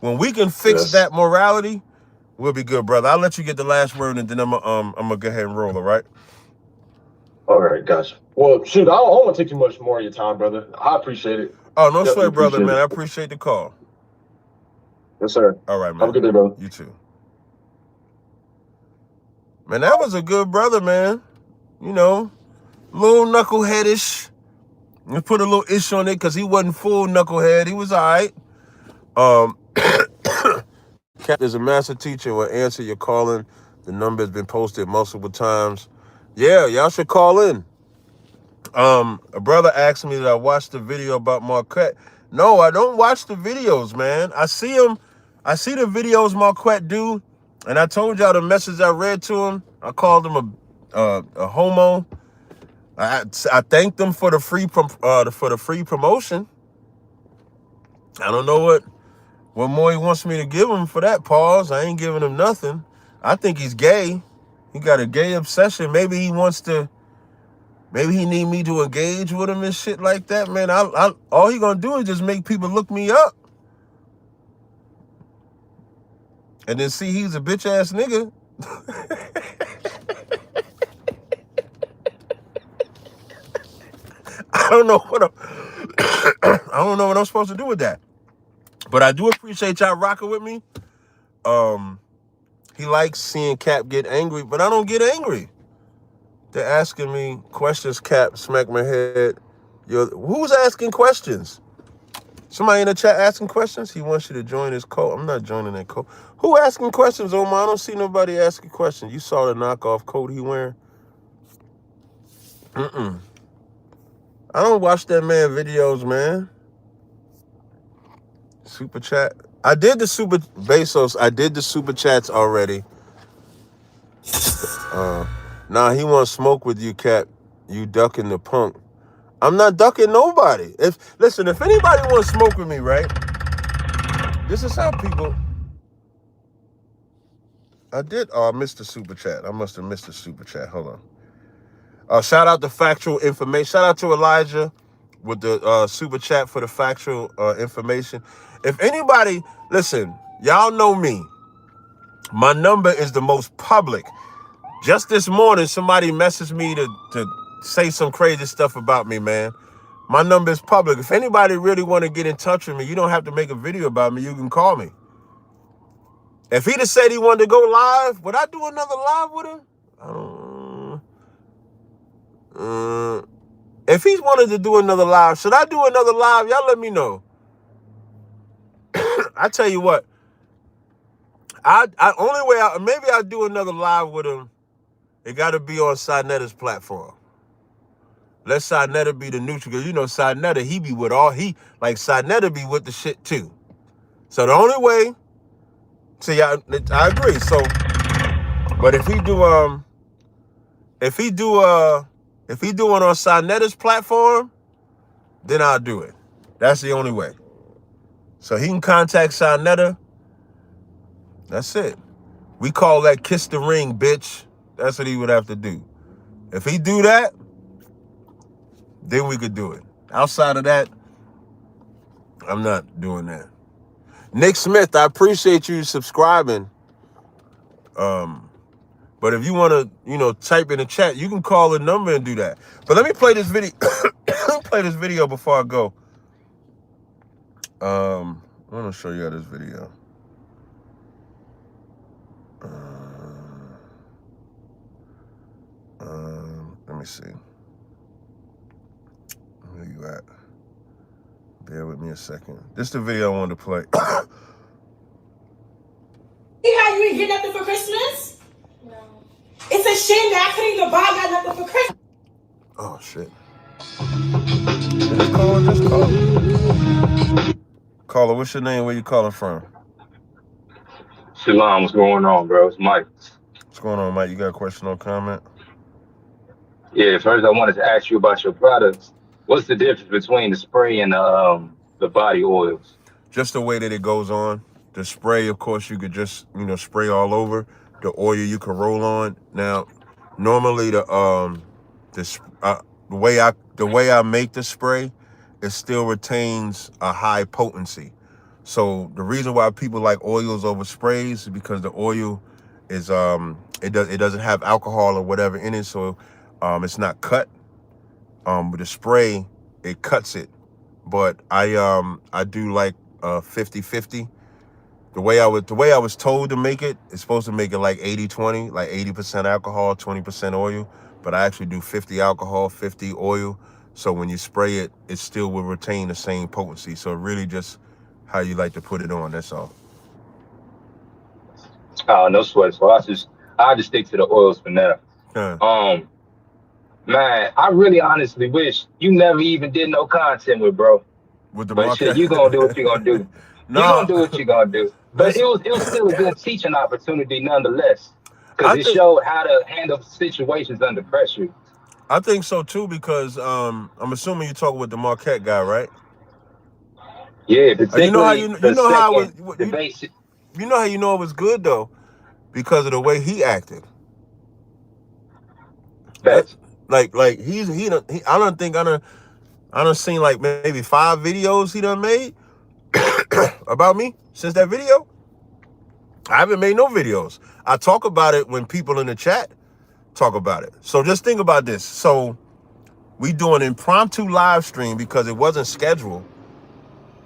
[SPEAKER 6] When we can fix that morality, we'll be good, brother. I'll let you get the last word, and then I'm gonna go ahead and roll, all right?
[SPEAKER 10] All right, gotcha. Well, shoot, I don't want to take too much more of your time, brother. I appreciate it.
[SPEAKER 6] Oh, no sweat, brother, man. I appreciate the call.
[SPEAKER 10] Yes, sir.
[SPEAKER 6] All right, man.
[SPEAKER 10] Have a good day, brother.
[SPEAKER 6] You too. Man, that was a good brother, man. You know, little knuckleheadish. We put a little ish on it because he wasn't full knucklehead. He was all right. Cap is a master teacher, will answer your calling. The number has been posted multiple times. Yeah, y'all should call in. A brother asked me that I watched the video about Marquette. No, I don't watch the videos, man. I see the videos Marquette do, and I told y'all the message I read to him. I called him a homo. I thanked them for the free promotion. I don't know what more he wants me to give him for that. Pause. I ain't giving him nothing. I think he's gay. He got a gay obsession. Maybe he need me to engage with him and shit like that, man. All he gonna do is just make people look me up. And then see he's a bitch ass nigga. I don't know what I'm supposed to do with that. But I do appreciate y'all rocking with me. He likes seeing Cap get angry, but I don't get angry. They're asking me questions, Cap, smack my head. Who's asking questions? Somebody in the chat asking questions? He wants you to join his code. I'm not joining that code. Who asking questions, Omar? I don't see nobody asking questions. You saw the knockoff coat he wearing? I don't watch that man videos, man. Super chat. I did the super Bezos. I did the super chats already. Nah, he wants smoke with you, Cap. You ducking the punk. I'm not ducking nobody. If anybody wants to smoke with me, right? This is how people. I missed the super chat. I must have missed the super chat. Hold on. Shout out to factual information. Shout out to Elijah with the super chat for the factual information. If anybody, listen, y'all know me. My number is the most public. Just this morning, somebody messaged me to say some crazy stuff about me, man. My number is public. If anybody really want to get in touch with me, you don't have to make a video about me. You can call me. If he'd have said he wanted to go live, would I do another live with him? If he wanted to do another live, should I do another live? Y'all let me know. I tell you what. Maybe I'll do another live with him. It got to be on Sinetta's platform. Let Sinetta be the neutral, because you know Sinetta, he be with Sinetta be with the shit too. So the only way, I agree. So, but if he do it on Sinetta's platform, then I'll do it. That's the only way. So he can contact Sinetta. That's it. We call that kiss the ring, bitch. That's what he would have to do. If he do that, then we could do it. Outside of that, I'm not doing that. Nick Smith, I appreciate you subscribing. But if you want to, type in the chat, you can call the number and do that. But let me play this video. Play this video before I go. I want to show you this video. Let me see. Where you at? Bear with me a second. This is the video I wanted to play.
[SPEAKER 11] See how you didn't get nothing for Christmas? No. It's a shame that I couldn't even buy y'all nothing for Christmas.
[SPEAKER 6] Oh, shit. Just call. Caller, what's your name? Where you calling from?
[SPEAKER 12] Shalom, what's going on, bro? It's Mike.
[SPEAKER 6] What's going on, Mike? You got a question or comment?
[SPEAKER 12] Yeah, first I wanted to ask you about your products. What's the difference between the spray and the body oils?
[SPEAKER 6] Just the way that it goes on. The spray, of course, you could just, spray all over. The oil you can roll on. Now, normally the way I make the spray, it still retains a high potency. So the reason why people like oils over sprays is because the oil is it doesn't have alcohol or whatever in it, so it's not cut. With the spray, it cuts it. But I do like 50-50. The way I was told to make it, it's supposed to make it like 80-20, like 80% alcohol, 20% oil. But I actually do 50 alcohol, 50 oil. So when you spray it, it still will retain the same potency. So really just how you like to put it on, that's all.
[SPEAKER 12] Oh, no sweat. So I'll just stick to the oils for now. Man, I really honestly wish you never even did no content with bro.
[SPEAKER 6] With the
[SPEAKER 12] but shit, you gonna do what you gonna do. You gonna do what you gonna do. But it was still a good teaching opportunity nonetheless. Because it showed how to handle situations under pressure.
[SPEAKER 6] I think so too, because I'm assuming you're talking with the Marquette guy, right?
[SPEAKER 12] Yeah, particularly
[SPEAKER 6] you know how
[SPEAKER 12] the basic.
[SPEAKER 6] You know how you know it was good though, because of the way he acted.
[SPEAKER 12] That's
[SPEAKER 6] like I done seen like maybe 5 videos he done made about me since that video. I haven't made no videos. I talk about it when people in the chat talk about it. So just think about this. So we do an impromptu live stream because it wasn't scheduled.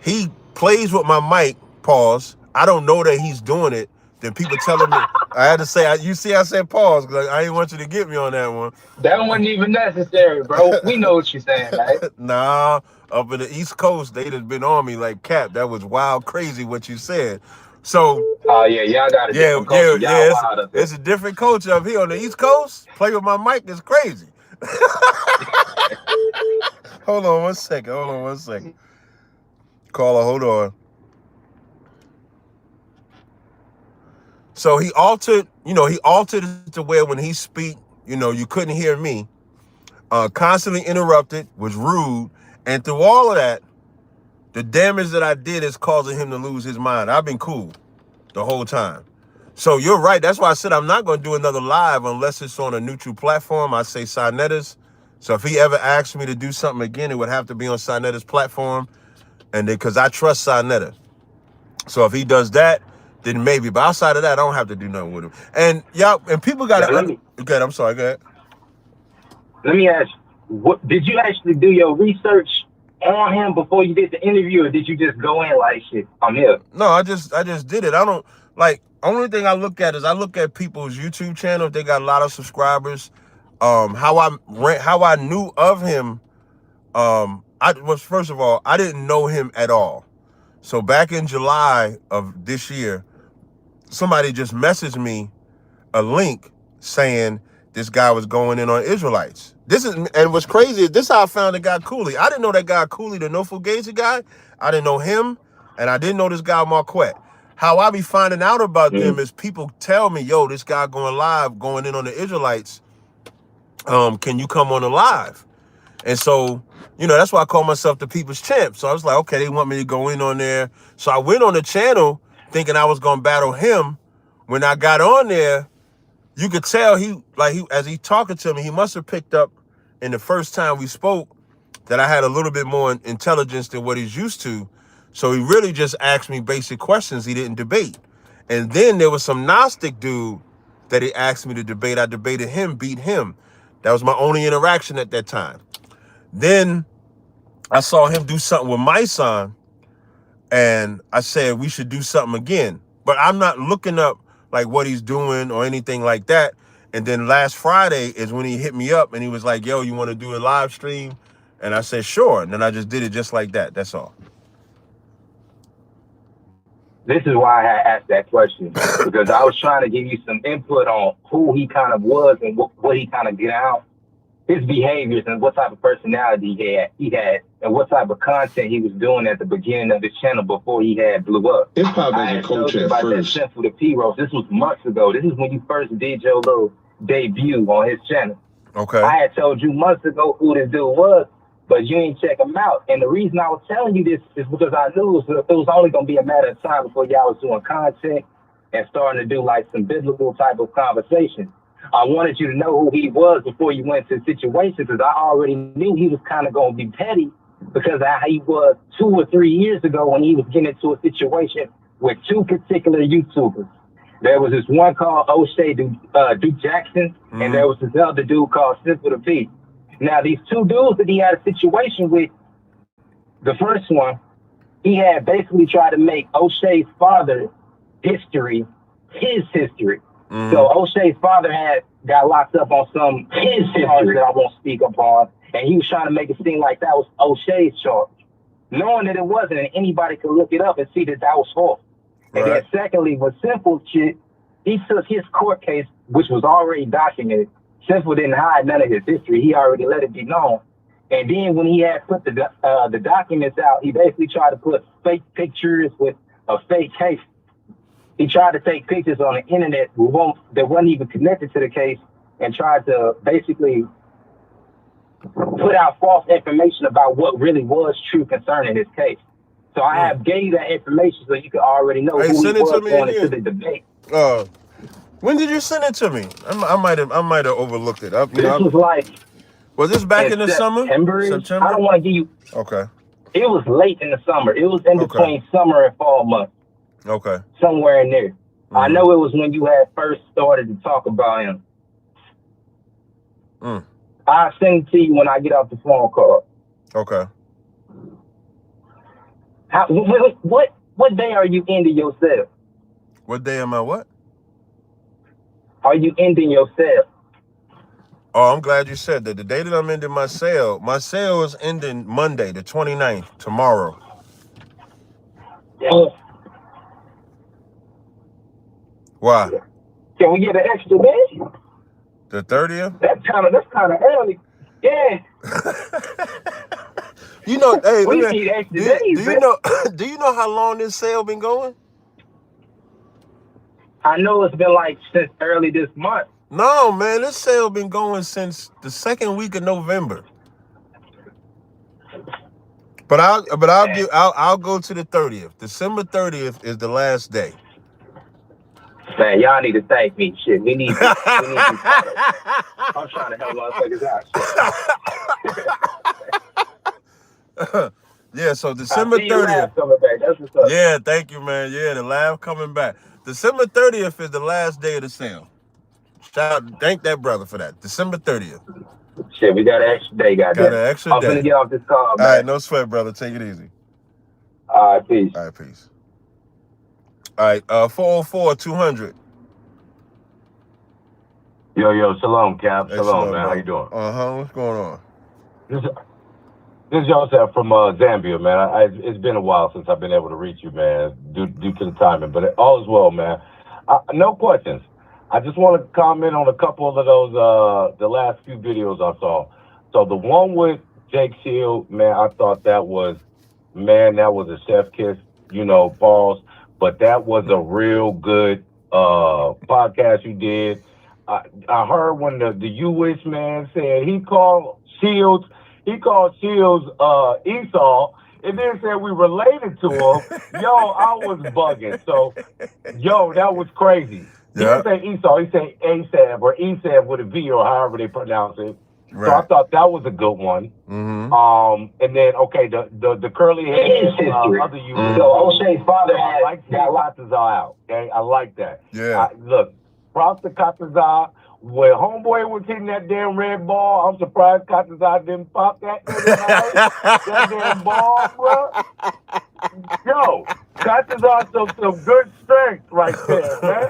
[SPEAKER 6] He plays with my mic, pause. I don't know that he's doing it. Then people telling me, I had to say, you see, I said pause, because I didn't want you to get me on that one.
[SPEAKER 12] That wasn't even necessary, bro. We know what you're saying, right?
[SPEAKER 6] Nah, up in the East Coast, they just been on me like, Cap, that was wild, crazy what you said. So,
[SPEAKER 12] Oh yeah, y'all got a different culture. Y'all wild up there.
[SPEAKER 6] It's a different culture up here on the East Coast. Play with my mic is crazy. Hold on one second. Caller, hold on. So he altered it to where when he speak, you couldn't hear me. Constantly interrupted, was rude, and through all of that, the damage that I did is causing him to lose his mind. I've been cool the whole time. So you're right. That's why I said I'm not going to do another live unless it's on a neutral platform. I say Sinetta's. So if he ever asks me to do something again, it would have to be on Sinetta's platform, and because I trust Sinetta. So if he does that, then maybe. But outside of that, I don't have to do nothing with him. And y'all, and people got to. Okay, I'm sorry. Go ahead.
[SPEAKER 12] Let me ask you, what did you actually do your research on him before you did the interview, or did you just go in like shit? I'm here.
[SPEAKER 6] No, I just did it. I don't like. Only thing I look at is I look at people's YouTube channel. If they got a lot of subscribers. How I knew of him. First of all, I didn't know him at all. So back in July of this year, somebody just messaged me a link saying this guy was going in on Israelites. And what's crazy is this is how I found the guy Cooley. I didn't know that guy Cooley, the No Fugazi guy. I didn't know him, and I didn't know this guy Marquette. How I be finding out about them is people tell me, yo, this guy going live, going in on the Israelites. Can you come on the live? And so, that's why I call myself the People's Champ. So I was like, okay, they want me to go in on there. So I went on the channel thinking I was going to battle him. When I got on there, you could tell as he talking to me, he must have picked up in the first time we spoke that I had a little bit more intelligence than what he's used to. So he really just asked me basic questions. He didn't debate. And then there was some Gnostic dude that he asked me to debate. I debated him, beat him. That was my only interaction at that time. Then I saw him do something with my son, and I said we should do something again. But I'm not looking up like what he's doing or anything like that. And then last Friday is when he hit me up and he was like, yo, you want to do a live stream? And I said, sure. And then I just did it just like that. That's all.
[SPEAKER 12] This is why I had asked that question, because I was trying to give you some input on who he kind of was and what he kind of get out, his behaviors and what type of personality he had, and what type of content he was doing at the beginning of his channel before he had blew up.
[SPEAKER 8] Hip hop as a culture at first.
[SPEAKER 12] That Sinful to P-Rose. This was months ago. This is when you first did your little debut on his channel.
[SPEAKER 6] Okay.
[SPEAKER 12] I had told you months ago who this dude was, but you ain't check him out. And the reason I was telling you this is because I knew it was only going to be a matter of time before y'all was doing content and starting to do like some biblical type of conversation. I wanted you to know who he was before you went to the situation, because I already knew he was kind of going to be petty because of how he was 2 or 3 years ago when he was getting into a situation with two particular YouTubers. There was this one called O'Shea Duke Jackson, and there was this other dude called Simple to P. Now, these two dudes that he had a situation with, the first one, he had basically tried to make O'Shea's father history his history. So O'Shea's father got locked up on some his charge that I won't speak upon, and he was trying to make it seem like that was O'Shea's charge, knowing that it wasn't, and anybody could look it up and see that was false. Right. And then secondly, with Simple shit, he took his court case, which was already documented. Simple didn't hide none of his history. He already let it be known. And then when he had put the documents out, he basically tried to put fake pictures with a fake case. He tried to take pictures on the internet that wasn't even connected to the case, and tried to basically put out false information about what really was true concerning his case. So I have gave you that information so you could already know who he was going into the debate.
[SPEAKER 6] When did you send it to me? I might have overlooked it. Was this back in the summer?
[SPEAKER 12] September? I don't want to give you.
[SPEAKER 6] Okay.
[SPEAKER 12] It was late in the summer. It was in between summer and fall months.
[SPEAKER 6] Okay.
[SPEAKER 12] Somewhere in there. I know it was when you had first started to talk about him. I'll send it to you when I get off the phone call.
[SPEAKER 6] Okay.
[SPEAKER 12] What day are you into yourself?
[SPEAKER 6] What day am I what?
[SPEAKER 12] Are you ending your sale?
[SPEAKER 6] Oh, I'm glad you said that. The day that I'm ending my sale is ending Monday, the 29th, tomorrow.
[SPEAKER 12] Yeah.
[SPEAKER 6] Why?
[SPEAKER 12] Can we get an extra day?
[SPEAKER 6] The 30th?
[SPEAKER 12] That's kind of early. Yeah.
[SPEAKER 6] You know, hey,
[SPEAKER 12] we
[SPEAKER 6] man,
[SPEAKER 12] need extra
[SPEAKER 6] do
[SPEAKER 12] days,
[SPEAKER 6] you know do you know how long this sale been going?
[SPEAKER 12] I know it's been like since early this month.
[SPEAKER 6] No, man, this sale been going since the second week of November. But I'll go to the 30th. December 30th is the last day.
[SPEAKER 12] Man, y'all need to thank me. Shit, we need these products. I'm trying to help motherfuckers out.
[SPEAKER 6] Yeah, so December 30th.
[SPEAKER 12] Coming back. That's what's up.
[SPEAKER 6] Yeah, thank you, man. Yeah, the laugh coming back. December 30th is the last day of the sale. Thank that brother for that. December 30th.
[SPEAKER 12] Shit, we got an extra day, goddamn.
[SPEAKER 6] Got an extra day.
[SPEAKER 12] I'm gonna get off this call, man.
[SPEAKER 6] All right, no sweat, brother. Take it easy.
[SPEAKER 12] All right, peace.
[SPEAKER 6] All right, peace. All right, 404-200.
[SPEAKER 13] Yo, shalom, Cap.
[SPEAKER 6] Hey,
[SPEAKER 13] shalom, man.
[SPEAKER 6] bro.
[SPEAKER 13] How you doing?
[SPEAKER 6] What's going on?
[SPEAKER 13] This is Joseph from Zambia, man. It's been a while since I've been able to reach you, man, due to the timing. But all is well, man. No questions. I just want to comment on a couple of those, the last few videos I saw. So the one with Jake Shield, man, I thought that was a chef kiss, pause. But that was a real good podcast you did. I heard when the U-Wish man said he called Shields Esau, and then said we related to him. Yo, I was bugging. So, that was crazy. He didn't say Esau, he said Asab or Esab with a V or however they pronounce it. Right. So I thought that was a good one.
[SPEAKER 6] Mm-hmm.
[SPEAKER 13] And then the curly hair other you.
[SPEAKER 12] So O'Shea's father
[SPEAKER 13] I like seeing Katazah out. Okay, I like that.
[SPEAKER 6] Yeah.
[SPEAKER 13] Look, props to Katazah. When homeboy was hitting that damn red ball, I'm surprised Katazah didn't pop that damn ball, bro. Yo, Katazah some good strength right there, man.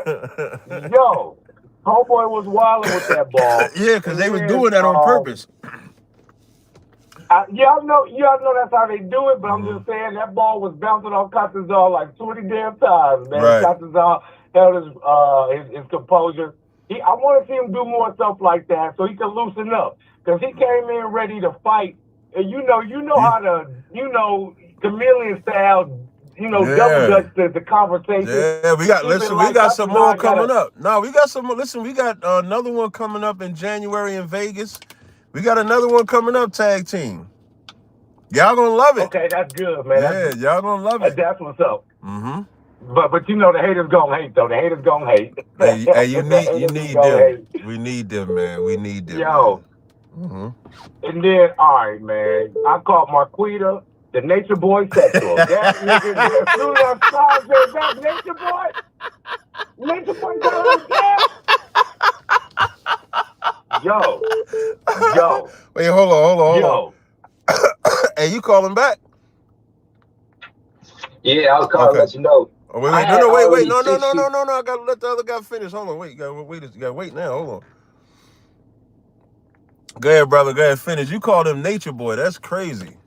[SPEAKER 13] Yo, homeboy was wilding with that ball.
[SPEAKER 6] Yeah, because they was doing that on purpose.
[SPEAKER 13] Y'all know that's how they do it, but I'm just saying that ball was bouncing off Katazah like 20 damn times, man.
[SPEAKER 6] Right.
[SPEAKER 13] Katazah held his composure. I want to see him do more stuff like that so he can loosen up. Because he came in ready to fight. And you know how to, chameleon style, double dutch the conversation.
[SPEAKER 6] Yeah, we got some more coming up. No, we got we got another one coming up in January in Vegas. We got another one coming up, tag team. Y'all gonna love it.
[SPEAKER 13] Okay, that's good, man.
[SPEAKER 6] Yeah, y'all gonna love it.
[SPEAKER 13] That's what's up.
[SPEAKER 6] Mm-hmm.
[SPEAKER 13] But the haters gonna hate though. The haters gonna hate.
[SPEAKER 6] Hey, you need them. We need them, man. We need them.
[SPEAKER 13] Yo.
[SPEAKER 6] Mm-hmm.
[SPEAKER 13] And then, all right, man. I called Marquita the nature boy sexual. That nigga, as soon as I saw that nature boy got Yo.
[SPEAKER 6] Wait, hold on.
[SPEAKER 13] Yo.
[SPEAKER 6] Hey, you calling back?
[SPEAKER 12] Yeah, I was calling to let you know.
[SPEAKER 6] Oh, wait. No. I gotta let the other guy finish. Hold on, wait. You gotta wait now. Hold on. Go ahead, brother. Go ahead, finish. You called him Nature Boy. That's crazy.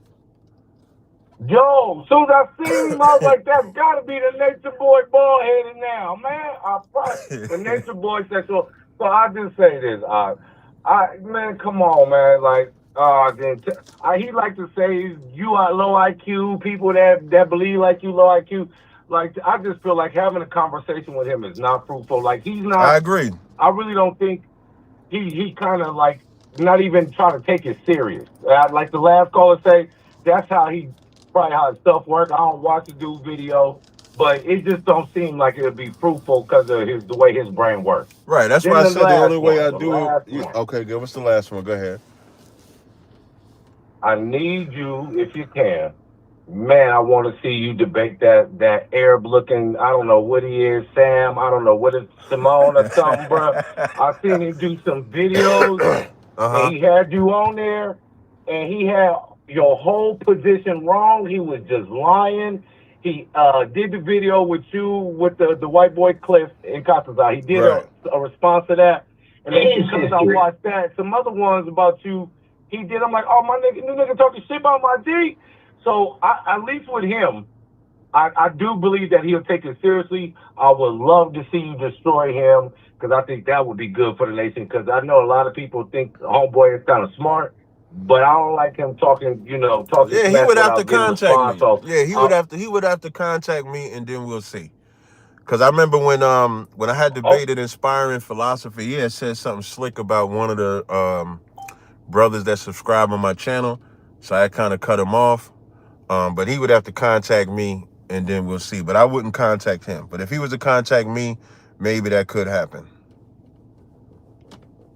[SPEAKER 13] Yo, as soon as I seen him, I was like, that's gotta be the Nature Boy bald headed now, man. The Nature Boy sexual. So I just say this, man, come on, man. Like, he like to say you are low IQ, people that believe like you low IQ. Like, I just feel like having a conversation with him is not fruitful. Like, he's not.
[SPEAKER 6] I agree.
[SPEAKER 13] I really don't think he kind of like not even trying to take it serious. Like the last caller say, that's how his stuff work. I don't watch the dude video, but it just don't seem like it'll be fruitful because of the way his brain works.
[SPEAKER 6] Right. That's why I said the only way I do it. Okay, good. What's the last one? Go ahead.
[SPEAKER 13] I need you, if you can. Man, I want to see you debate that Arab-looking, I don't know what he is, Sam, I don't know what it's, Simone or something, bro. I seen him do some videos, and he had you on there, and he had your whole position wrong. He was just lying, he did the video with you with the white boy Cliff in Tazaryach. He did a response to that, and then because I watched that, some other ones about you, he did. I'm like, oh my nigga, new nigga talking shit about my G. So at least with him, I do believe that he'll take it seriously. I would love to see you destroy him because I think that would be good for the nation. Because I know a lot of people think homeboy is kind of smart, but I don't like him talking. Talking.
[SPEAKER 6] Yeah, he would have to contact me.
[SPEAKER 13] So,
[SPEAKER 6] yeah, he would have to contact me, and then we'll see. Because I remember when I had debated Inspiring Philosophy, he had said something slick about one of the brothers that subscribe on my channel, so I kind of cut him off. But he would have to contact me, and then we'll see. But I wouldn't contact him. But if he was to contact me, maybe that could happen.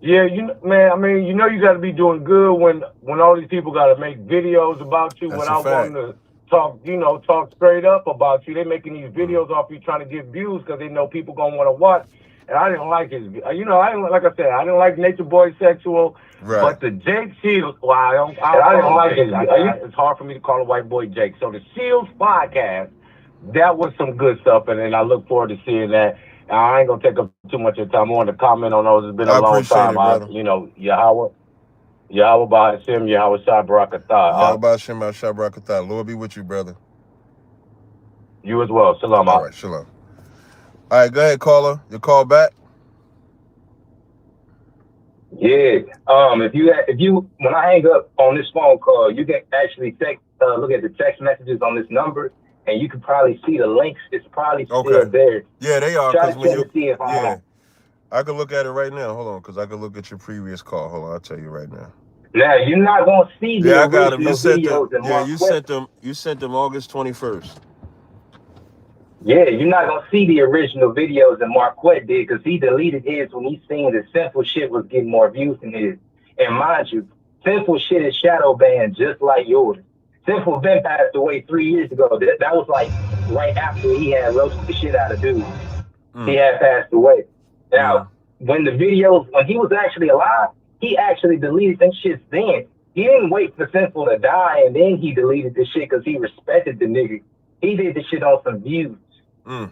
[SPEAKER 13] Yeah, man. I mean, you got to be doing good when all these people got to make videos about you without wanting to talk. Talk straight up about you. They making these videos off you trying to get views because they know people gonna want to watch. And I didn't like his. I didn't like Nature Boy Sexual.
[SPEAKER 6] Right.
[SPEAKER 13] But the Jake Shields, I didn't like his. It's hard for me to call a white boy Jake. So the Shields podcast, that was some good stuff, and I look forward to seeing that. I ain't gonna take up too much of your time. I want to comment on those. It's been a long time. Yahweh Ba'Hashem, Yahweh Shai Barakatah.
[SPEAKER 6] Yahweh Ba'Hashem, Yahweh Shai Barakatah. Lord be with you, brother.
[SPEAKER 13] You as well. Shalom.
[SPEAKER 6] All right, shalom. All right, go ahead, caller. Your call back.
[SPEAKER 12] Yeah. If you when I hang up on this phone call, you can actually look at the text messages on this number, and you can probably see the links. It's probably still there.
[SPEAKER 6] Yeah, they are.
[SPEAKER 12] Try to check to see if
[SPEAKER 6] I can look at it right now. Hold on, because I can look at your previous call. Hold on, I'll tell you right now.
[SPEAKER 12] Now you're not gonna see the original videos.
[SPEAKER 6] You sent them August 21st.
[SPEAKER 12] Yeah, you're not gonna see the original videos that Marquette did because he deleted his when he seen that Sinful Shit was getting more views than his. And mind you, Sinful Shit is shadow banned just like yours. Sinful Ben passed away 3 years ago. That was like right after he had roasted the shit out of dudes. He had passed away. Now, when he was actually alive, he actually deleted them shits then. He didn't wait for Sinful to die and then he deleted the shit because he respected the nigga. He did the shit on some views. Yeah,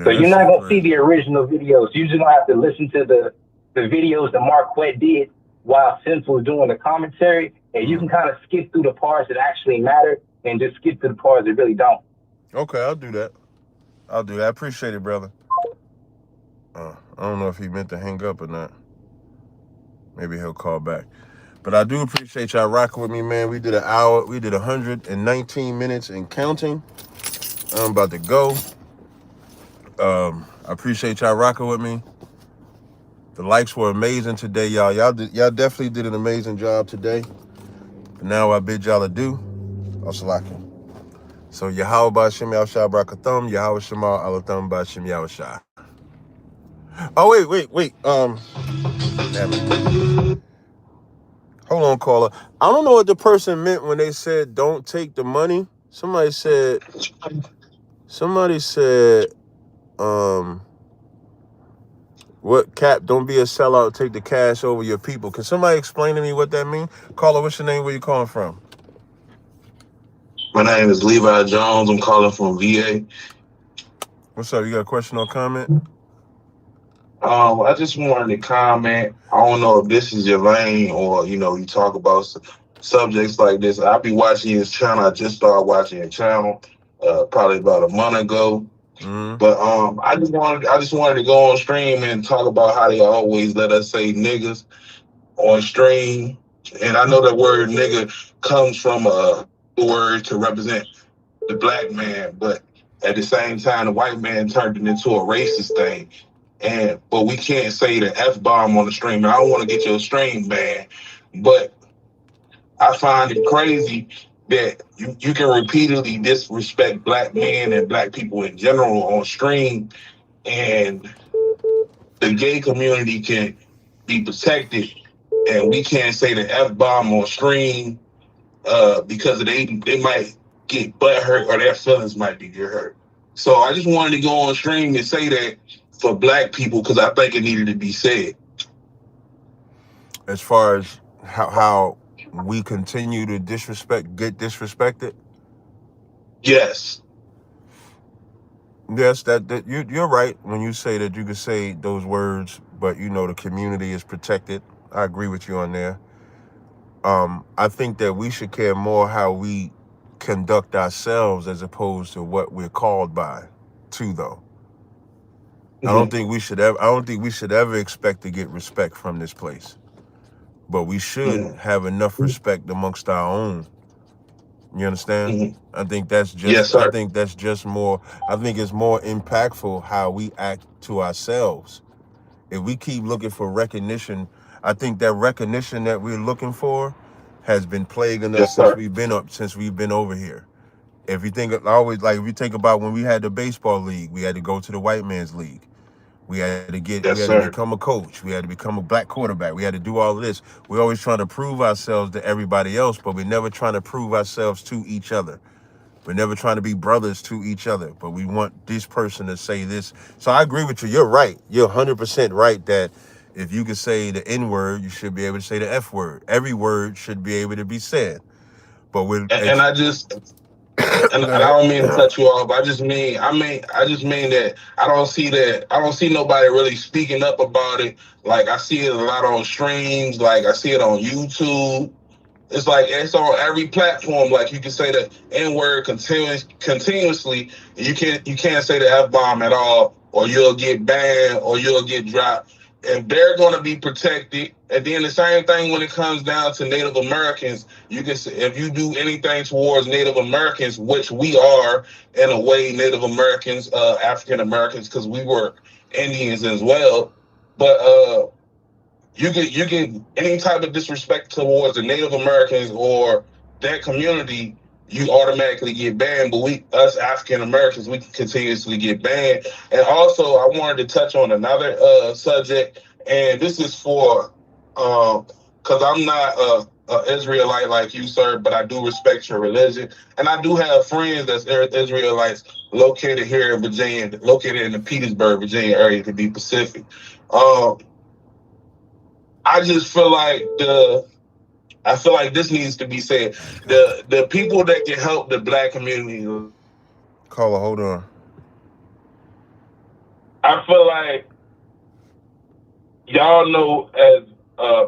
[SPEAKER 12] so you're not going to see the original videos. You're just going to have to listen to the videos that Marquette did while Sinful was doing the commentary, and you can kind of skip through the parts that actually matter and just skip to the parts that really don't.
[SPEAKER 6] Okay, I'll do that. I appreciate it, brother. I don't know if he meant to hang up or not. Maybe he'll call back. But I do appreciate y'all rocking with me, man. We did an hour. We did 119 minutes and counting. I'm about to go. I appreciate y'all rocking with me. The likes were amazing today, y'all. Y'all definitely did an amazing job today. And now I bid y'all adieu. Assalamu. So Yahweh Ba'Hashem Yahweh Shai Barakatham, Yahweh Shema Alatham Ba'Hashem Yahweh Shai. Oh, wait. Hold on, caller. I don't know what the person meant when they said don't take the money. Somebody said, what, Cap, don't be a sellout, take the cash over your people. Can somebody explain to me what that means? Caller, what's your name? Where you calling from?
[SPEAKER 14] My name is Levi Jones. I'm calling from VA.
[SPEAKER 6] What's up? You got a question or comment?
[SPEAKER 14] I just wanted to comment. I don't know if this is your lane or, you talk about subjects like this. I'll be watching his channel. I just started watching your channel probably about a month ago. But I just wanted to go on stream and talk about how they always let us say niggas on stream. And I know that word nigga comes from a word to represent the black man, but at the same time, the white man turned it into a racist thing. But we can't say the F-bomb on the stream. And I don't want to get your stream banned, but I find it crazy that you can repeatedly disrespect black men and black people in general on stream, and the gay community can be protected, and we can't say the F-bomb on stream because they might get butt hurt or their feelings might be hurt. So I just wanted to go on stream and say that for black people because I think it needed to be said.
[SPEAKER 6] As far as how we continue to get disrespected?
[SPEAKER 14] Yes.
[SPEAKER 6] Yes, that you're right when you say that you could say those words, but the community is protected. I agree with you on there. I think that we should care more how we conduct ourselves as opposed to what we're called by, too. Though I don't think we should ever. I don't think we should ever expect to get respect from this place, but we should have enough respect amongst our own. You understand? I think that's just.
[SPEAKER 10] Yes,
[SPEAKER 6] I
[SPEAKER 10] sir.
[SPEAKER 6] think that's just more. I think it's more impactful how we act to ourselves. If we keep looking for recognition, I think that recognition that we're looking for has been plaguing us
[SPEAKER 10] Yes, sir.
[SPEAKER 6] since we've been over here. If you think always like if you think about when we had the baseball league, we had to go to the white man's league. We
[SPEAKER 10] Yes,
[SPEAKER 6] had to
[SPEAKER 10] sir.
[SPEAKER 6] become a coach. We had to become a black quarterback. We had to do all of this. We're always trying to prove ourselves to everybody else, but we're never trying to prove ourselves to each other. We're never trying to be brothers to each other, but we want this person to say this. So I agree with you. You're right. You're 100% right that if you can say the N word, you should be able to say the F word. Every word should be able to be said. But
[SPEAKER 10] And I just and I don't mean to cut you off. I just mean that I don't see nobody really speaking up about it. Like I see it a lot on streams, like I see it on YouTube. It's like it's on every platform. Like you can say the N word continuously. You can't say the F bomb at all, or you'll get banned, or you'll get dropped. And they're going to be protected. And then the same thing when it comes down to Native Americans. You can say, if you do anything towards Native Americans, which we are in a way, Native Americans, African Americans, because we were Indians as well. But you get any type of disrespect towards the Native Americans or that community, you automatically get banned. But us African Americans, we continuously get banned. And also, I wanted to touch on another subject, and this is for because I'm not a Israelite like you, sir, but I do respect your religion, and I do have friends that's Israelites located here in Virginia, located in the Petersburg, Virginia area, to be specific. I just feel like this needs to be said. The people that can help the black community.
[SPEAKER 6] Caller, hold on.
[SPEAKER 13] I feel like y'all know as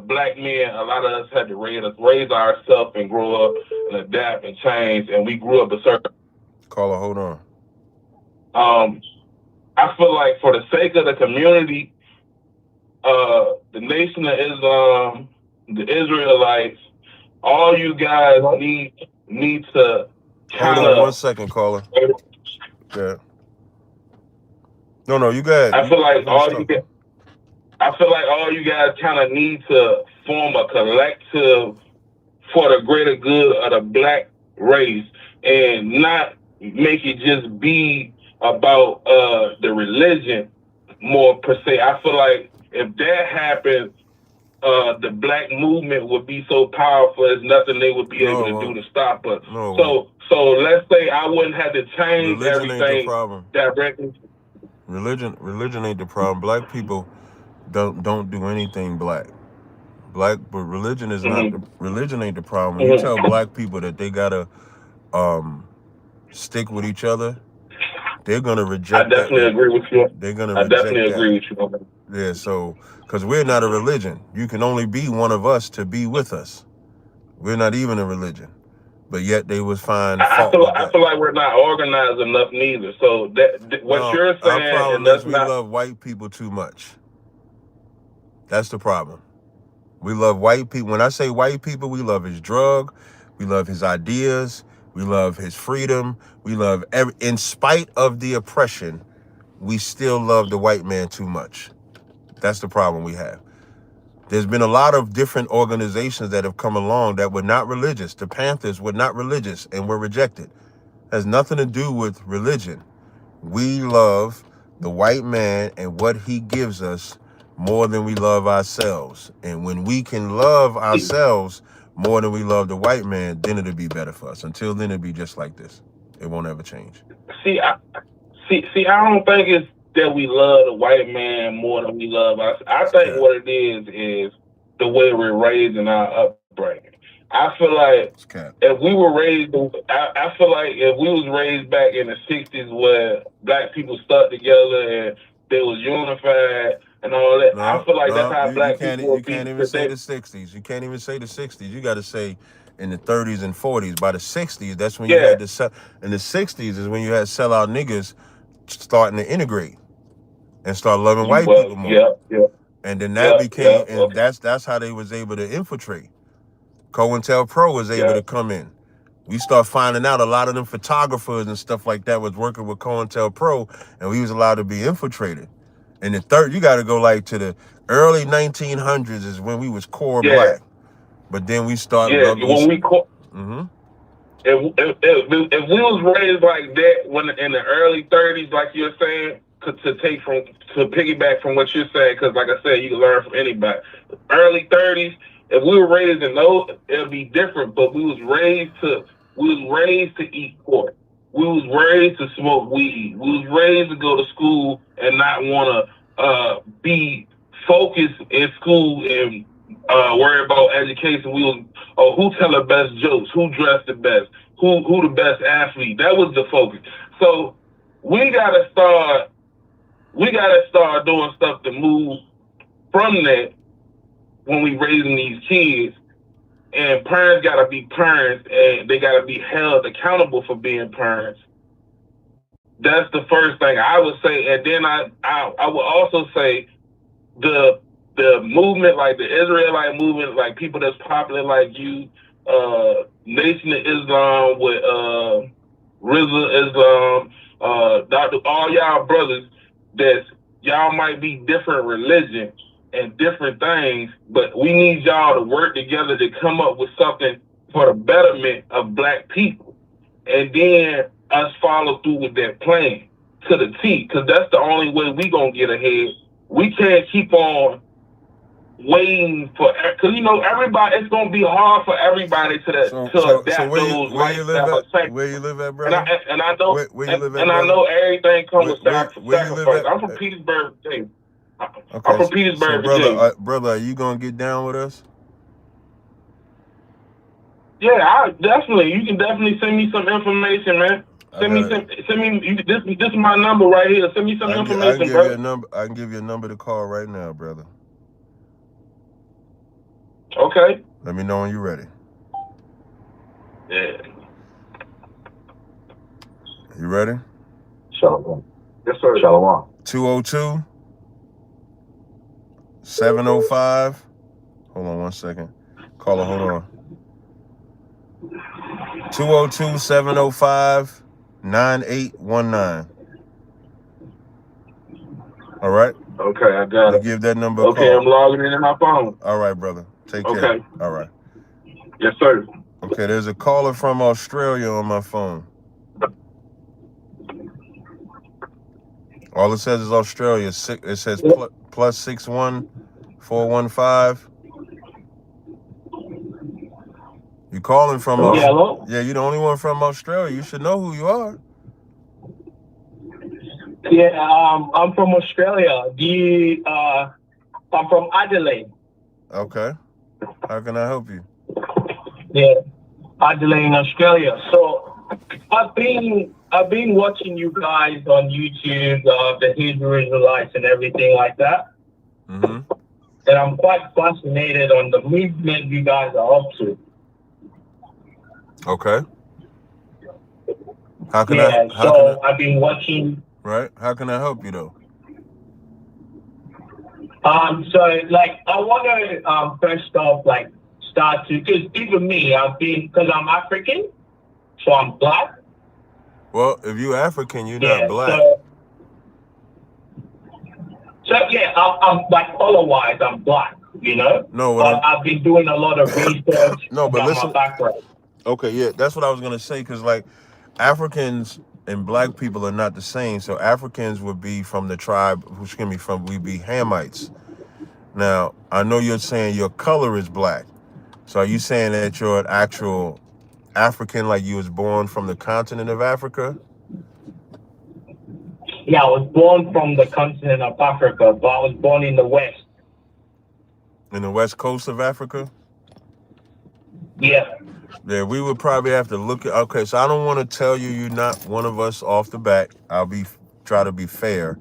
[SPEAKER 13] black men, a lot of us had to raise ourselves and grow up and adapt and change, and we grew up a certain.
[SPEAKER 6] Caller, hold on.
[SPEAKER 13] I feel like for the sake of the community, the Nation of Islam, the Israelites, all you guys need to kind of.
[SPEAKER 6] Hold on 1 second, caller. Yeah. No, you got.
[SPEAKER 13] I feel like all you guys kind of need to form a collective for the greater good of the black race, and not make it just be about the religion more per se. I feel like if that happens, the black movement would be so powerful, there's nothing they would be able to do to stop us. So let's say I wouldn't have to change everything directly.
[SPEAKER 6] Religion ain't the problem. Black people don't do anything black. But religion is not religion ain't the problem. When you tell black people that they gotta stick with each other, they're gonna reject that.
[SPEAKER 13] I definitely agree with you.
[SPEAKER 6] They're gonna reject that.
[SPEAKER 13] I definitely agree with you.
[SPEAKER 6] Yeah, so because we're not a religion. You can only be one of us to be with us. We're not even a religion. But yet they would find fault with that.
[SPEAKER 13] I feel like we're not organized enough neither. So what you're saying,
[SPEAKER 6] our problem is we love white people too much. That's the problem. We love white people. When I say white people, we love his drug, we love his ideas, we love his freedom, we love in spite of the oppression, we still love the white man too much. That's the problem we have. There's been a lot of different organizations that have come along that were not religious. The Panthers were not religious and were rejected. It has nothing to do with religion. We love the white man and what he gives us more than we love ourselves. And when we can love ourselves more than we love the white man, then it'll be better for us. Until then, it'll be just like this. It won't ever change.
[SPEAKER 13] See, I don't think it's that we love the white man more than we love us. I think what it is the way we're raised in our upbringing.
[SPEAKER 14] I feel like if we were raised, I feel like if we was raised back in the 60s where black people stuck together and they was unified and all that, I feel like that's how black people will be
[SPEAKER 6] even say
[SPEAKER 14] today.
[SPEAKER 6] the 60s. You can't even say the 60s. You got to say in the 30s and 40s. By the 60s, that's when you had the in the 60s is when you had sellout niggas starting to integrate and start loving white people more. And then that became, and that's how they was able to infiltrate. COINTELPRO was able to come in. We start finding out a lot of them photographers and stuff like that was working with COINTELPRO, and we was allowed to be infiltrated. And the third, you got to go like to the early 1900s is when we was core black. But then we start.
[SPEAKER 14] When we if we was raised like that when in the early 30s, like you're saying, to piggyback from what you're saying, because like I said, you can learn from anybody. Early 30s, if we were raised in those, it'd be different. But we was raised to eat pork. We was raised to smoke weed. We was raised to go to school and not want to be focused in school and worry about education. We was who tell the best jokes, who dressed the best, who the best athlete. That was the focus. So we gotta start doing stuff to move from that when we raising these kids. And parents gotta be parents, and they gotta be held accountable for being parents. That's the first thing I would say. And then I would also say the movement, like the Israelite movement, like people that's popular like you, Nation of Islam with Rizza Islam, all y'all brothers, that y'all might be different religions and different things, but we need y'all to work together to come up with something for the betterment of black people. And then us follow through with that plan to the T, because that's the only way we gonna get ahead. We can't keep on waiting for, because everybody, it's gonna be hard for everybody to adapt those lifestyles.
[SPEAKER 6] Where you live at, brother?
[SPEAKER 14] And I know
[SPEAKER 6] where you live at,
[SPEAKER 14] and I know everything comes with sacrifice. I'm from Petersburg, Virginia.
[SPEAKER 6] Okay,
[SPEAKER 14] I'm from Petersburg,
[SPEAKER 6] Virginia. Brother, are you gonna get down with us?
[SPEAKER 14] Yeah, you can definitely send me some information, man. Send me. This is my number right here. Send me some information, bro.
[SPEAKER 6] I can give you a number to call right now, brother.
[SPEAKER 14] Okay.
[SPEAKER 6] Let me know when you're ready.
[SPEAKER 14] Yeah.
[SPEAKER 6] You ready?
[SPEAKER 10] Shalom. Yes, sir. Shalom.
[SPEAKER 6] 202-705. Hold on 1 second. Caller, hold on. 202-705-9819. All right?
[SPEAKER 14] Okay, I got it.
[SPEAKER 6] Give that number a call.
[SPEAKER 14] Okay, I'm logging in my phone.
[SPEAKER 6] All right, brother. Take care.
[SPEAKER 14] Okay.
[SPEAKER 6] All right.
[SPEAKER 14] Yes, sir.
[SPEAKER 6] Okay, there's a caller from Australia on my phone. All it says is Australia. It says +61 415. You calling from
[SPEAKER 12] hello?
[SPEAKER 6] Yeah, you're the only one from Australia. You should know who you are.
[SPEAKER 12] Yeah, I'm from Australia. I'm from Adelaide.
[SPEAKER 6] Okay. How can I help you?
[SPEAKER 12] Yeah, Adelaide in Australia. So I've been watching you guys on YouTube, the Hebrew Israelites and everything like that.
[SPEAKER 6] Mm-hmm.
[SPEAKER 12] And I'm quite fascinated on the movement you guys are up to.
[SPEAKER 6] Okay. I've
[SPEAKER 12] been watching.
[SPEAKER 6] Right. How can I help you though?
[SPEAKER 12] So like I want to first off start to, because even me, because I'm African, so I'm black.
[SPEAKER 6] Well, if you're African, you're not black.
[SPEAKER 12] So yeah, I'm like color-wise, I'm black. No, but I've been doing a lot of research about my background.
[SPEAKER 6] Okay, yeah, that's what I was gonna say, because like Africans and black people are not the same. So Africans would be from the tribe, we'd be Hamites. Now, I know you're saying your color is black. So are you saying that you're an actual African, like you was born from the continent of Africa?
[SPEAKER 12] Yeah, I was born from the continent of Africa, but I was born in the West.
[SPEAKER 6] In the west coast of Africa?
[SPEAKER 12] Yeah.
[SPEAKER 6] Yeah, we would probably have to look at. Okay, so I don't want to tell you you're not one of us off the bat. Try to be fair,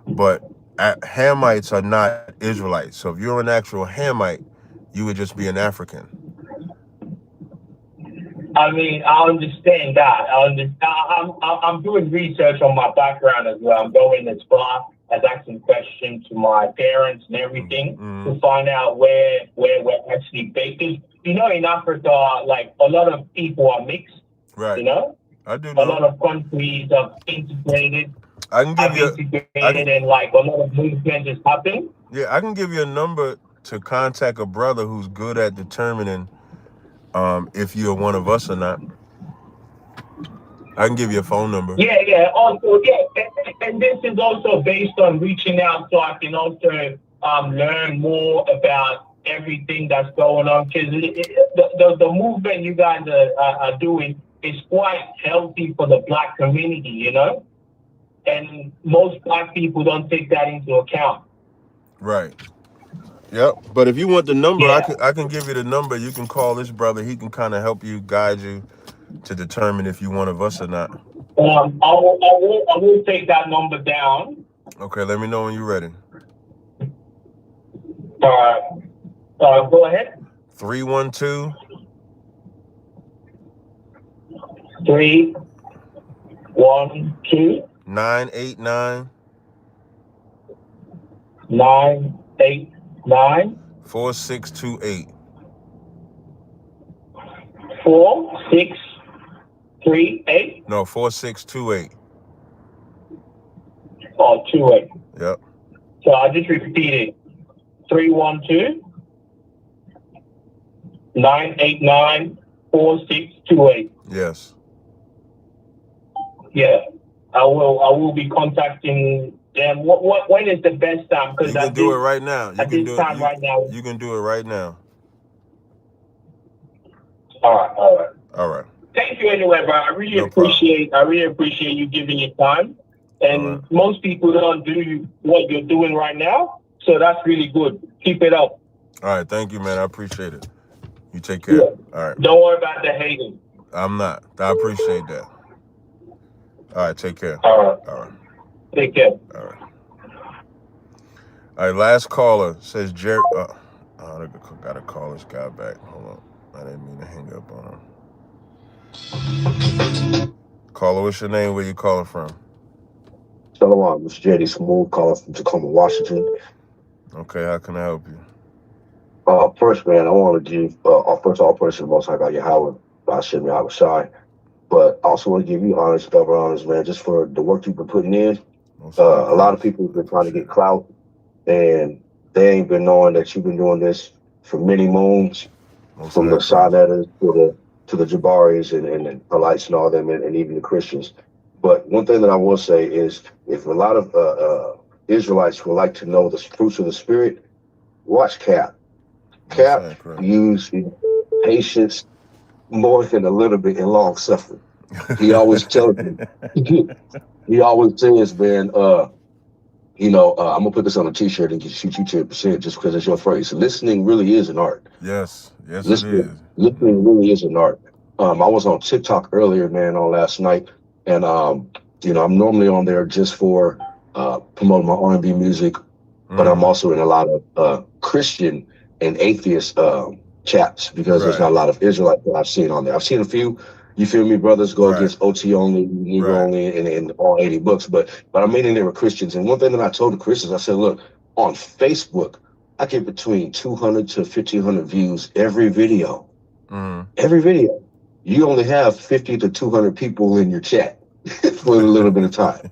[SPEAKER 6] but Hamites are not Israelites. So if you're an actual Hamite, you would just be an African.
[SPEAKER 12] I mean, I understand that. I'm doing research on my background as well. I'm going as far as asking questions to my parents and everything to find out where we're actually based. You know, in Africa, like a lot of people are mixed.
[SPEAKER 6] Right.
[SPEAKER 12] You know,
[SPEAKER 6] I do know.
[SPEAKER 12] A lot of countries are integrated.
[SPEAKER 6] I can give you
[SPEAKER 12] and like a lot of movement is happening.
[SPEAKER 6] Yeah, I can give you a number to contact a brother who's good at determining if you're one of us or not. I can give you a phone number.
[SPEAKER 12] Yeah. Also, and this is also based on reaching out so I can also learn more about everything that's going on. Because the movement you guys are doing is quite healthy for the Black community, you know? And most Black people don't take that into account.
[SPEAKER 6] Right. Yep. But if you want the number, I can give you the number. You can call this brother. He can kind of help you, guide you to determine if you're one of us or not.
[SPEAKER 12] I will take that number down.
[SPEAKER 6] Okay, let me know when you're ready.
[SPEAKER 12] Go ahead.
[SPEAKER 6] 312
[SPEAKER 12] 312
[SPEAKER 6] 989
[SPEAKER 12] 989
[SPEAKER 6] 4628.
[SPEAKER 12] 4638?
[SPEAKER 6] No, 4628.
[SPEAKER 12] Oh, 28.
[SPEAKER 6] Yep.
[SPEAKER 12] So I just repeated 312 989 4628.
[SPEAKER 6] Yes.
[SPEAKER 12] Yeah. I will be contacting them. When is the best time?
[SPEAKER 6] You can do it right now.
[SPEAKER 12] You can do it right now.
[SPEAKER 6] You can do it right now.
[SPEAKER 12] All
[SPEAKER 6] right.
[SPEAKER 12] Thank you anyway, bro. I really appreciate you giving your time. And most people don't do what you're doing right now. So that's really good. Keep it up.
[SPEAKER 6] All right, thank you, man. I appreciate it. You take care.
[SPEAKER 12] Yeah.
[SPEAKER 6] All right.
[SPEAKER 12] Don't worry about the hating.
[SPEAKER 6] I'm not. I appreciate that. All right, take care.
[SPEAKER 12] All right. Take care.
[SPEAKER 6] All right. All right, last caller says Jerry. I gotta call this guy back. Hold on. I didn't mean to hang up on him. Caller, what's your name? Where you calling from?
[SPEAKER 15] Shalom, Mr. J.D. Smooth, calling from Tacoma, Washington.
[SPEAKER 6] Okay, how can I help you?
[SPEAKER 15] First, man, I want to give, first all praise to the Most High God, Yahweh, Hashem, Yahweh Shai. But I also want to give you honors, double honors, man, just for the work you've been putting in. A lot of people have been trying to get clout, and they ain't been knowing that you've been doing this for many moons, from the Sinaites to the Jabaris and the Polites and all them, and even the Christians. But one thing that I will say is, if a lot of Israelites would like to know the fruits of the Spirit, watch Cap. Cap used patience more than a little bit in long suffering. He always tells me, he always says, man, I'm gonna put this on a t-shirt and shoot you 10% just because it's your phrase. Listening really is an art.
[SPEAKER 6] Yes, it is.
[SPEAKER 15] Listening really is an art. I was on TikTok earlier, man, on last night, and I'm normally on there just for promoting my R&B music, but I'm also in a lot of Christian and atheist chats because there's not a lot of Israelites that I've seen on there. I've seen a few, you feel me, brothers go against OT only, Negro only, and all 80 books, but I'm meeting there with Christians. And one thing that I told the Christians, I said, look, on Facebook, I get between 200 to 1,500 views every video. Every video. You only have 50 to 200 people in your chat for a little bit of time.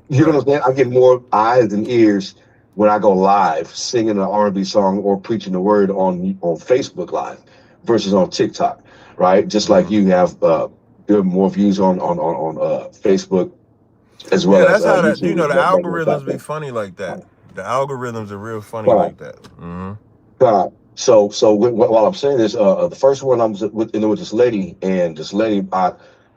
[SPEAKER 15] You know what I'm saying? I get more eyes and ears when I go live singing an R&B song or preaching the word on Facebook Live versus on TikTok, right? Just like you have more views on Facebook as well as
[SPEAKER 6] that's how
[SPEAKER 15] YouTube.
[SPEAKER 6] the algorithms be funny like that. The algorithms are real funny like that.
[SPEAKER 15] So while I'm saying this, the first one I was with this lady, and this lady I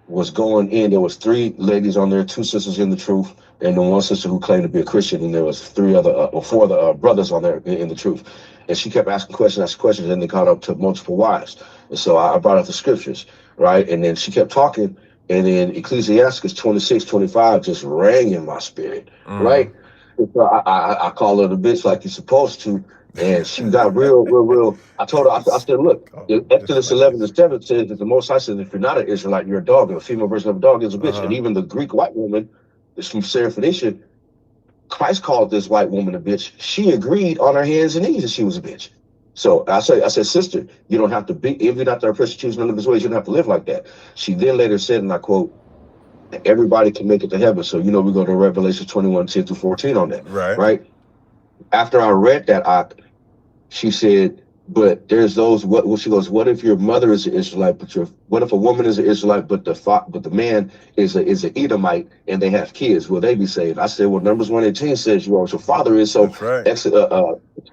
[SPEAKER 15] was going in. There was 3 ladies on there, 2 sisters in the truth, and then 1 sister who claimed to be a Christian, and there was 4 other brothers on there in the truth. And she kept asking questions, and they caught up to multiple wives. And so I brought up the scriptures, right? And then she kept talking, and then Ecclesiastes 26:25 just rang in my spirit, right? So I call her the bitch like you're supposed to, and she got real. I told her, I said, look, Exodus 11:7 says that the Most High says, if you're not an Israelite, you're a dog, and a female version of a dog is a bitch. And even the Greek white woman, is from Syrophoenicia, Christ called this white woman a bitch. She agreed on her hands and knees that she was a bitch. So I said, sister, you don't have to be, if you're not there persecution none of his ways, you don't have to live like that. She then later said, and I quote, everybody can make it to heaven. So, we go to Revelation 21:10-14 on that. Right. After I read that, she said, but there's those, she goes, what if your mother is an Israelite, what if a woman is an Israelite, but the man is an Edomite and they have kids? Will they be saved? I said, well, Numbers 1:18 says you are what your father is. So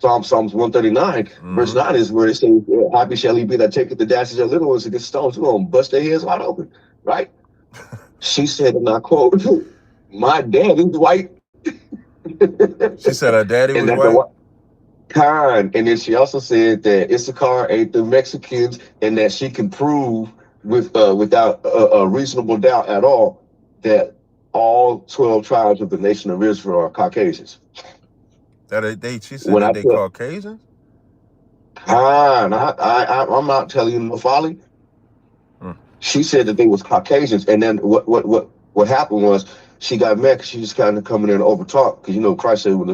[SPEAKER 15] Psalms 139, verse 9 is where it says, happy shall he be that taketh the dashes of little ones against stones. We're going to bust their heads wide open. Right. She said, and I quote, my dad is white.
[SPEAKER 6] She said her daddy was white?
[SPEAKER 15] Kind. And then she also said that Issachar ain't the Mexicans, and that she can prove without a reasonable doubt at all that all 12 tribes of the nation of Israel are Caucasians.
[SPEAKER 6] She said that they Caucasians?
[SPEAKER 15] I'm not telling you no folly. She said that they was Caucasians, and then what happened was she got mad because she just kind of coming in and overtalk. Because Christ said when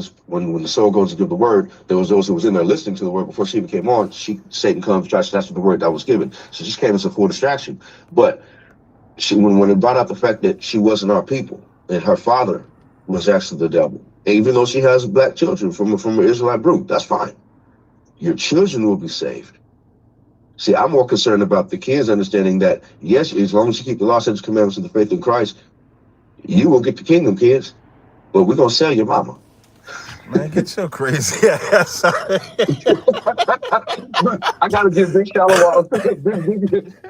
[SPEAKER 15] the soul goes to give the word, there was those who was in there listening to the word before she even came on. Satan comes, tries to snatch the word that was given. So she just came as a full distraction. But when it brought out the fact that she wasn't our people and her father was actually the devil, and even though she has black children from an Israelite brood, that's fine. Your children will be saved. See, I'm more concerned about the kids understanding that, yes, as long as you keep the law, statutes, commandments, and the faith in Christ, you will get the kingdom, kids. But we're going to sell your mama.
[SPEAKER 6] Man, get your crazy ass out of here.
[SPEAKER 15] I got to give big shallow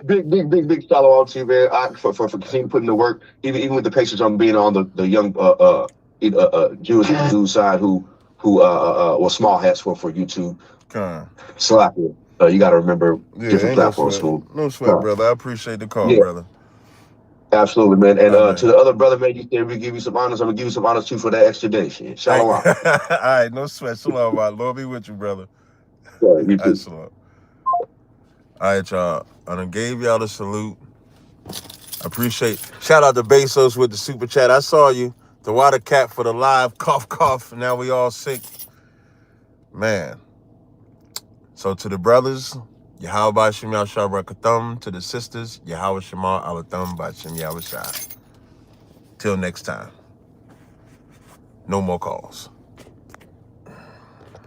[SPEAKER 15] big shallow out to you, man, for continuing putting the work, even with the patience on being on the young Jewish dude side who was small hats for YouTube. Slap you. You got to remember different platforms.
[SPEAKER 6] No sweat, brother. I appreciate the call, brother.
[SPEAKER 15] Absolutely, man. And to the other brother, man, you said we give you some honors. I'm gonna give you some honors too for that extra day. Shit. Shalom.
[SPEAKER 6] All right, no sweat. Shalom, my Lord be with you, brother.
[SPEAKER 15] Yeah, you too.
[SPEAKER 6] All right, shalom. All right, y'all. I done gave y'all the salute. I appreciate. Shout out to Bezos with the super chat. I saw you. The water cat for the live cough cough. Now we all sick, man. So to the brothers, Yahweh B'Shem Yahshua Barakathum. To the sisters, Yahweh Shema Alathum B'Shem Yahweh Shai. Till next time. No more calls.